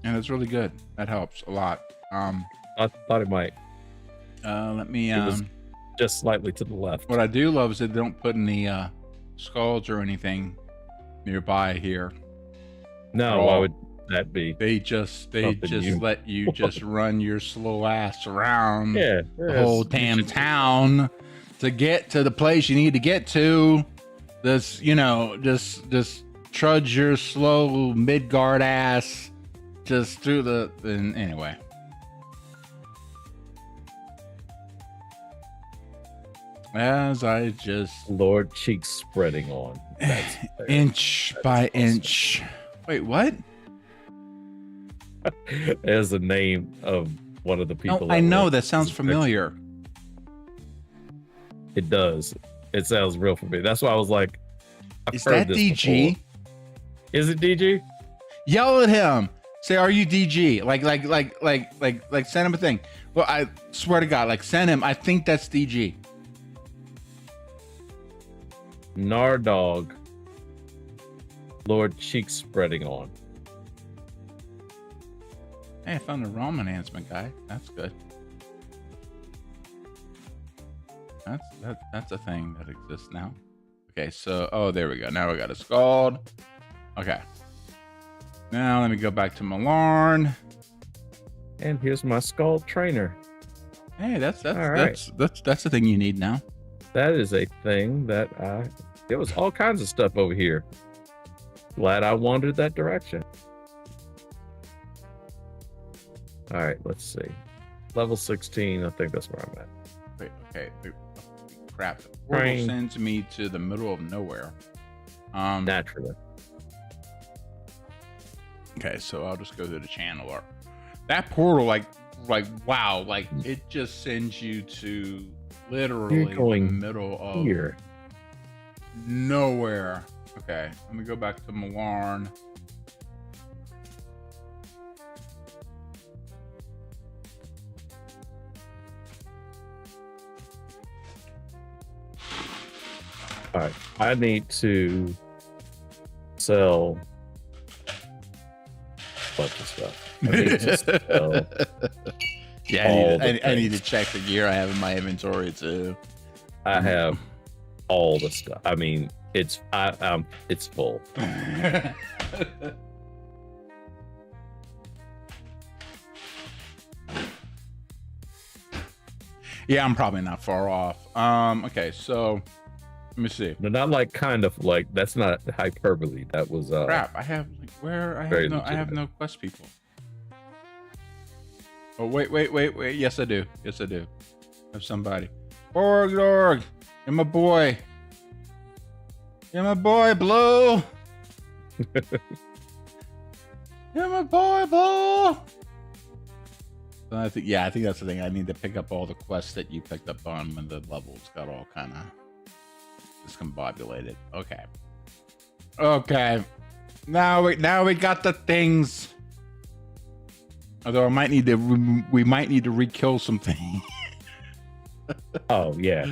And it's really good. That helps a lot. I thought it might. Let me it was just slightly to the left. What I do love is that they don't put any skulls or anything nearby here. No, why would that be? They just let you just run your slow ass around the whole damn town to get to the place you need to get to. This, just trudge your slow Midgard ass just through anyway. As I just Lord cheeks spreading on inch by inch. Wait, what? As the name of one of the people. No, I know that sounds familiar. It does. It sounds real familiar. That's why I was like, is that DG? Before. Is it DG? Yell at him. Say, "Are you DG?" Like, send him a thing. Well, I swear to God, send him. I think that's DG. Nardog. Lord cheeks spreading on. Hey, I found the ROM enhancement guy. That's good. That's a thing that exists now. Okay, so there we go. Now we got a Scald. Okay. Now let me go back to Malarn. And here's my Scald trainer. Hey, that's the thing you need now. That is a thing that there was all kinds of stuff over here. Glad I wandered that direction. All right, let's see. Level 16. I think that's where I'm at. Wait, okay. Crap. The portal Train. sends me to the middle of nowhere. Naturally. Okay, so I'll just go to the channel art. That portal, like wow, like it just sends you to literally You're going the middle of Here. nowhere. Okay, let me go back to Malarn. All right. I need to sell a bunch of stuff. I need to sell Yeah, all I need to check the gear I have in my inventory too. I have all the stuff. I mean, it's full. Yeah, I'm probably not far off. Okay, so let me see. No, not like kind of like that's not hyperbole. That was Crap, I have like where I Very have no quest people. Oh wait. Yes I do. I have somebody. Borg, you're my boy. You're my boy, Blue. You're my boy, Blue. So I think that's the thing. I need to pick up all the quests that you picked up on when the levels got all kind of discombobulated. Okay. Now we got the things. Although we might need to re-kill some things. oh yeah.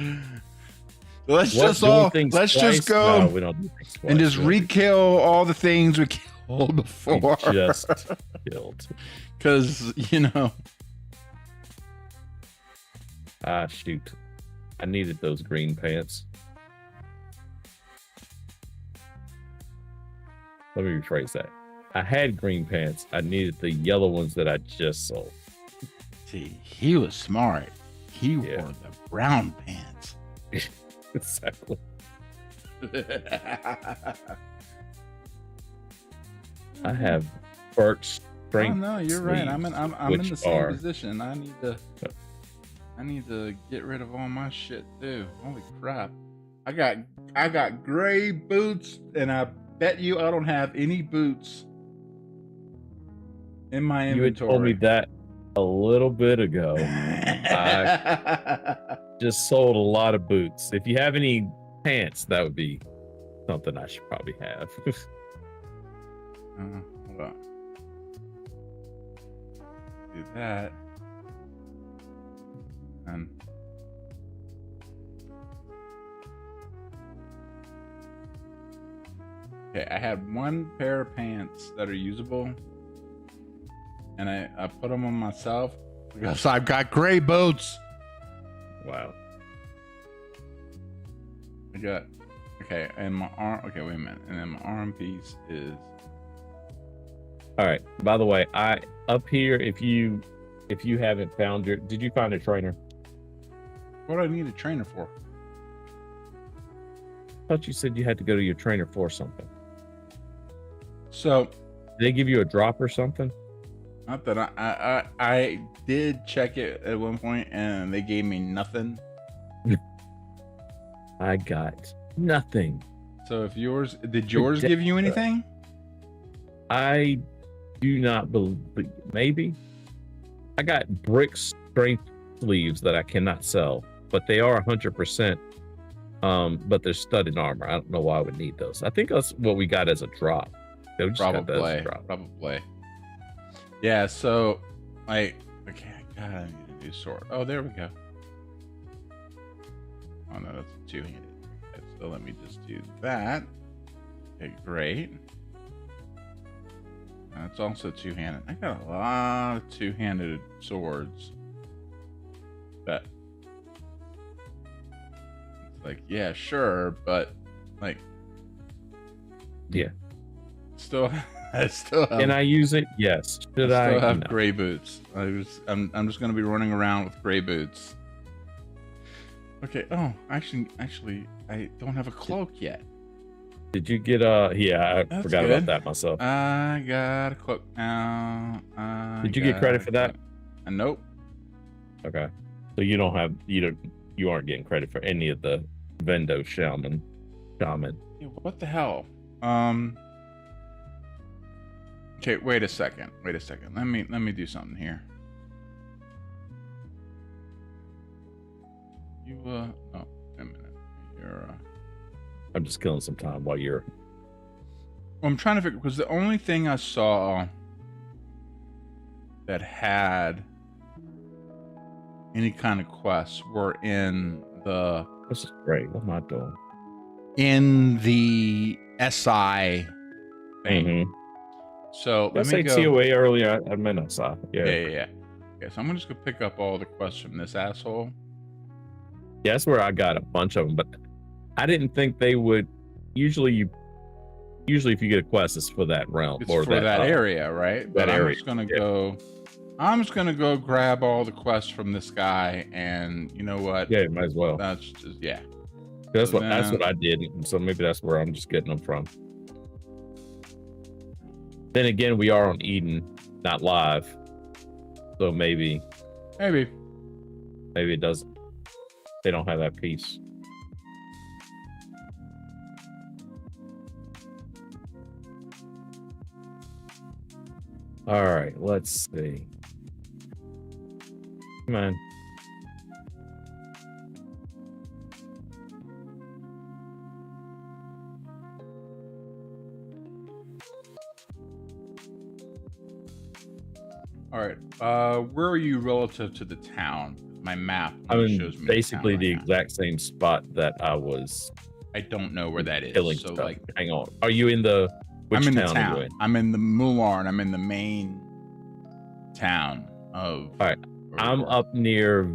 Let's What, just doing things just twice? go No, we don't do things twice. and just We don't do- re-kill all the things we killed before. we just killed. Because Ah, shoot. I needed those green pants. Let me rephrase that. I had green pants. I needed the yellow ones that I just sold. see, he was smart. He Yeah. wore the brown pants. Exactly. I have birch Oh strength. no, you're right. I'm in which the same are- position. I need to get rid of all my shit too. Holy crap. I got gray boots, and I bet you I don't have any boots in my You had inventory. told me that a little bit ago. Just sold a lot of boots. If you have any pants, that would be something I should probably have. Hold on. Do that. And okay, I had one pair of pants that are usable, and I put them on myself because I've got gray boots. Wow. I got and my arm. Okay, wait a minute, and then my arm piece is. All right. By the way, I up here. If you haven't found did you find a trainer? What do I need a trainer for? I thought you said you had to go to your trainer for something. So, Did they give you a drop or something? not that I did check it at one point, and they gave me nothing. I got nothing. So if did yours give you anything? I do not believe. Maybe I got brick strength sleeves that I cannot sell, but they are 100%. But they're studded armor. I don't know why I would need those. I think that's what we got as a drop. They just got that as a drop. Probably. Yeah. So, I need a new sword. Oh, there we go. Oh no, that's two-handed. Okay, so let me just do that. Okay, great. It's also two-handed. I got a lot of two-handed swords. But it's like, yeah, sure, but like, Yeah. still, I still have. Can I use it? Yes. Should I I? still have No. gray boots. I'm just gonna be running around with gray boots. Okay. Oh, actually, I don't have a cloak yet. Did you get yeah, I That's forgot good. about that myself. I got a cloak now. Did you get credit for that? And nope. Okay. So you aren't getting credit for any of the Vendo shaman. Yeah, what the hell? Okay, wait a second. Let me do something here. You oh, wait a minute. I'm just killing some time while you're. I'm trying to figure because the only thing I saw that had any kind of quests were in the. This is great. What am I doing? In the SI thing. Mm-hmm. So Let's let me say go. TOA earlier. I meant SI. Yeah. Yeah. Okay, so I'm just gonna pick up all the quests from this asshole. Yeah, that's where I got a bunch of them, but I didn't think they would. Usually, if you get a quest, it's for that realm It's or for that area, right? That But I'm area. just gonna go. I'm just gonna go grab all the quests from this guy, and you know what? Yeah, might as well. That's just yeah. That's So what I did. So maybe that's where I'm just getting them from. Then again, we are on Eden, not live, so maybe it does. They don't have that piece. All right, let's see. Come on. All right. Where are you relative to the town? My map I'm only in shows me basically the the town right exact same spot that I was now. I don't know where that killing is. So stuff. like, Hang on. Are you in the? Which I'm in the town are you town. in? I'm in the Mularn. I'm in the main town of. All right. I'm up near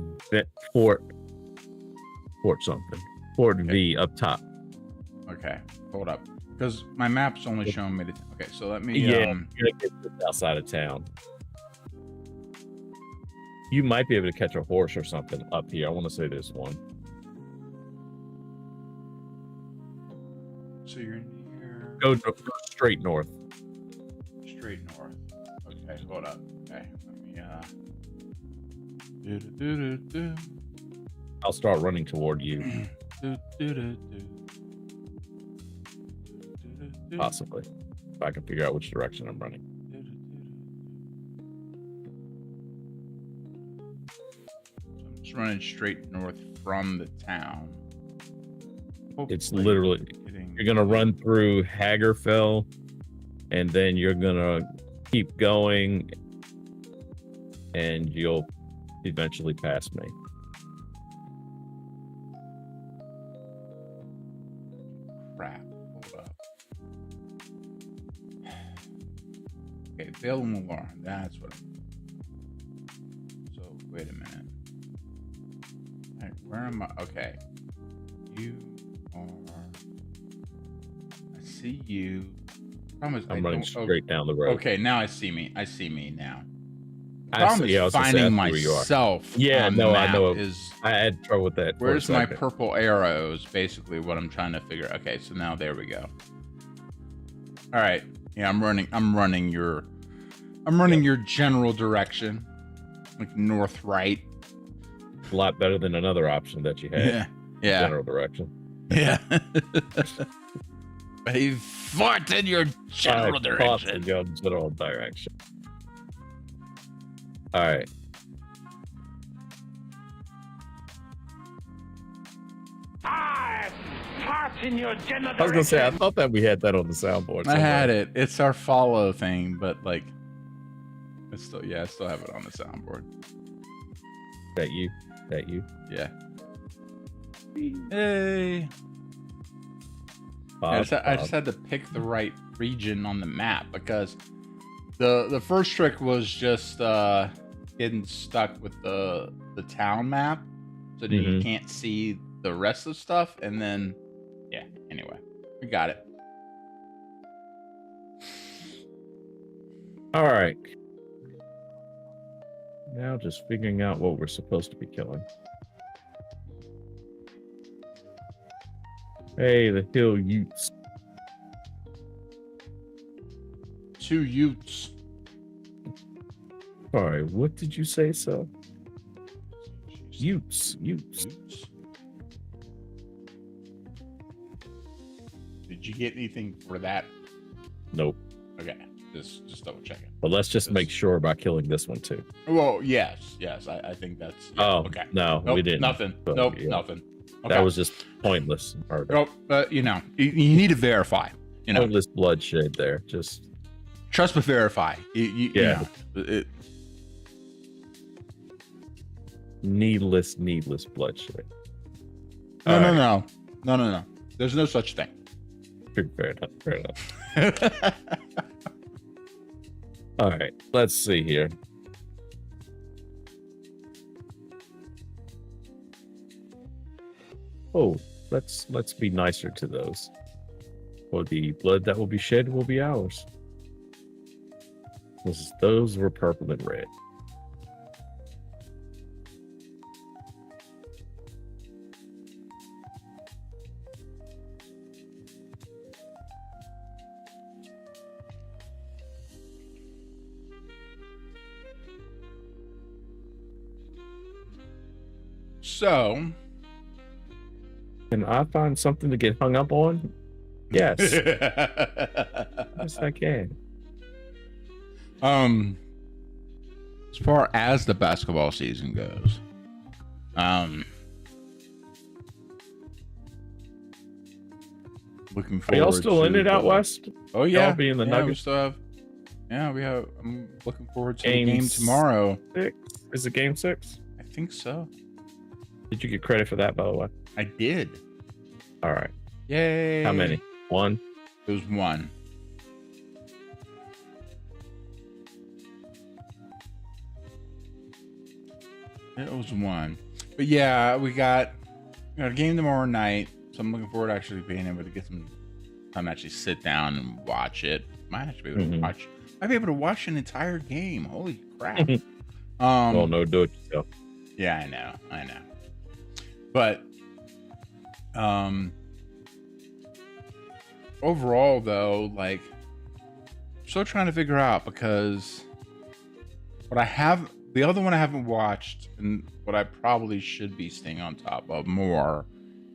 Fort something. Fort V up top. Okay, hold up, because my map's only showing me the. Okay, so let me. Yeah, you're gonna get just outside of town. You might be able to catch a horse or something up here. I want to say this one. So you're near. Go straight north. Straight north. Okay, hold up. Okay, let me. I'll start running toward you, possibly, if I can figure out which direction I'm running. I'm just running straight north from the town. It's Hopefully literally getting- you're gonna run through Hagerfell, and then you're gonna keep going, and you'll eventually pass me. Crap. Hold up. Okay, Vale Mular. That's what. So wait a minute. All right, where am I? Okay. You are. I see you. Promise. I'm running straight down the road. Okay, now I see me. I see me now. I Problem see- is I was gonna say, finding I see where you are. myself. Yeah, on no, the I map know. Is I had trouble with that. for a where's my second. purple arrows? Basically, what I'm trying to figure. Okay, so now there we go. All right. Yeah, I'm running your general direction, like north right. A lot better than another option that you had. Yeah. General direction. Yeah. He fought in your general direction. Your general direction. All right. I fart in your general I was gonna say I thought that we had that on the soundboard. I had it. It's our follow thing, but like, I still have it on the soundboard. That you. Yeah. Hey. Bob, I just had to pick the right region on the map because the first trick was just getting stuck with the town map so that you can't see the rest of stuff, and then anyway, we got it. All right. Now just figuring out what we're supposed to be killing. Hey, the Hill Utes. 2 Utes. Sorry, what did you say, so? Utes. Did you get anything for that? Nope. Okay, just double checking. But let's just make sure about killing this one too. Well, yes. I think that's. Yeah, oh, okay. No, Nope, we didn't. Nothing. But, Nope, yeah. nothing. Okay. That was just pointless murder. Nope. But you need to verify. Pointless bloodshed there. Just trust but verify. Yeah. Needless bloodshed. No. There's no such thing. Fair enough. All right, let's see here. Oh, let's be nicer to those. For the blood that will be shed will be ours. Those were purple and red. So, can I find something to get hung up on? Yes. Yes, I can. As far as the basketball season goes, looking forward. Are y'all still in it out west? Oh yeah, y'all being the Nuggets. Nuggets. We still have. Yeah, we have. I'm looking forward to Game the game tomorrow. 6? Is it game 6? I think so. Did you get credit for that, by the way? I did. All right. Yay! How many? 1? It was 1. It was 1. But yeah, we got a game tomorrow night, so I'm looking forward to actually being able to get some time to actually sit down and watch it. Might actually be able to watch. Might be able to watch an entire game. Holy crap! Oh no, do it yourself. Yeah, I know. But overall though, like, I'm still trying to figure out, because the other one I haven't watched, and what I probably should be staying on top of more,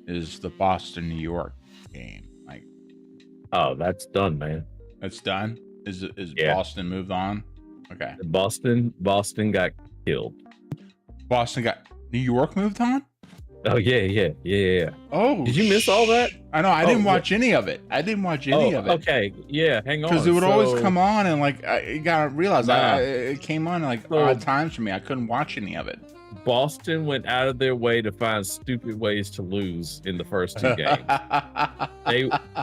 is the Boston New York game. Like, oh, that's done, man. That's done. Is Yeah. Boston moved on? Okay. Boston got killed. Boston got New York moved on? Oh yeah. Oh, did you miss all that? I know. I didn't watch any of it. Of it. Okay, yeah. Hang on. Because it would always come on, and like you gotta realize, Nah. it came on like odd times for me. I couldn't watch any of it. Boston went out of their way to find stupid ways to lose in the first 2 games.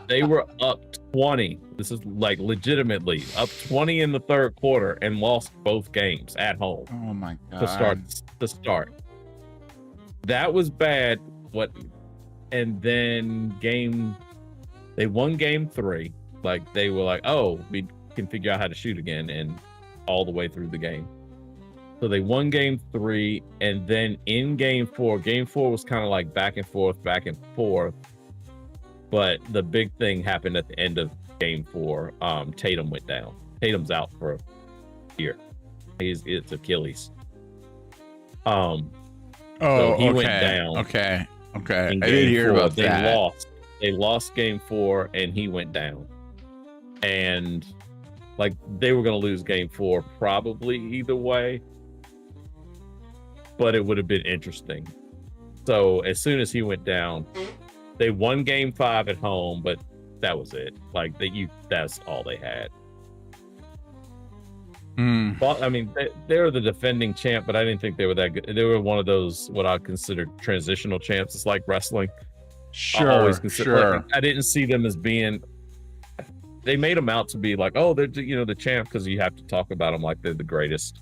They were up 20. This is like legitimately up 20 in the third quarter and lost both games at home. Oh my god! To start. That was bad. And then they won game 3. Like, they were like, oh, we can figure out how to shoot again, and all the way through the game. So they won game 3, and then in game 4 was kind of like back and forth. But the big thing happened at the end of game 4. Tatum went down. Tatum's out for a year. It's Achilles. So he went down. Okay. I In did game hear 4. about that. They lost game 4, and he went down. And like, they were going to lose game 4 probably either way, but it would have been interesting. So as soon as he went down, they won game 5 at home, but that was it. Like, that's all they had. But I mean, they were the defending champ, but I didn't think they were that good. They were one of those what I consider transitional champs. It's like wrestling. Sure. Like, I didn't see them as being. They made them out to be like, oh, they're the champ, because you have to talk about them like they're the greatest.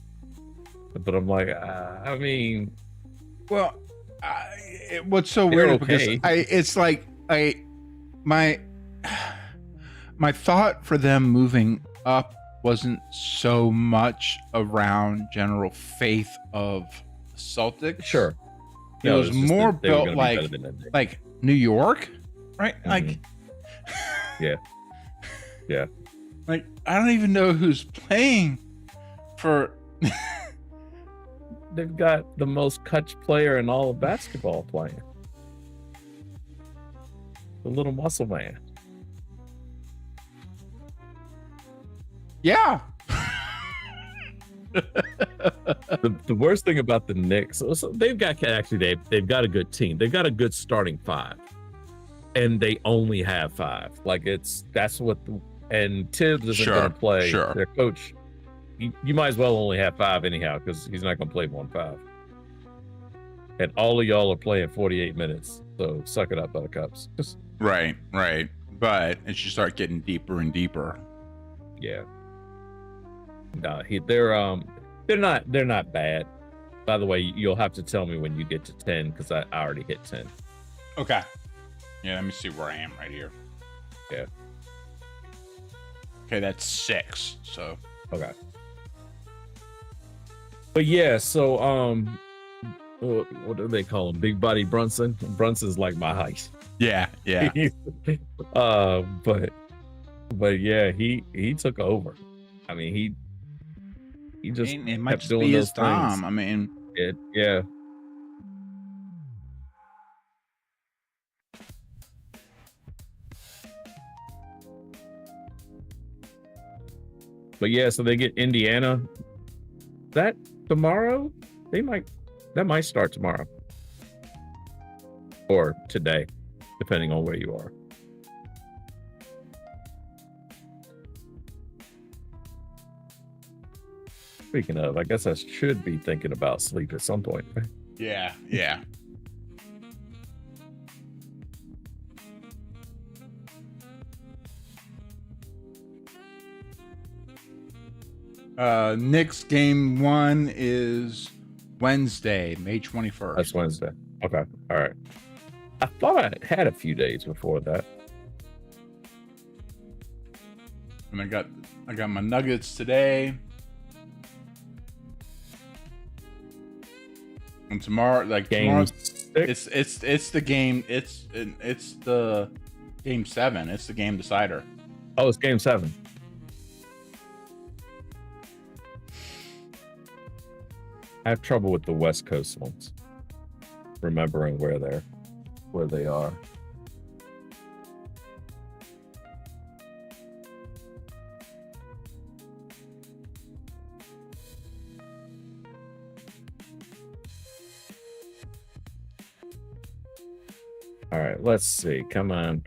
But I'm like, I mean, well, what's so weird okay. because it's like my thought for them moving up wasn't so much around general faith of Celtics. Sure. It was more built like New York, right? Mm-hmm. Like, yeah. Like, I don't even know who's playing for they've got the most clutch player in all of basketball playing. The little muscle man. Yeah. The worst thing about the Knicks, so they've got they've got a good team. They've got a good starting five, and they only have five. Like and Tibbs isn't going to play. Sure. Their coach, you might as well only have five anyhow, because he's not going to play more than five. And all of y'all are playing 48 minutes, so suck it up, Buttercups. Right. But as you start getting deeper and deeper, yeah. No, they're not bad. By the way, you'll have to tell me when you get to 10, because I already hit 10. okay. Yeah, let me see where I am right here. Yeah. Okay, that's 6. So Okay. But yeah, so what do they call him? Big Body Brunson. Brunson's like my height. yeah. But yeah, he took over. I mean, he just it might kept just doing be those his time. things. I mean, Yeah. But yeah, so they get Indiana. That tomorrow, that might start tomorrow. Or today, depending on where you are. Speaking of, I guess I should be thinking about sleep at some point. Right? yeah. Knicks game 1 is Wednesday, May 21st. That's Wednesday. Okay. All right. I thought I had a few days before that. And I got my Nuggets today. And tomorrow, Game it's the game. It's the game 7. It's the game decider. Oh, it's game 7. I have trouble with the West Coast ones, remembering where they are. All right, let's see. Come on.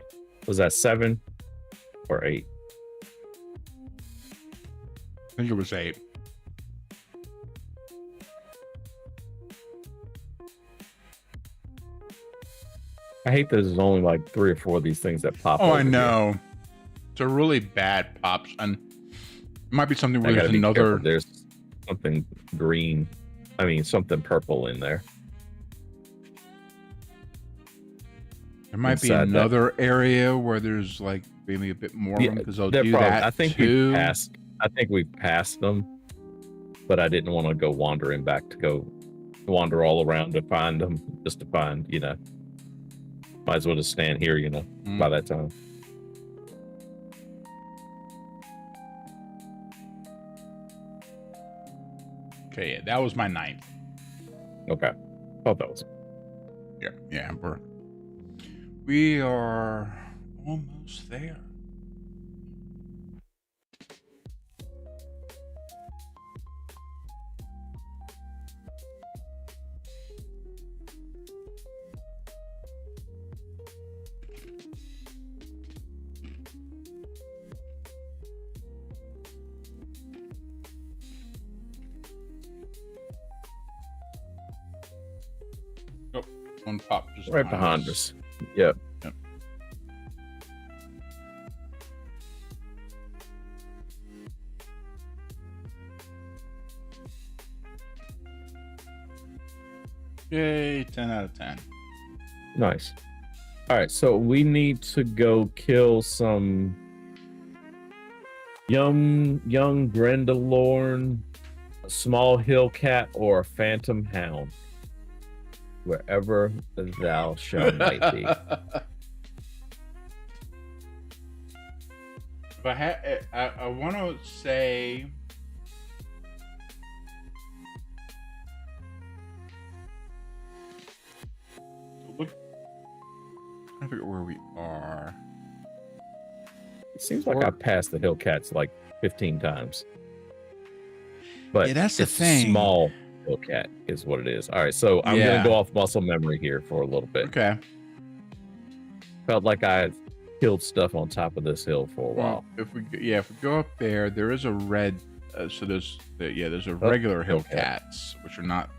Was that 7 or 8? I think it was 8. I hate that there's only like 3 or 4 of these things that pop. Oh, I over know. here. It's a really bad pops, and it might be something where I gotta there's be another. careful. There's something green. I mean, something purple in there. There might be inside another area where there's like maybe a bit more because they'll they're do probably- that I think too. we've passed them, but I didn't want to go wandering back to go wander all around to find them, just to find, might as well just stand here, by that time. Okay, yeah, that was my 9th. Okay. Thought that was. Yeah, we are almost there. Oh, one pop just Right behind us. Yep. Yep. Yay, 10 out of 10. Nice. All right, so we need to go kill some young Grendalorn, a small hill cat, or a phantom hound, wherever thou shalt might be. But I want to say Look, I figure where we are. It seems like I passed the Hellcats like 15 times. But Yeah, that's the it's thing. Small Hellcat is what it is. All right, so I'm gonna go off muscle memory here for a little bit. Okay. Felt like I killed stuff on top of this hill for a while. If we go up there, there is a red. So there's a regular Hellcats, which are not.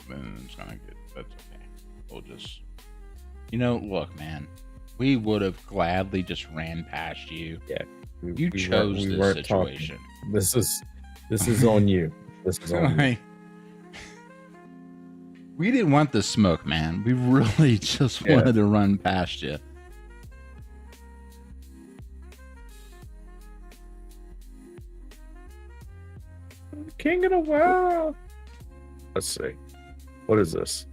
It's gonna get. That's okay. We'll just. Look, man. We would have gladly just ran past you. Yeah. You chose this situation. Talking. This is on you. This is on you. We didn't want the smoke, man. We really just wanted to run past you. King of the world. Let's see. What is this?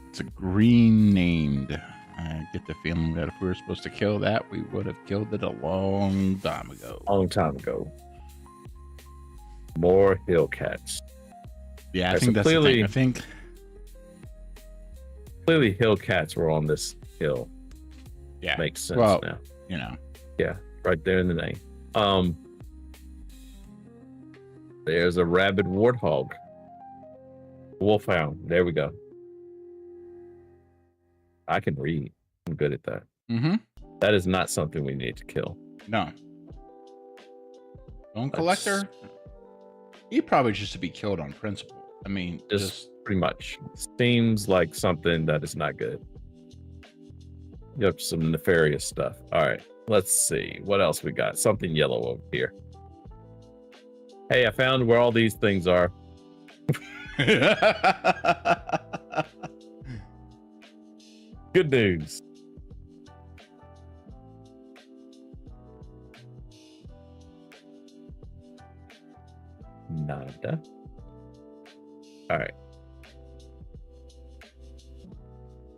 It's a green named. I get the feeling that if we were supposed to kill that, we would have killed it a long time ago. More Hellcats. Yeah, I think that's clearly, the thing. I think clearly Hellcats were on this hill. Yeah, makes sense now. Yeah, right there in the name. There's a rabid warthog. Wolfhound. There we go. I can read. I'm good at that. Mm-hmm. That is not something we need to kill. No. Bone collector? He probably just to be killed on principle. I mean, just pretty much. Seems like something that is not good. You have some nefarious stuff. All right. Let's see. What else we got? Something yellow over here. Hey, I found where all these things are. Good news. Nada. All right.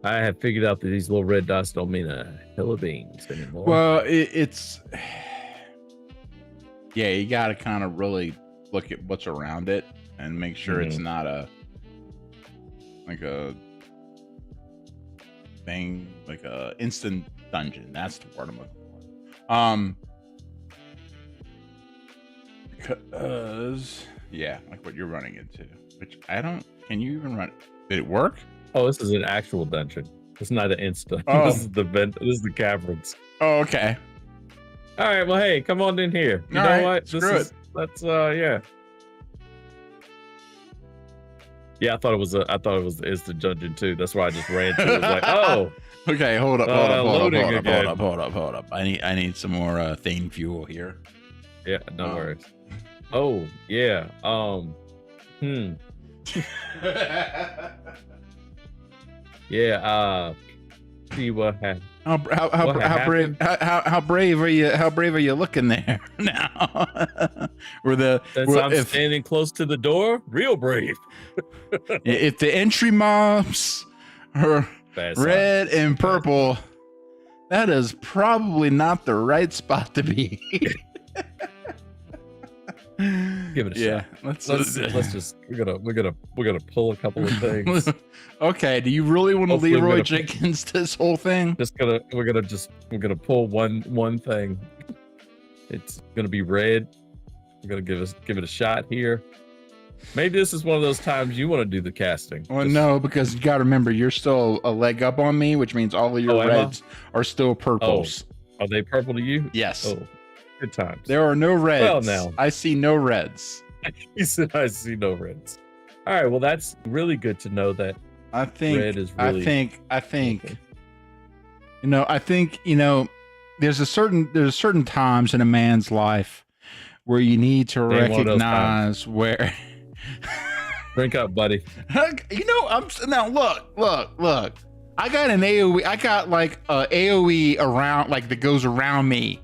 I have figured out that these little red dots don't mean a hill of beans anymore. Well, it's... Yeah, you got to kind of really look at what's around it and make sure it's not a thing, like a instant dungeon. That's the word I'm looking for. Because like what you're running into, which I don't. Can you even run? Did it work? Oh, this is an actual dungeon. It's not an instant. Oh. This is the vent. This is the caverns. Oh, okay. All right. Well, hey, come on in here. You know what? Let's Yeah, I thought it was the dungeon too. That's why I just ran to it. Like, oh. Okay, hold up. I need some more Thane fuel here. Yeah, no worries. Oh, yeah. Yeah, see what happened. How brave are you? How brave are you looking there now? I'm standing close to the door, real brave. If the entry mobs are red and purple, that is probably not the right spot to be. Give it a shot. Let's just we're gonna pull a couple of things. Okay, do you really want to Leroy Jenkins this whole thing? We're gonna pull one thing. It's gonna be red. We're gonna give it a shot here. Maybe this is one of those times you want to do the casting. Well, no, because you got to remember you're still a leg up on me, which means all of your reds are still purples. Are they purple to you? Yes. Oh, good times. There are no reds. Well, now I see no reds. You said I see no reds. All right. Well, that's really good to know that. I think. Red is really. I think. There's certain times in a man's life where you need to recognize where. Drink up, buddy. I'm now look. I got an AOE. I got like a AOE around, like that goes around me.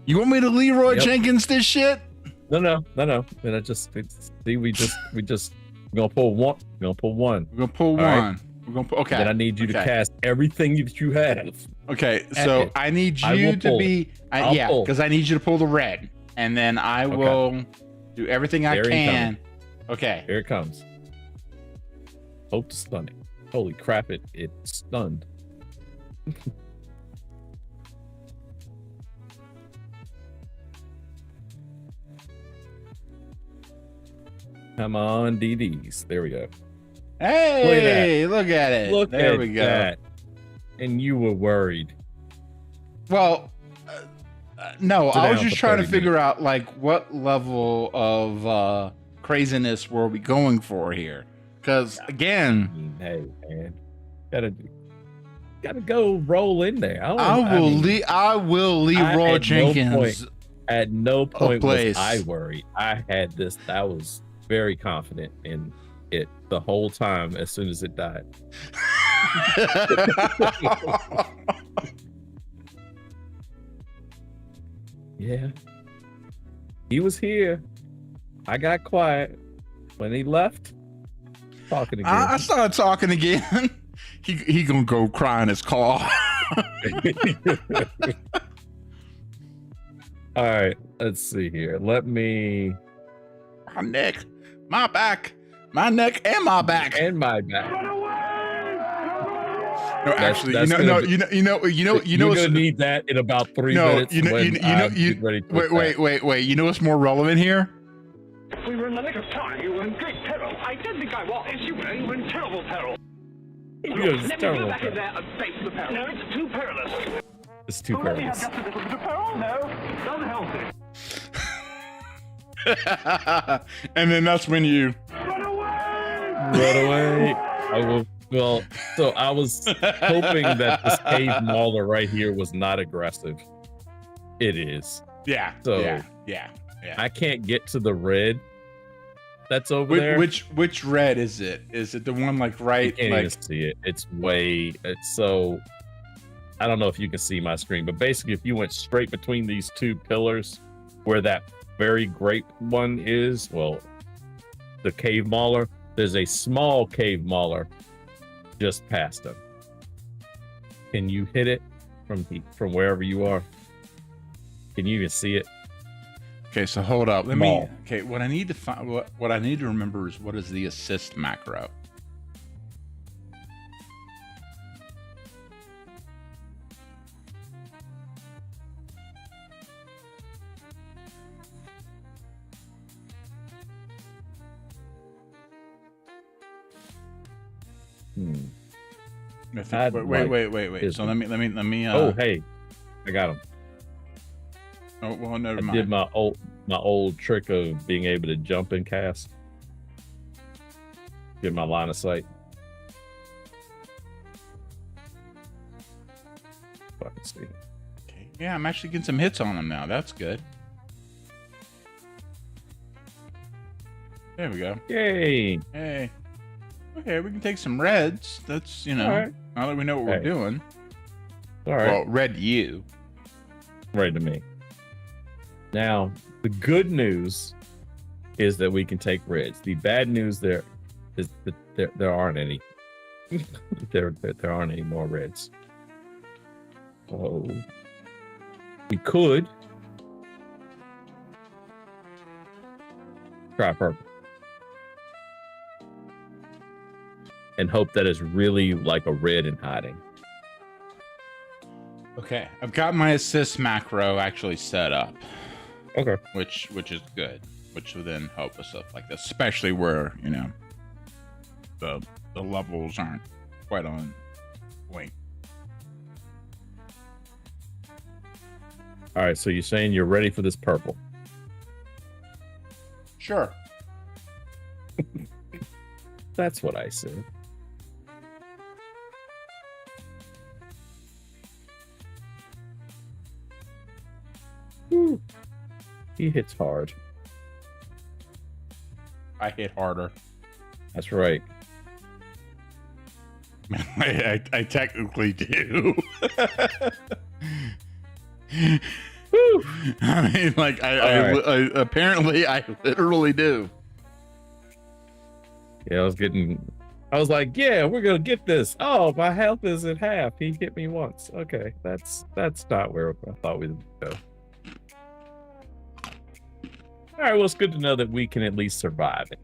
You want me to Leroy Jenkins this shit? No. And I just see we just we're gonna pull one. We're gonna pull one. Right. Okay. Then I need you to cast everything that you have. Okay, so I need you to be because I need you to pull the red, and then I will do everything I can. Okay. Here it comes. Hope to stunning. Holy crap! It stunned. Come on, DDs. There we go. Hey, look at it. Look there at we go. that. And you were worried. Well, no, Sit I was down just for trying to 30 figure out like what level of craziness were we going for here? Because again, Hey, man, gotta go roll in there. I will Leroy Jenkins. At no point was place. I worried. I had this. I was very confident in it the whole time. As soon as it died. Yeah, he was here. I got quiet when he left. Talking again. I started talking again. he gonna go cry in his car. All right, let's see here. Let me. My neck, my back, my neck, and my back. And my back. No, actually, that's you know, You're gonna need that in about 3 minutes. You know, wait. You know what's more relevant here? We were in the nick of time. You were in great peril. I did think I was. Yes, you were. You were in terrible peril. It's Let me terrible go back in peril. there and face the peril. No, it's too perilous. It's too Let me have perilous. just a little bit of peril. No, doesn't help it. And then that's when you. Run away! Run away. I will. Well, so I was hoping that this cave mauler right here was not aggressive. It is. Yeah. So, yeah. I can't get to the red that's over there. Which red is it? Is it the one like right? You can't like even see it. It's so. I don't know if you can see my screen, but basically, if you went straight between these two pillars, where that very grape one is, well, the cave mauler. There's a small cave mauler just past them. Can you hit it from wherever you are? Can you even see it? Okay, so hold up. Let Small. me. Okay, what I need to find, what I need to remember is what is the assist macro. I think- I'd wait. his So let me. Oh, hey, I got him. Oh, well, never I mind. did my old trick of being able to jump and cast. Get my line of sight. Fucking see. Okay. Yeah, I'm actually getting some hits on him now. That's good. There we go. Yay! Hey. Okay, we can take some reds. That's, All right. now that we know what we're Hey. doing. All right. Well, red you. Right to me. Now, the good news is that we can take reds. The bad news there is that there aren't any. there aren't any more reds. So we could try purple and hope that it's really like a red in hiding. Okay, I've got my assist macro actually set up. Okay. Which is good. Which will then help us up like this, especially where, the levels aren't quite on point. All right, so you're saying you're ready for this purple. Sure. That's what I said. Whew. He hits hard. I hit harder. That's right. I technically do. Whew. I mean, like, I apparently I literally do. Yeah, I was like, yeah, we're gonna get this. Oh, my health is at half. He hit me once. Okay, that's not where I thought we'd go. All right, well, it's good to know that we can at least survive it.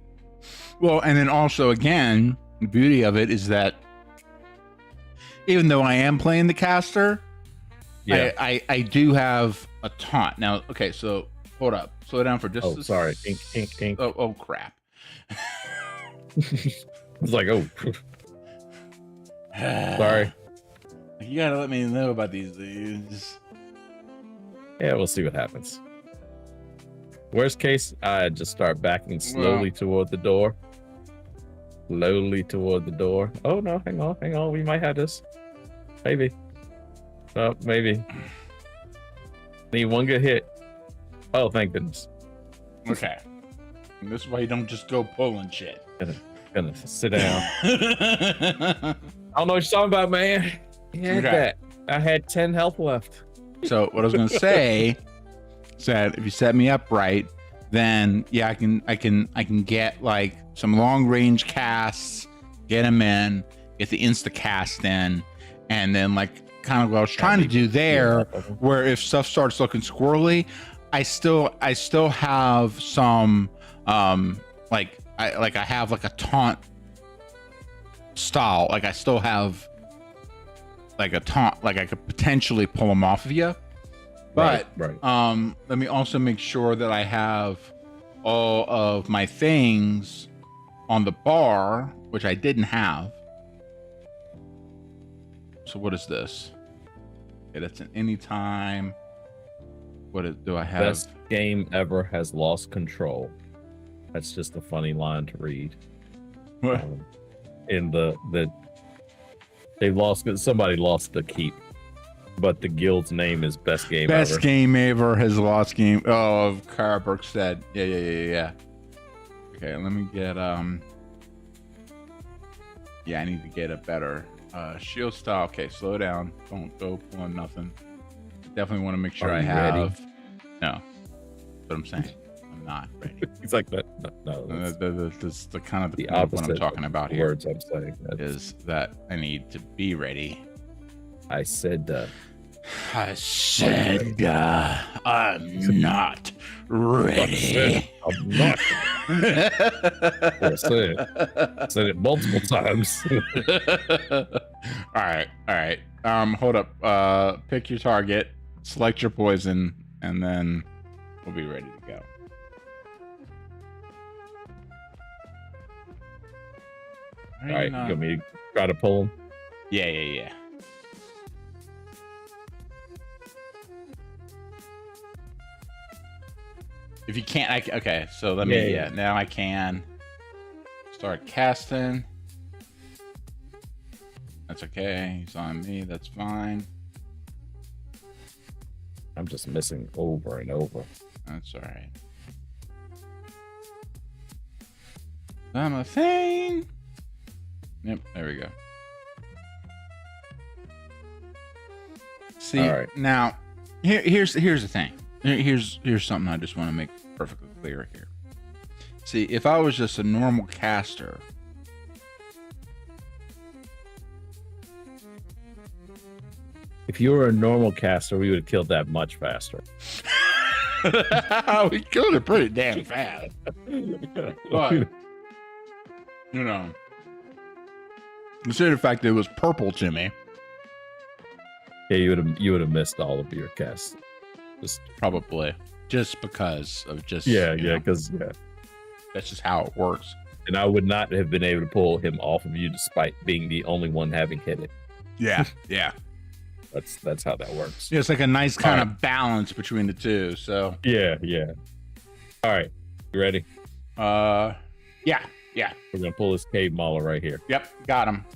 Well, and then also again, The beauty of it is that even though I am playing the caster, Yeah. I do have a taunt. Now, okay, so hold up. Slow down for just Oh, sorry. Ink. Oh crap. It's like, oh. Sorry. You gotta let me know about these things. Yeah, we'll see what happens. Worst case, I just start backing slowly toward the door. Slowly toward the door. Oh no, hang on. We might have this. Maybe. Oh, maybe. Need one good hit. Oh, thank goodness. Okay. And this is why you don't just go pulling shit. Gonna sit down. I don't know what you're talking about, man. Yeah, that. I had 10 health left. So what I was gonna say is that if you set me up right, then yeah, I can get like some long range casts, get them in, get the insta cast in, and then like kind of what I was trying to do there, where if stuff starts looking squirrely, I still have some like I have like a taunt style, like I still have like a taunt, like I could potentially pull them off of you. But right. Let me also make sure that I have all of my things on the bar, which I didn't have. So what is this? Okay, that's an anytime. Do I have? Best game ever has lost control. That's just a funny line to read. In the somebody lost the keep, but the guild's name is best game ever. Best game ever has lost game. Oh, Carberg said. Yeah. Okay, let me get yeah, I need to get a better shield style. Okay, slow down. Don't go pulling nothing. Definitely want to make sure I have. Ready? No, that's what I'm saying. I'm not ready. He's like that. No. That's the kind of the opposite opposite what I'm talking about here. Words I'm saying is that I need to be ready. I said. I'm not ready. I'm not. I said it multiple times. All right. Hold up. Pick your target, select your poison, and then we'll be ready to go. All right, you want me to try to pull him? Yeah. If you can't, okay. So let me. Yeah. Now I can start casting. That's okay. He's on me. That's fine. I'm just missing over and over. That's all right. I'm a thing. Yep. There we go. See, all right. Now, here's the thing. Here's something I just want to make perfectly clear here. See, if I was just a normal caster, if you were a normal caster, we would have killed that much faster. We killed it pretty damn fast. But, you know, consider the fact that it was purple, Jimmy. Yeah, you would have missed all of your casts. Just probably just because of just because that's just how it works. And I would not have been able to pull him off of you despite being the only one having hit it. Yeah. That's how that works. Yeah, it's like a nice kind of balance between the two. So yeah. All right, you ready? Yeah. We're gonna pull this cave mauler right here. Yep, got him.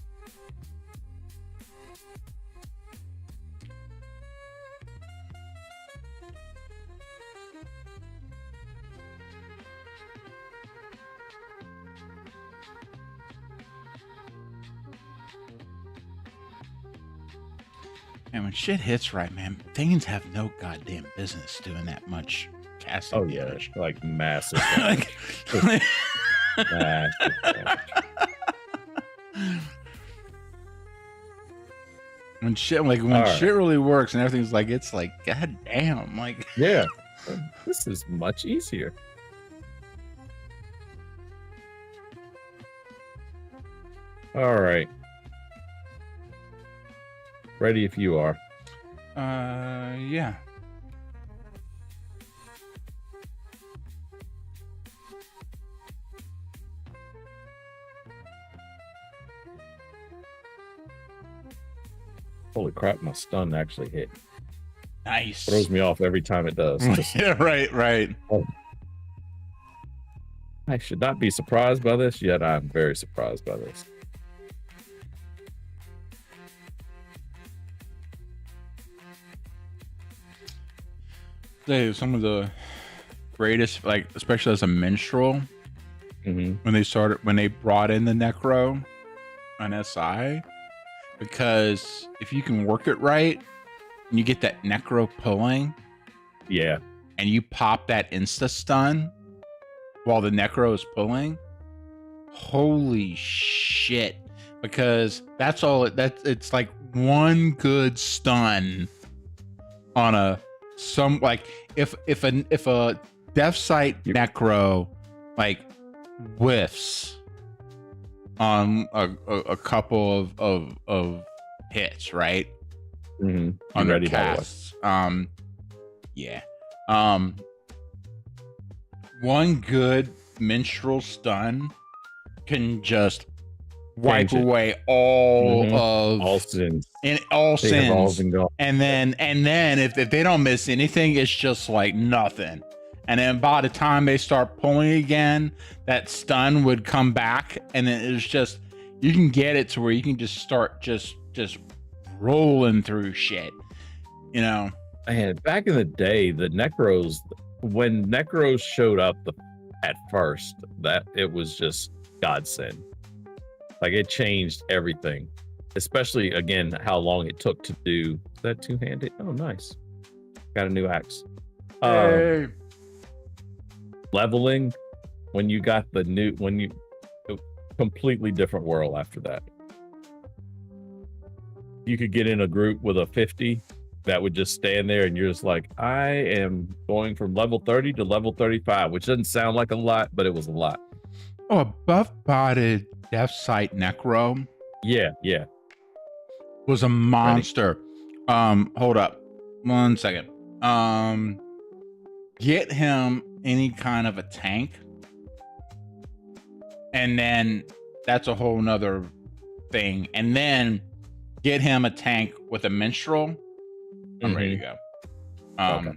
And when shit hits right, man, things have no goddamn business doing that much casting damage. Like massive. Like, massive damage. When shit really works and everything's like, it's like, god damn, like yeah, this is much easier. All right. Ready if you are. Yeah. Holy crap, my stun actually hit. Nice. Throws me off every time it does. Yeah, right. I should not be surprised by this, yet I'm very surprised by this. Some of the greatest, like especially as a minstrel, when they brought in the Necro on SI, because if you can work it right and you get that Necro pulling, yeah, and you pop that insta stun while the Necro is pulling, holy shit! Because that's all. It's like one good stun on a like if a Death Sight Necro like whiffs on a couple of hits, right? On their casts. Yeah. One good minstrel stun can just wipe away all sins. And all sins. And then if they don't miss anything, it's just like nothing. And then by the time they start pulling again, that stun would come back, and then it's just, you can get it to where you can just start just rolling through shit, you know. And back in the day, the Necros, when Necros showed up at first, that it was just godsend. Like it changed everything, especially again how long it took to do that two-handed. Oh, nice! Got a new axe. Hey. Leveling when you got the new, completely different world after that. You could get in a group with a 50 that would just stand there, and you're just like, I am going from level 30 to level 35, which doesn't sound like a lot, but it was a lot. Oh, a buff-bodied Death Sight Necro. Yeah. Was a monster. Ready? Hold up. 1 second. Get him any kind of a tank, and then that's a whole nother thing. And then get him a tank with a minstrel. I'm ready to go.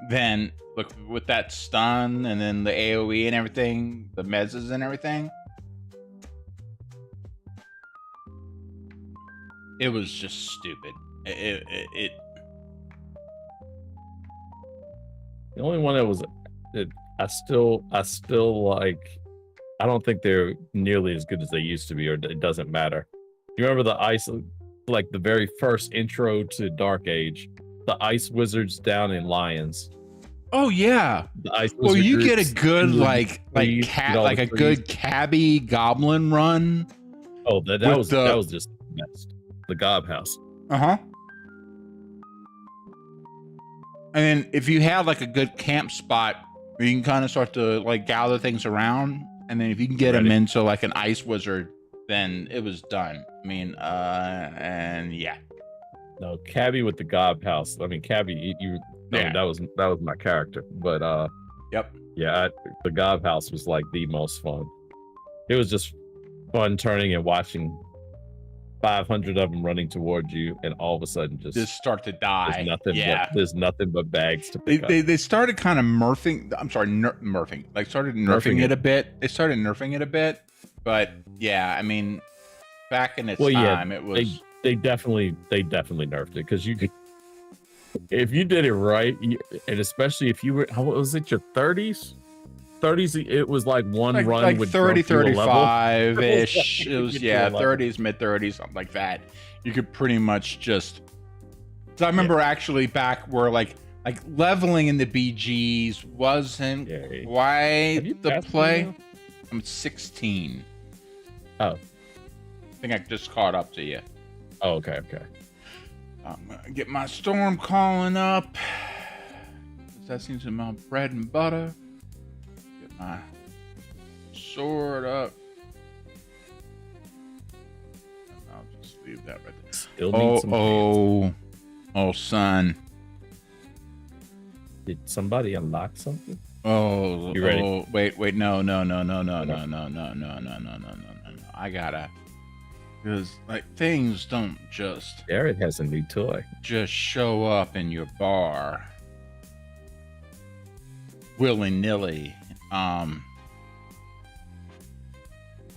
Then look with that stun and then the AoE and everything, the mezzes and everything. It was just stupid. It The only one that was, I still like, I don't think they're nearly as good as they used to be, or it doesn't matter. You remember the ice, like the very first intro to Dark Age, the ice wizards down in Lions. Oh yeah. The ice well, you groups, get a good a good cabbie goblin run. Oh, that was just the best. The Gob House. And then if you have like a good camp spot where you can kind of start to like gather things around, and then if you can get them into like an ice wizard, then it was done. I mean, and yeah. No, Cabby with the Gob House. I mean, Cabby, that was my character. But yep. Yeah, the Gob House was like the most fun. It was just fun turning and watching 500 of them running towards you, and all of a sudden just start to die. There's nothing but bags to pick up. They started kind of nerfing it a bit. They started nerfing it a bit, but yeah, I mean, back in its time, it was. They definitely nerfed it, because you could, if you did it right, and especially if you were, how was it, your 30s? It was like one run like would 30, 35 ish. It was 30s, mid 30s, something like that. You could pretty much just. So I remember actually back where like leveling in the BGs wasn't quite the play. I'm 16. Oh, I think I just caught up to you. Oh, okay. I'm gonna get my storm calling up. That seems to be my bread and butter. Get my sword up. just leave that right there. Still need some pants. Oh, son. Did somebody unlock something? Oh, You ready? Oh, wait, no. I gotta, because like things don't just Jared has a new toy. show up in your bar willy-nilly.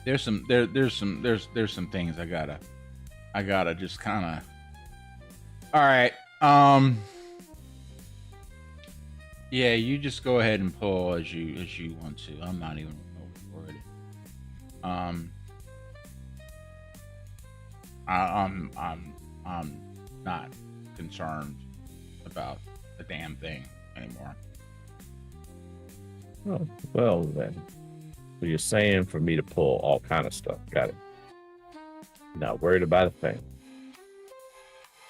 There's some things I gotta just kind of. All right. Yeah, you just go ahead and pull as you want to. I'm not even worried. I'm not concerned about the damn thing anymore. Oh, well then. So you're saying for me to pull all kind of stuff. Got it. Not worried about a thing.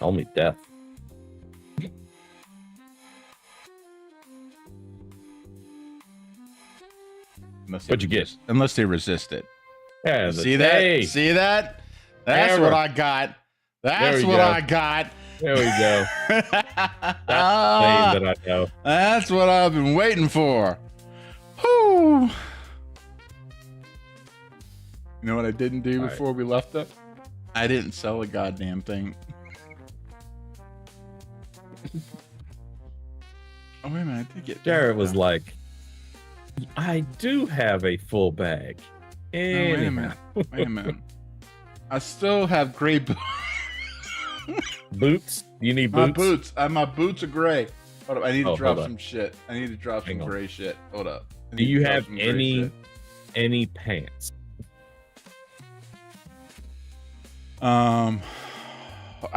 Only death. What'd you get? Unless they resist it. Yeah, See that? Hey, See that? That's Hammer. what I got. That's we what go. I got. there we go. That's the name that I know. That's what I've been waiting for. Whew. You know what I didn't do All before we left it? I didn't sell a goddamn thing. Oh, wait a minute. I did get Jared was like, I do have a full bag. Oh, wait a minute. Wait a minute. I still have gray boots. Boots? You need My boots? My boots are gray. Hold up. I need to drop hold on. some shit. I need to drop some Hang on. gray shit. Hold up. I Do need you to drop have some gray shit. any pants? I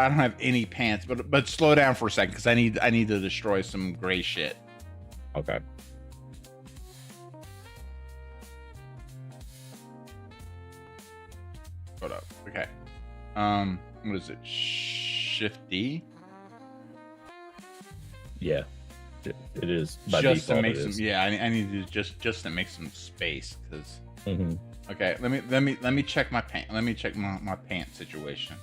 don't have any pants, but slow down for a second because I need to destroy some gray shit. Okay. Hold up. Okay. What is it? Shift D? Yeah. It is. By Just to default, make it some. is. Yeah, I need to just to make some space because. Mhm. Okay, let me check my pant. Let me check my pant situation.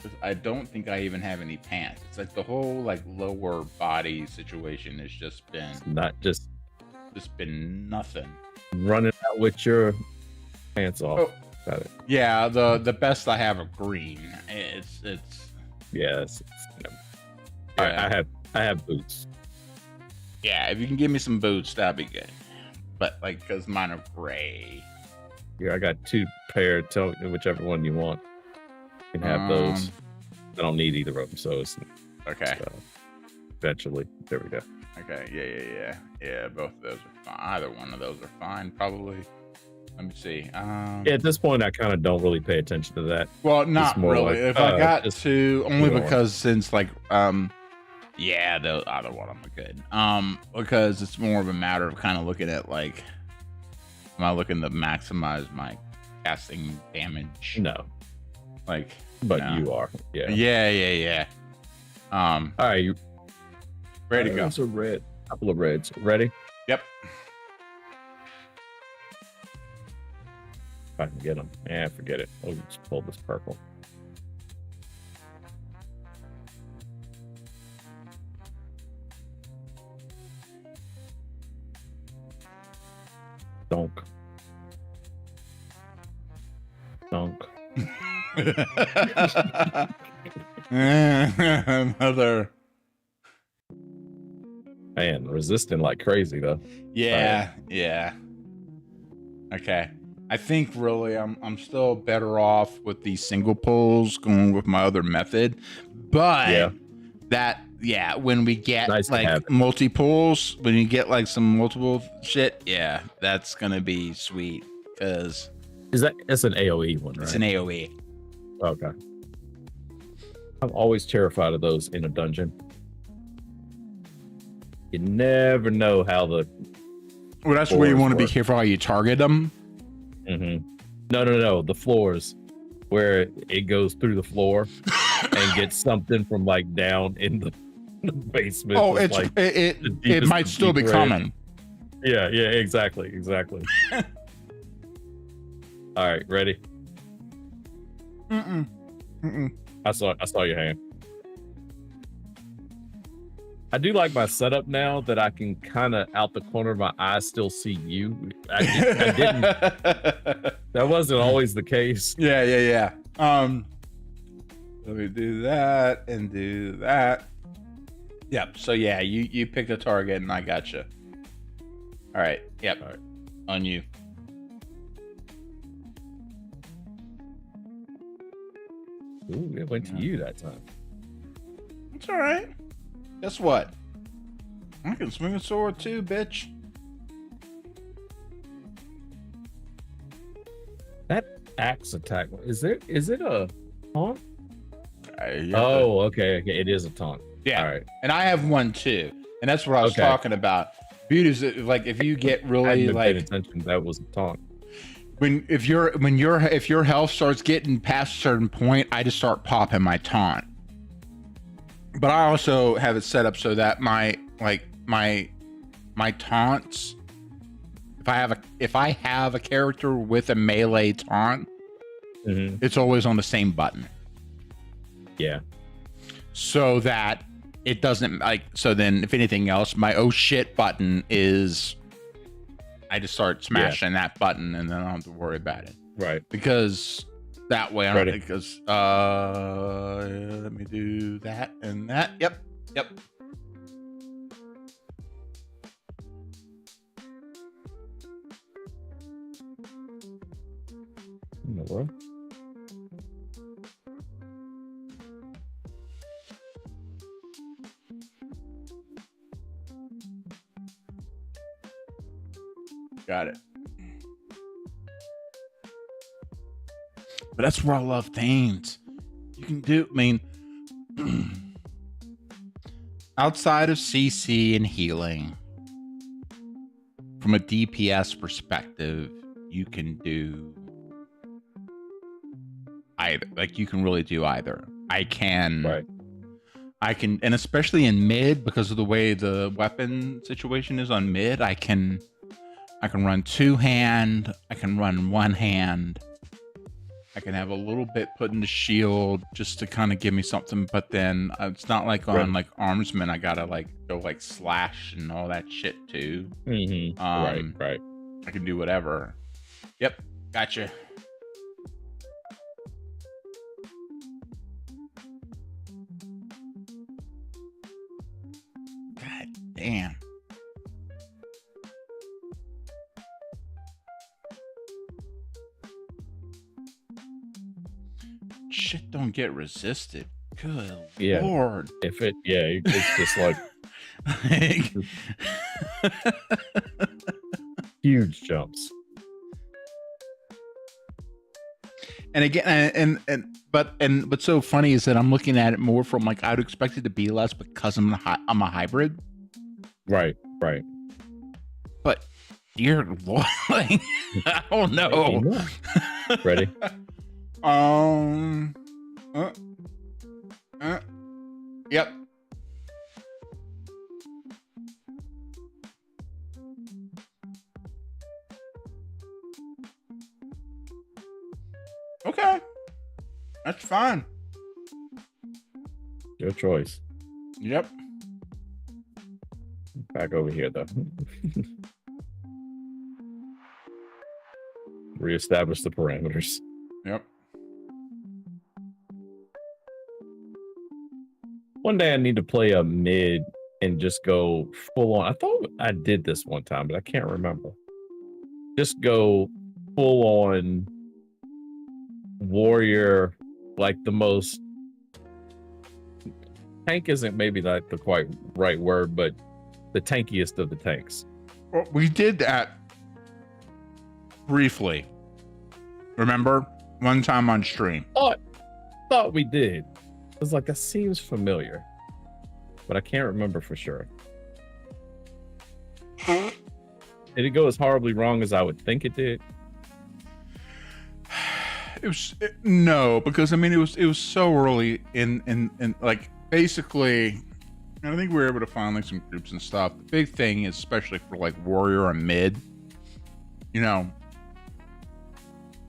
'Cause I don't think I even have any pants. It's like the whole like lower body situation has just been Not just nothing. running out with your pants off. Oh. Got it. Yeah, the best I have are green. It's Yes. yeah. I have boots. Yeah, if you can give me some boots, that'd be good. But like, cause mine are gray. Here, I got 2 pair. Tell me whichever one you want. You can have those. I don't need either of them, so it's Okay. eventually. There we go. Okay. Yeah. Both of those are fine. Either one of those are fine, probably. Let me see. Yeah, at this point, I kind of don't really pay attention to that. Well, not more really. like, If I got just to, only more. because since like, yeah, the other one I'm good. Because it's more of a matter of kind of looking at like, am I looking to maximize my casting damage? No, Like, but no. you are. Yeah. Yeah. All right, you Ready to go. That's a red. Couple of reds. Ready? Yep. If I can get them. Yeah, forget it. We'll just pull this purple. Donk. Another. Man, resisting like crazy though. Yeah. Okay. I think really I'm still better off with these single pulls going with my other method. But when we get Nice to like have it. multi pulls, when you get like some multiple shit, yeah, that's gonna be sweet because It's an AoE one, right? it's an AoE. Okay. I'm always terrified of those in a dungeon. You never know how the. Well, that's where you Floors want to be work. careful how you target them. No. The floors where it goes through the floor and gets something from like down in the basement. Oh, It's it's like it the it deepest might of still be deep red. coming. Yeah, exactly. All right, ready? Mm-mm. I saw your hand. I do like my setup now that I can kind of out the corner of my eye still see you. I didn't. That wasn't always the case. Yeah. Let me do that and do that. Yep. So yeah, you picked a target and I got you. All right. Yep. All right. On you. Ooh, it went to you that time. It's all right. Guess what? I can swing a sword too, bitch. That axe attack, is it a taunt? Yeah. Oh, okay. It is a taunt. Yeah. All right. And I have one too. And that's what I was Okay. talking about. Beauty is like if you get I really hadn't been paying like attention. That was a taunt. if your health starts getting past a certain point, I just start popping my taunt. But I also have it set up so that my taunts, if I have a character with a melee taunt, it's always on the same button. Yeah. So that it doesn't so then if anything else, my oh shit button is I just start smashing that button and then I don't have to worry about it. Right. Because that way I don't Ready. because let me do that and that. Yep. In the world? Got it. But that's where I love themes. You can do, I mean, outside of CC and healing, from a DPS perspective, you can do either. Like, you can really do either. I can, and especially in mid, because of the way the weapon situation is on mid, I can run two hand, I can run one hand. I can have a little bit put in the shield just to kind of give me something, but then it's not like on like Armsman, I gotta like go like slash and all that shit too. Right. I can do whatever. Yep, gotcha. God damn. Shit don't get resisted. Good Lord. If it, it's just like huge jumps. And again, but what's so funny is that I'm looking at it more from like I'd expect it to be less because I'm a hybrid. Right. But dear Lord, like, I don't know. Ready? Yep. Okay. That's fine. Your choice. Yep. Back over here, though. Reestablish the parameters. Yep. One day I need to play a mid and just go full on. I thought I did this one time, but I can't remember. Just go full on warrior, like the most tank isn't maybe like the quite right word, but the tankiest of the tanks. Well, we did that briefly. Remember? One time on stream. Thought we did. I was like, that seems familiar, but I can't remember for sure. Did it go as horribly wrong as I would think it did? No, because I mean it was so early in like basically I think we were able to find like some groups and stuff. The big thing is especially for like warrior and mid, you know,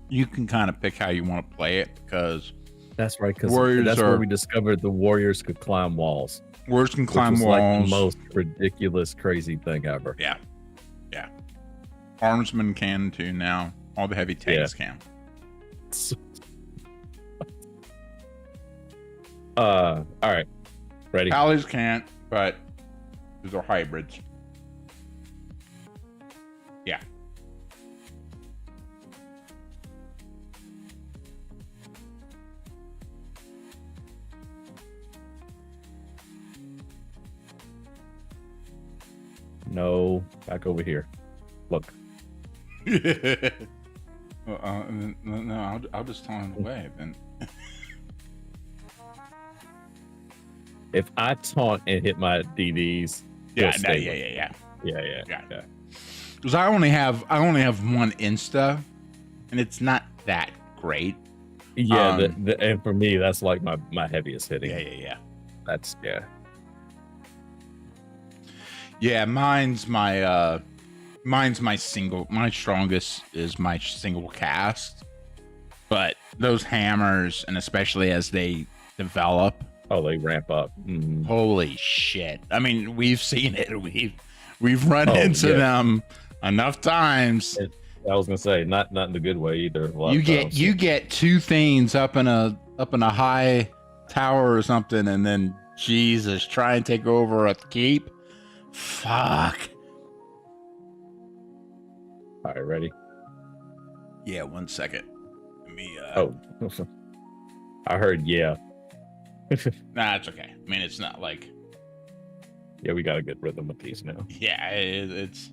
you can kind of pick how you want to play it because That's right, because Warriors that's are- where we discovered the warriors could climb walls. Warriors can Which climb was walls. like the most ridiculous, crazy thing ever. Yeah. Armsmen can too now. All the heavy tanks can. All right, ready? Pallies can't, but these are hybrids. Yeah. No, back over here. Look, No, I'll just tell him away then. if I taunt and hit my DDs, Yeah, they'll no, stay yeah. yeah. Because I only have one insta, and it's not that great. Yeah, and for me, that's like my heaviest hitting. Yeah. That's Yeah, mine's my single. My strongest is my single cast, but those hammers, and especially as they develop, Oh, they ramp up. Mhm. holy shit! I mean, we've seen it. We've run Oh, into yeah. them enough times. I was gonna say not in the good way either. A lot You of get times. you get two things up in a high tower or something, and then Jesus, try and take over a keep. Fuck. All right, ready? Yeah, 1 second. Let me. Oh, I heard yeah. Nah, it's okay. I mean, it's not like. Yeah, we got a good rhythm with these now. Yeah, it's.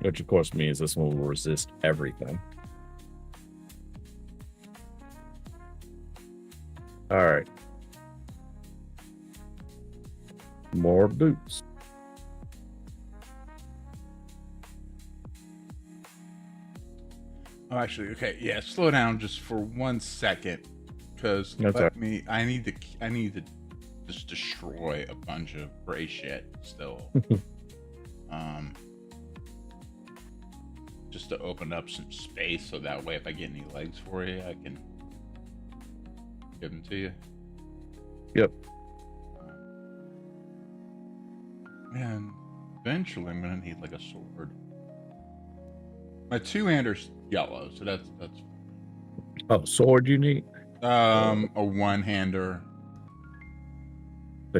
Which of course means this one will resist everything. All right. More boots. Oh, actually, okay. Yeah, slow down just for 1 second, because Okay. I need to just destroy a bunch of gray shit still. Just to open up some space, so that way if I get any legs for you, I can give them to you. Yep. And eventually I'm gonna need like a sword. My two-hander's yellow, so that's Oh, sword you need? a one-hander. I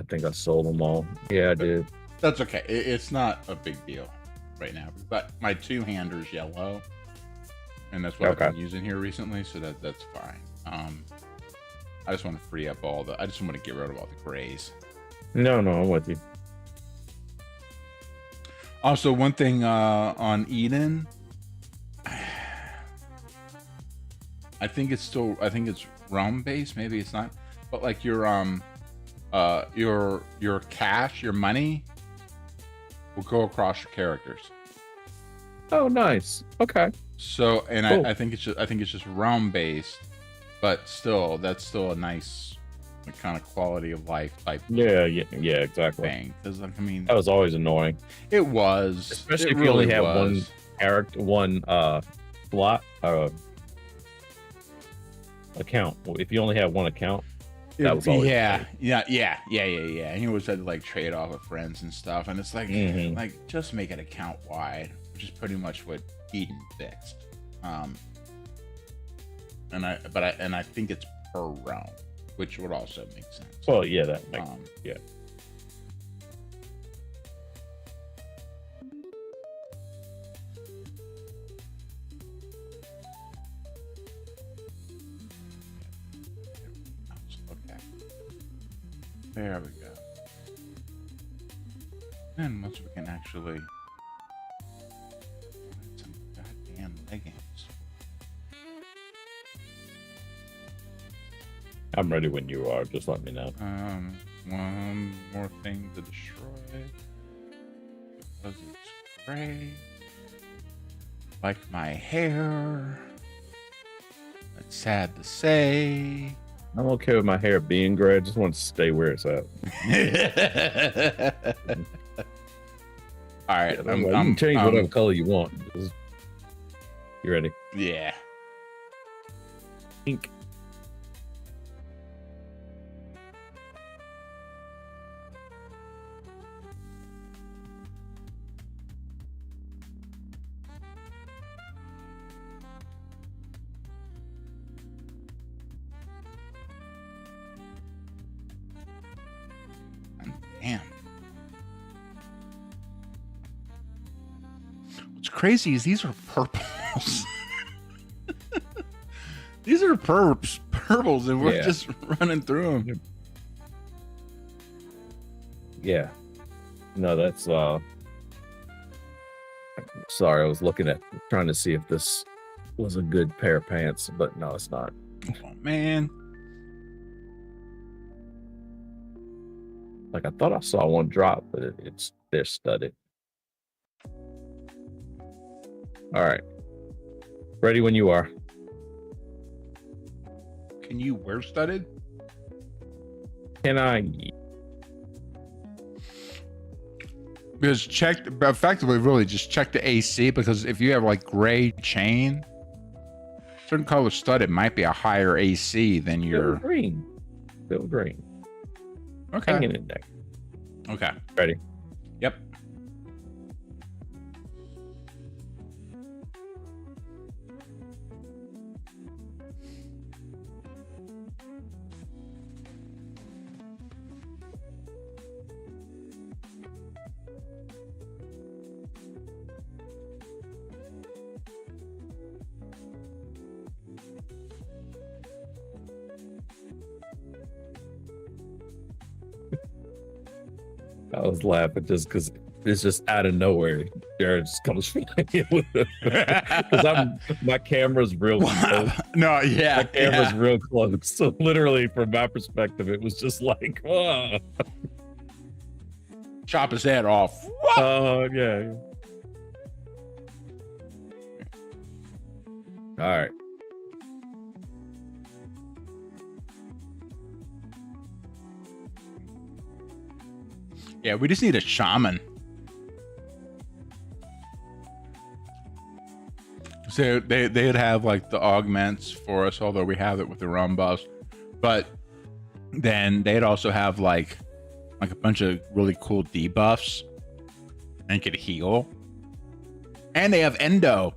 think I sold them all. Yeah, I did. That's okay. It's not a big deal right now. But my two-hander's yellow, and that's what I've been using here recently, so that's fine. I just want to free up I just want to get rid of all the grays. No, I'm with you. Also, one thing on Eden, I think it's realm based. Maybe it's not, but like your cash, your money, will go across your characters. Oh, nice. Okay. So, and Cool. I think it's just realm based, but still, that's still a nice kind of quality of life type. Yeah, exactly. Thing. Because I mean, That was always annoying, it was, especially it if you only really have was. one character, one slot account. If you only have one account, that was always yeah. And you always had to like trade off with friends and stuff, and it's like, Mhm. like just make it account wide, which is pretty much what Eden fixed. And I think it's per realm, which would also make sense. Well, yeah, that makes yeah. Okay. There we go. Then once we can actually get some goddamn leggings. I'm ready when you are. Just let me know. One more thing to destroy because it's gray. Like my hair. That's sad to say. I'm okay with my hair being gray. I just want it to stay where it's at. All right. You can change whatever color you want. You ready? Yeah. Pink. Damn. What's crazy is these are purples. These are purples, and we're just running through them. Yeah. No, that's sorry, I was trying to see if this was a good pair of pants, but no, it's not. Oh man. Like I thought I saw one drop, but they're studded. All right. Ready when you are. Can you wear studded? Can I? Because effectively, really just check the AC, because if you have like gray chain, certain color studded might be a higher AC than your green. Still green. Okay. Hanging in there. Okay. Ready? Yep. I was laughing just because it's just out of nowhere. Jared just comes flying in with it. Because my camera's real close. No, yeah. My camera's real close. So literally, from my perspective, it was just like, oh. Chop his head off. Oh, yeah. All right. Yeah, we just need a shaman. So they'd have like the augments for us, although we have it with the rum buffs. But then they'd also have like a bunch of really cool debuffs and could heal. And they have endo.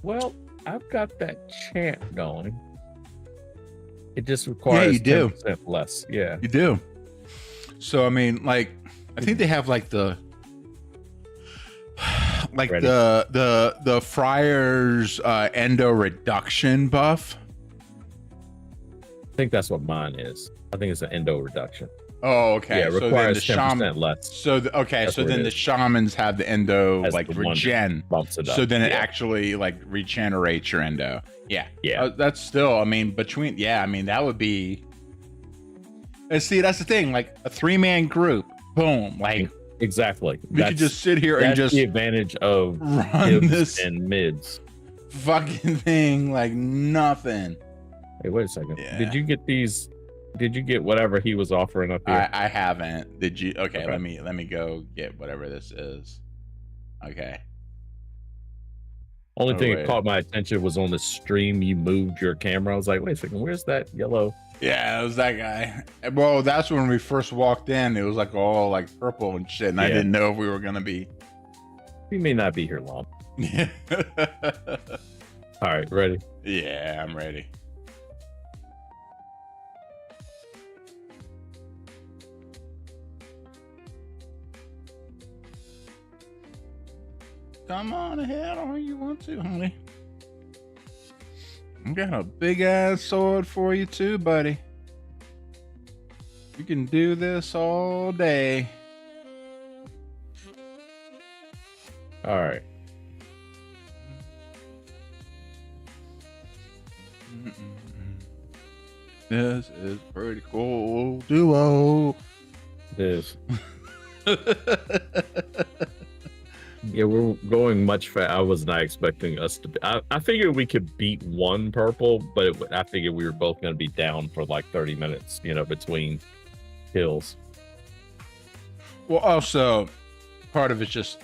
Well, I've got that chant going. It just requires 10% less. Yeah, you do. So I mean, like, I think they have like the Friar's endo reduction buff. I think that's what mine is. I think it's an endo reduction. Oh, okay. Yeah, it requires 10% less. So then the shamans have the endo like regen, bumps it up. So then it actually like regenerates your endo. Yeah, yeah. That's still, I mean, that would be. And see, that's the thing. Like a 3-man group, boom, like exactly. We could just sit here and just the advantage of run this and mids. Fucking thing like nothing. Hey, wait a second. Yeah. Did you get these? Did you get whatever he was offering up here? I haven't. Did you? Okay, let me go get whatever this is. Okay. Only thing that caught my attention was on the stream. You moved your camera. I was like, wait a second, where's that yellow? Yeah, it was that guy. Well, that's when we first walked in. It was like all like purple and shit, and I didn't know if we were gonna be. We may not be here long. All right, ready? Yeah, I'm ready. Come on ahead all you want to, honey. I got a big ass sword for you too, buddy. You can do this all day. All right. This is pretty cool duo. It is. Yeah, we're going much fast. I was not expecting us to be. I figured we could beat one purple, but I figured we were both going to be down for like 30 minutes, between kills. Well, also part of it's just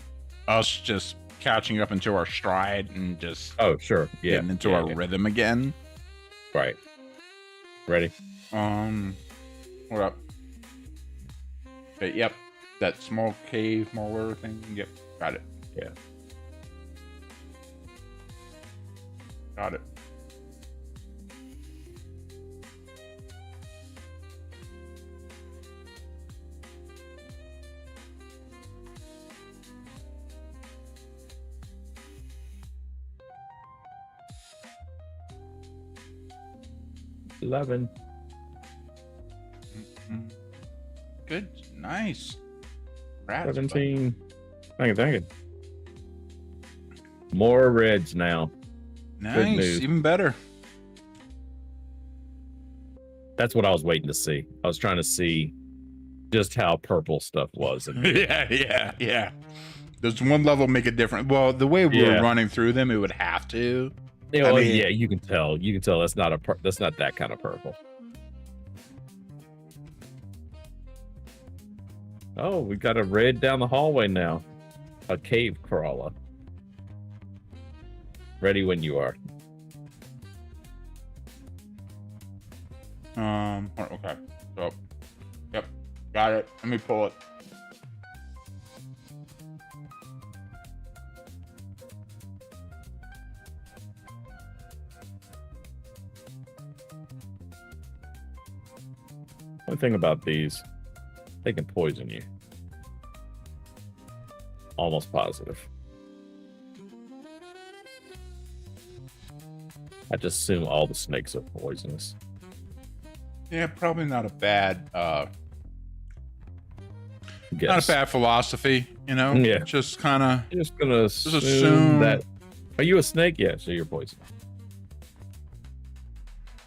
us just catching up into our stride and just Oh, sure. Yeah. getting into our rhythm again. Right. Ready? Hold up. But yep, that small cave mauler thing. Yep, got it. Yeah. Got it. $11. Good, nice. Rats, 17. Thank you. More reds now. Nice, news. even better. That's what I was waiting to see. I was trying to see just how purple stuff was. Yeah. Does one level make a difference? Well, the way we were running through them, it would have to. Yeah, well, yeah, you can tell. You can tell that's not that's not that kind of purple. Oh, we got a red down the hallway now. A cave crawler. Ready when you are. Okay. So, yep, got it. Let me pull it. One thing about these, they can poison you. Almost positive. I just assume all the snakes are poisonous. Yeah, probably not a bad Guess. not a bad philosophy, you know? Yeah. Just kind of Just gonna assume assume that. Are you a snake? Yeah, so you're poisonous.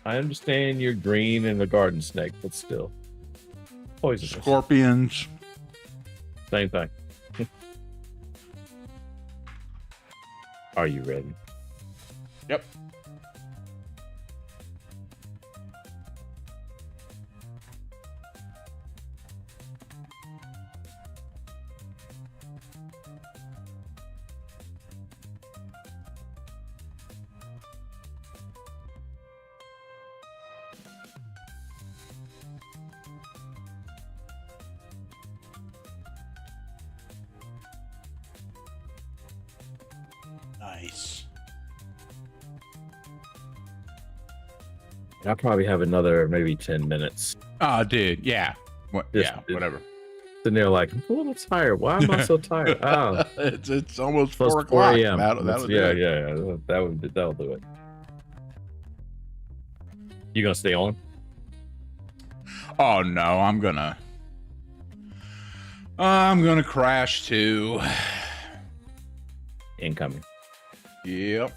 I understand you're green and a garden snake, but still. Poisonous. scorpions. Same thing. Are you ready? Yep. Nice. I'll probably have another maybe 10 minutes. Oh, dude. Yeah. Just- Whatever. Sitting there like, I'm a little tired. Why am I so tired? Oh, it's almost plus 4 o'clock. 4 a.m. That'll do yeah, it. yeah. That'll do it. You gonna stay on? Oh no, I'm gonna crash too. Incoming. Yep.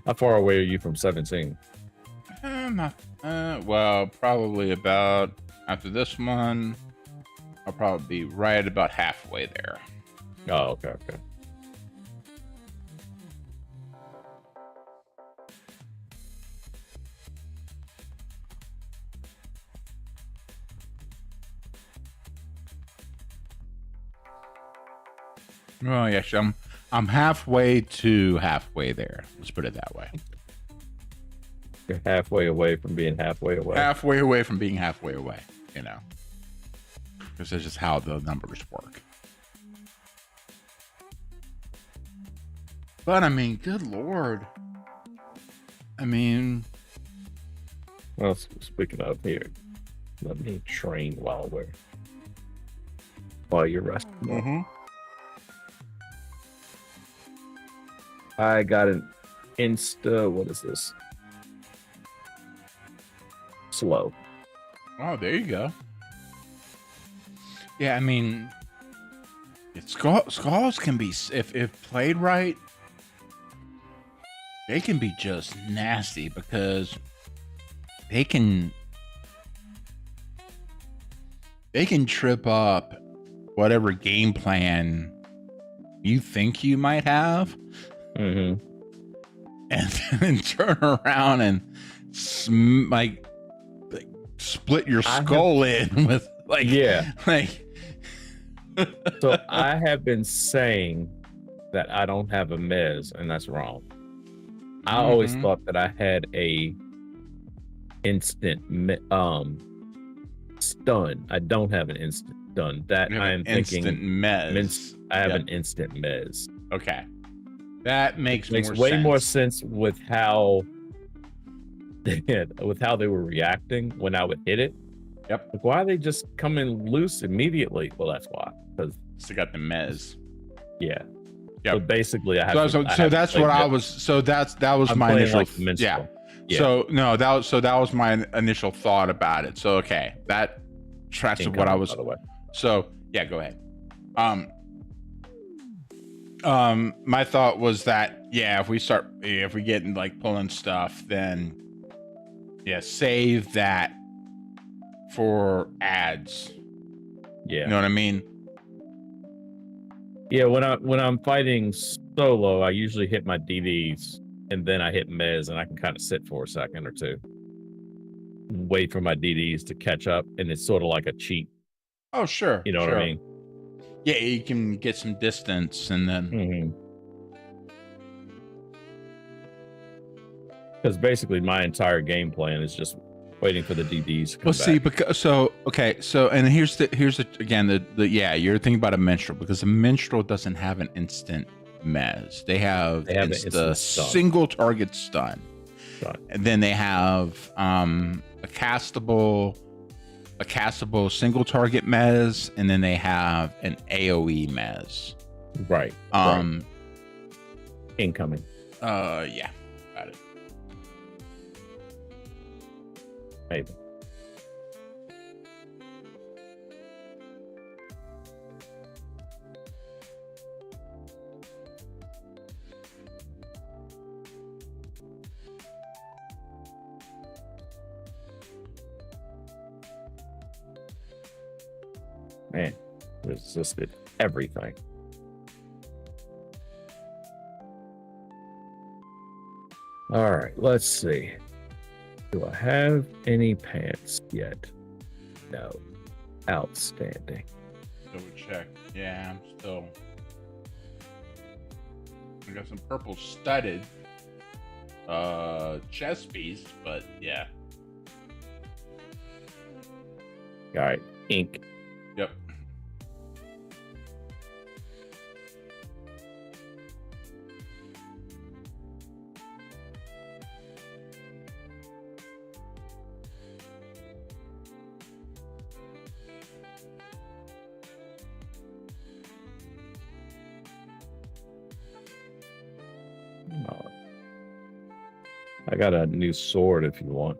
How far away are you from 17? Well, probably about after this one, I'll probably be right about halfway there. Oh, okay. Well, actually, I'm halfway to halfway there. Let's put it that way. You're halfway away from being halfway away. Halfway away from being halfway away, you know. Because that's just how the numbers work. But I mean, good Lord. I mean, Well, speaking of here, let me train while you're resting. I got an Insta. What is this? Slow. oh, there you go. Yeah, I mean, skulls can be, if played right, they can be just nasty because they can trip up whatever game plan you think you might have, Mm-hmm. and then turn around and split your skull in with like like. So I have been saying that I don't have a mez, and that's wrong. I always thought that I had a instant stun. I don't have an instant stun. That I am thinking instant mez. I have an instant mez. Okay, that makes more sense with how they were reacting when I would hit it. Yep. Like, why are they just coming loose immediately? Well, that's why. Because they got the mez. Yeah. Yep. So basically, I have. So that's what I was. So that was my initial. Like yeah. So no, that was my initial thought about it. So okay, that tracks of what I was. By the way. So yeah, go ahead. My thought was that if we get like pulling stuff, then save that for ads. Yeah. You know what I mean? Yeah, when I'm fighting solo, I usually hit my DDs and then I hit mez, and I can kind of sit for a second or two, wait for my DDs to catch up, and it's sort of like a cheat. Oh sure, you know what I mean? Yeah, you can get some distance, and then because basically my entire game plan is just waiting for the DDs to come back. See, because and here's the you're thinking about a minstrel, because a minstrel doesn't have an instant mez. They have the single target stun, and then they have a castable single target mez, and then they have an AoE mez. Right. Incoming. Yeah, got it. Maybe. Man, resisted everything. All right, let's see. Do I have any pants yet? No. Outstanding. Double check. Yeah, I'm still. I got some purple studded chest piece, but yeah. All right, ink. Yep. I got a new sword if you want.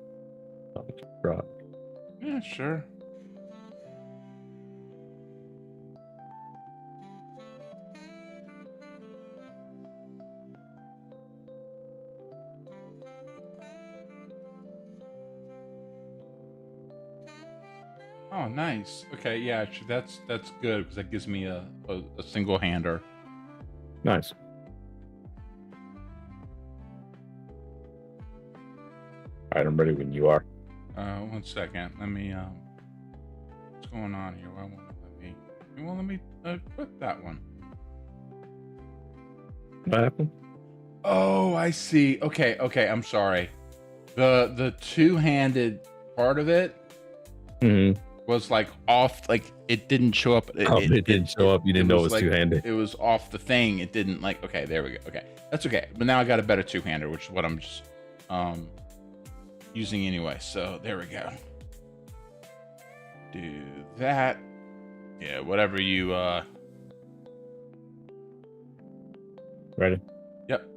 Yeah, sure. Oh, nice. Okay, yeah, actually, that's good, because that gives me a single hander. Nice. All right, I'm ready when you are. 1 second. Let me. What's going on here? Why won't let me equip that one? What happened? Oh, I see. Okay. I'm sorry. The two-handed part of it was like off. Like it didn't show up. It didn't show up. You didn't know it was two-handed. It was off the thing. It didn't like. Okay, there we go. Okay, that's okay. But now I got a better two-hander, which is what I'm just using anyway. So there we go. Do that. Yeah, whatever you Ready? Yep.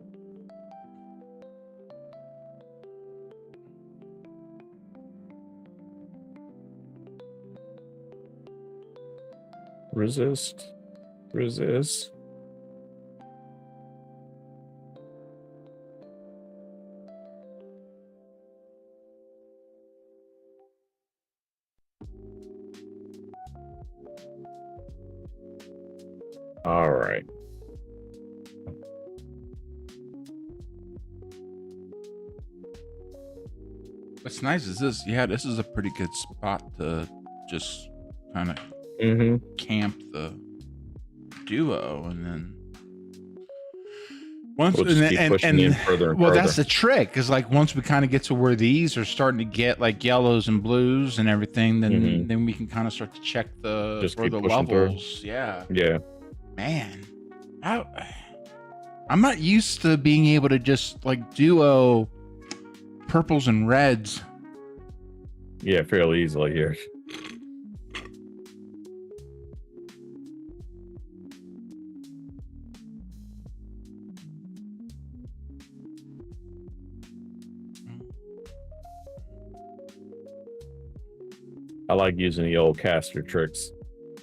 Resist. All right. What's nice is this. Yeah, this is a pretty good spot to just kind of camp the duo, and then once We'll just keep pushing in further and well, further. that's the trick. Is like once we kind of get to where these are starting to get like yellows and blues and everything, then we can kind of start to check the Just for keep the pushing levels. Yeah, Yeah. man, I'm not used to being able to just like duo purples and reds. Yeah, fairly easily here. I like using the old caster tricks.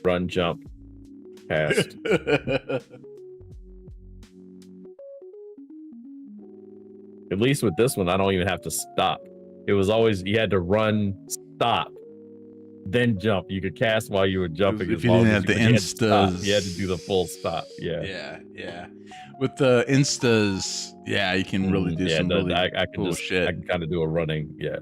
Run, jump, cast. At least with this one, I don't even have to stop. It was always, you had to run, stop, then jump. You could cast while you were jumping. If you didn't have the instas. You had to do the full stop. Yeah. With the instas, yeah, you can really do some really cool shit. I can kind of do a running, yeah.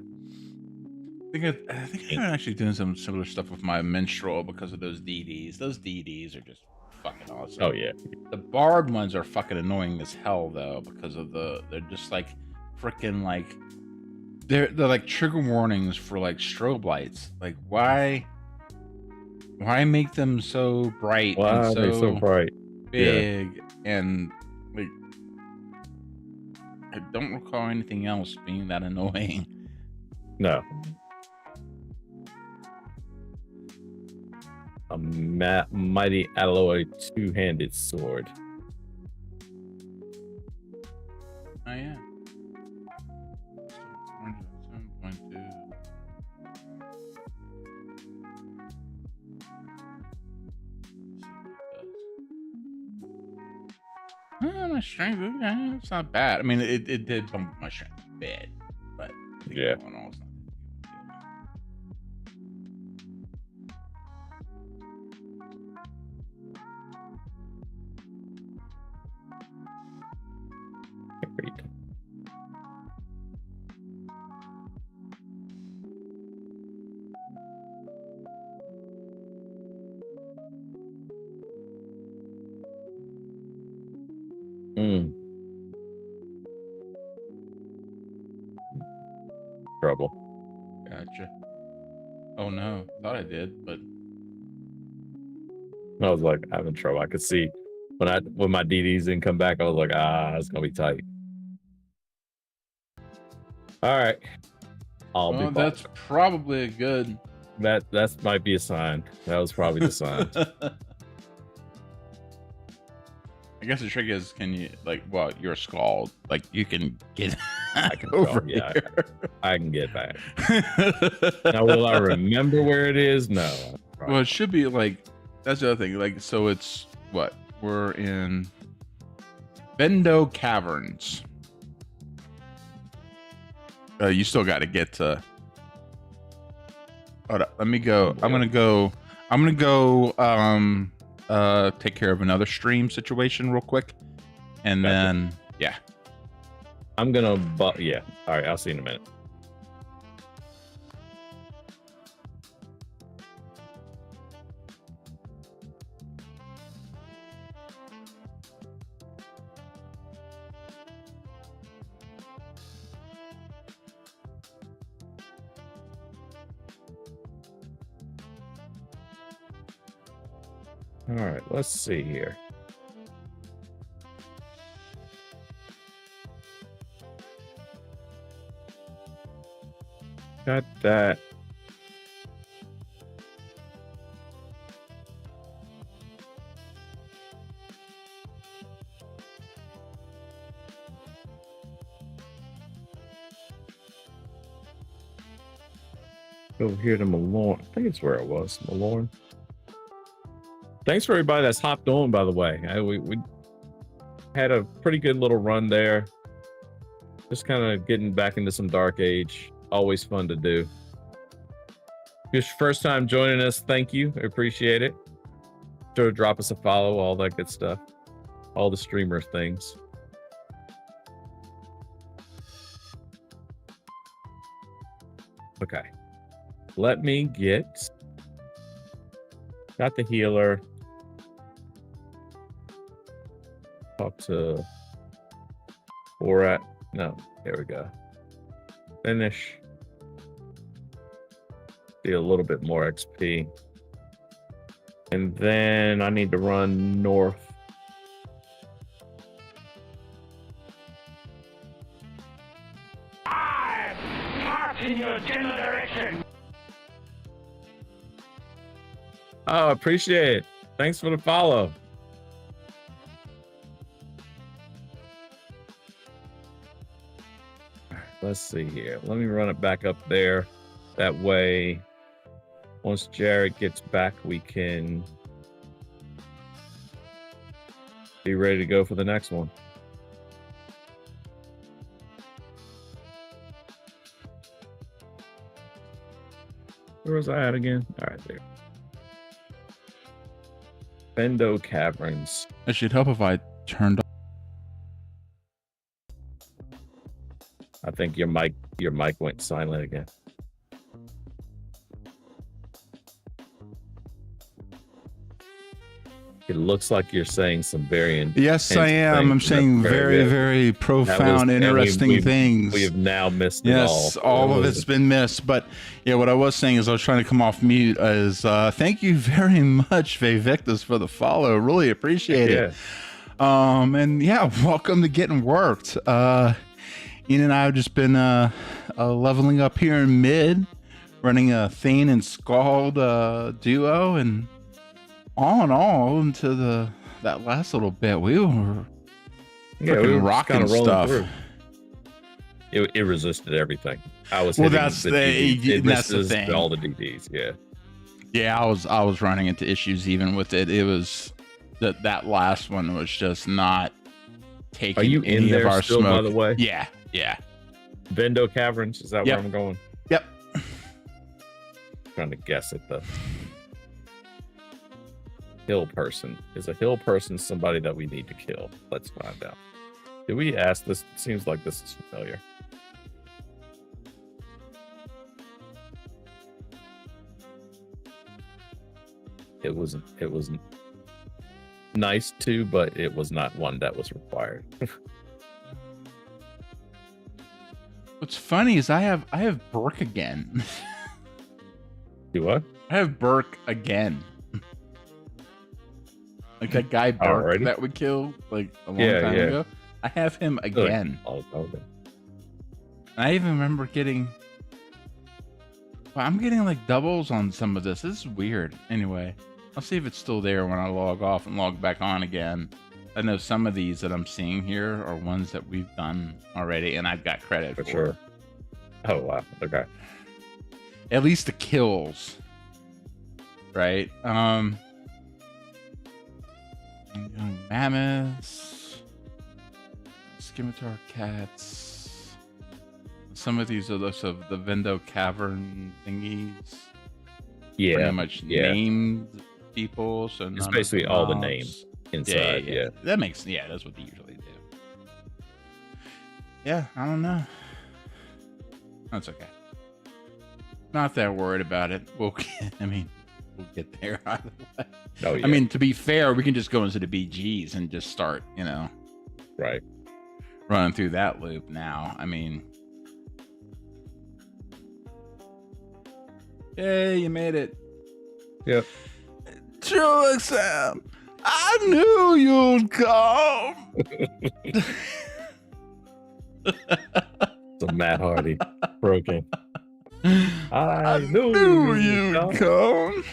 I think I'm actually doing some similar stuff with my minstrel because of those DDs. Those DDs are just fucking awesome. Oh yeah. The bard ones are fucking annoying as hell though because of they're just like freaking like they're like trigger warnings for like strobe lights. Like why make them so bright? Why and are they so bright? Big and like I don't recall anything else being that annoying. No. A mighty alloy two-handed sword. Oh yeah. 7.2. My strength, it's not bad. I mean, it did bump my strength a bit, but yeah. All in all, it's not. Trouble. Gotcha. Oh no, thought I did, but I was like, I'm in trouble. I could see when my DDs didn't come back, I was like, it's gonna be tight. All right. That's probably a good. That might be a sign. That was probably the sign. I guess the trick is, can you you're scald, like you can get I can over yeah, here. I can get back. Now, will I remember where it is? No. Well, it should be like that's the other thing. Like, so it's what we're in Bendo Caverns. You still got to get to. Hold up, let me go. I'm gonna go. Take care of another stream situation real quick, and then yeah. I'm gonna. Yeah. All right. I'll see you in a minute. All right, let's see here. Got that. Over here to Malorn. I think it's where it was. Malorn. Thanks for everybody that's hopped on, by the way. We had a pretty good little run there. Just kind of getting back into some Dark Age. Always fun to do. If it's your first time joining us, thank you. I appreciate it. Sure to drop us a follow, all that good stuff. All the streamer things. Okay. Let me got the healer. Talk to Borat. No, there we go. Finish. See a little bit more XP. And then I need to run north. March in your general direction. Oh, appreciate it. Thanks for the follow. Let's see here. Let me run it back up there. That way, once Jared gets back, we can be ready to go for the next one. Where was I at again? All right, there. Bendo Caverns. It should help if I turned off. I think your mic went silent again. It looks like you're saying some very Yes, I am. I'm saying very, very profound, interesting things. We have now missed it all. Yes, all of it's been missed. But yeah, what I was saying is I was trying to come off mute. Is thank you very much, Victus, for the follow. Really appreciate it. And yeah, welcome to Getting Worked. Ian and I have just been leveling up here in mid, running a Thane and Scald duo, and all in all, into that last little bit, we were rocking stuff. It resisted everything. I was that's the thing. All the DDs, yeah. Yeah, I was running into issues even with it. It was that last one was just not taking. Are you any in there of our still, smoke. by the way? Yeah. Bendo Caverns, is that where I'm going? Yep. Trying to guess at the hill person. Is a hill person somebody that we need to kill? Let's find out. Did we ask this? It seems like this is familiar. It wasn't nice to, but it was not one that was required. What's funny is I have Burke again. You what? I have Burke again. Like that guy Burke Already? that we killed like a long time ago. I have him again. Oh, okay. I even remember getting. Well, I'm getting like doubles on some of this. This is weird. Anyway, I'll see if it's still there when I log off and log back on again. I know some of these that I'm seeing here are ones that we've done already, and I've got credit for. Sure. Oh wow. Okay. At least the kills, right? Young mammoths, scimitar cats. Some of these are those of the Vendo Cavern thingies. Yeah. Pretty much named people. So it's basically all the names inside. Yeah. That makes that's what they usually do. Yeah, I don't know. That's okay. Not that worried about it. We'll get there either way. Oh, yeah. I mean, to be fair, we can just go into the BGs and just start, right, running through that loop now. I mean, yay, you made it. Yep. True exam. I knew you'd come. So Matt Hardy broken. I knew you'd come.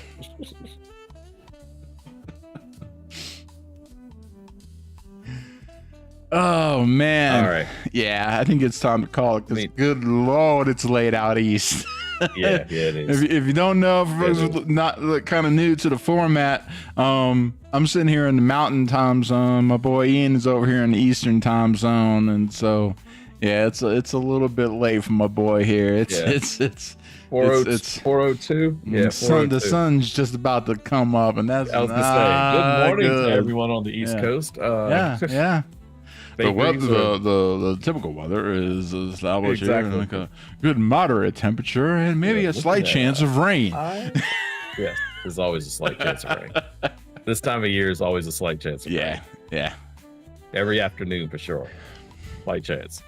Oh man! All right. Yeah, I think it's time to call it. Because good lord, it's late out east. Yeah, it is. If you don't know, for those who are not kind of new to the format, I'm sitting here in the Mountain Time Zone. My boy Ian is over here in the Eastern Time Zone, and so yeah, it's a little bit late for my boy here. It's 402. Yeah, the sun's just about to come up, and that's I was gonna say good morning good. to everyone on the East Coast. Yeah. The weather, bakeries or- the typical weather is established here Exactly. in like a good moderate temperature and maybe Yeah, a slight look at chance of rain. Yes, there's always a slight chance of rain. This time of year is always a slight chance of rain. Yeah, yeah. Every afternoon for sure. Slight chance.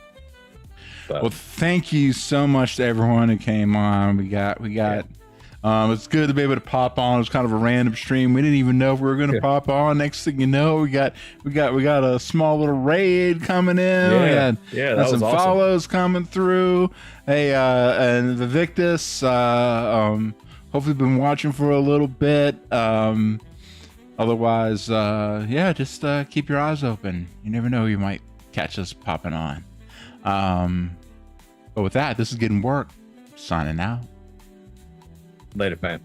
So, Well, thank you so much to everyone who came on. We got. It's good to be able to pop on. It was kind of a random stream. We didn't even know if we were going to pop on. Next thing you know, we got a small little raid coming in. We had that was some awesome. follows coming through. Hey, and the Victus. Hopefully, been watching for a little bit. Otherwise, just keep your eyes open. You never know, you might catch us popping on. But with that, this is Getting Worked. Signing out. Later, fam.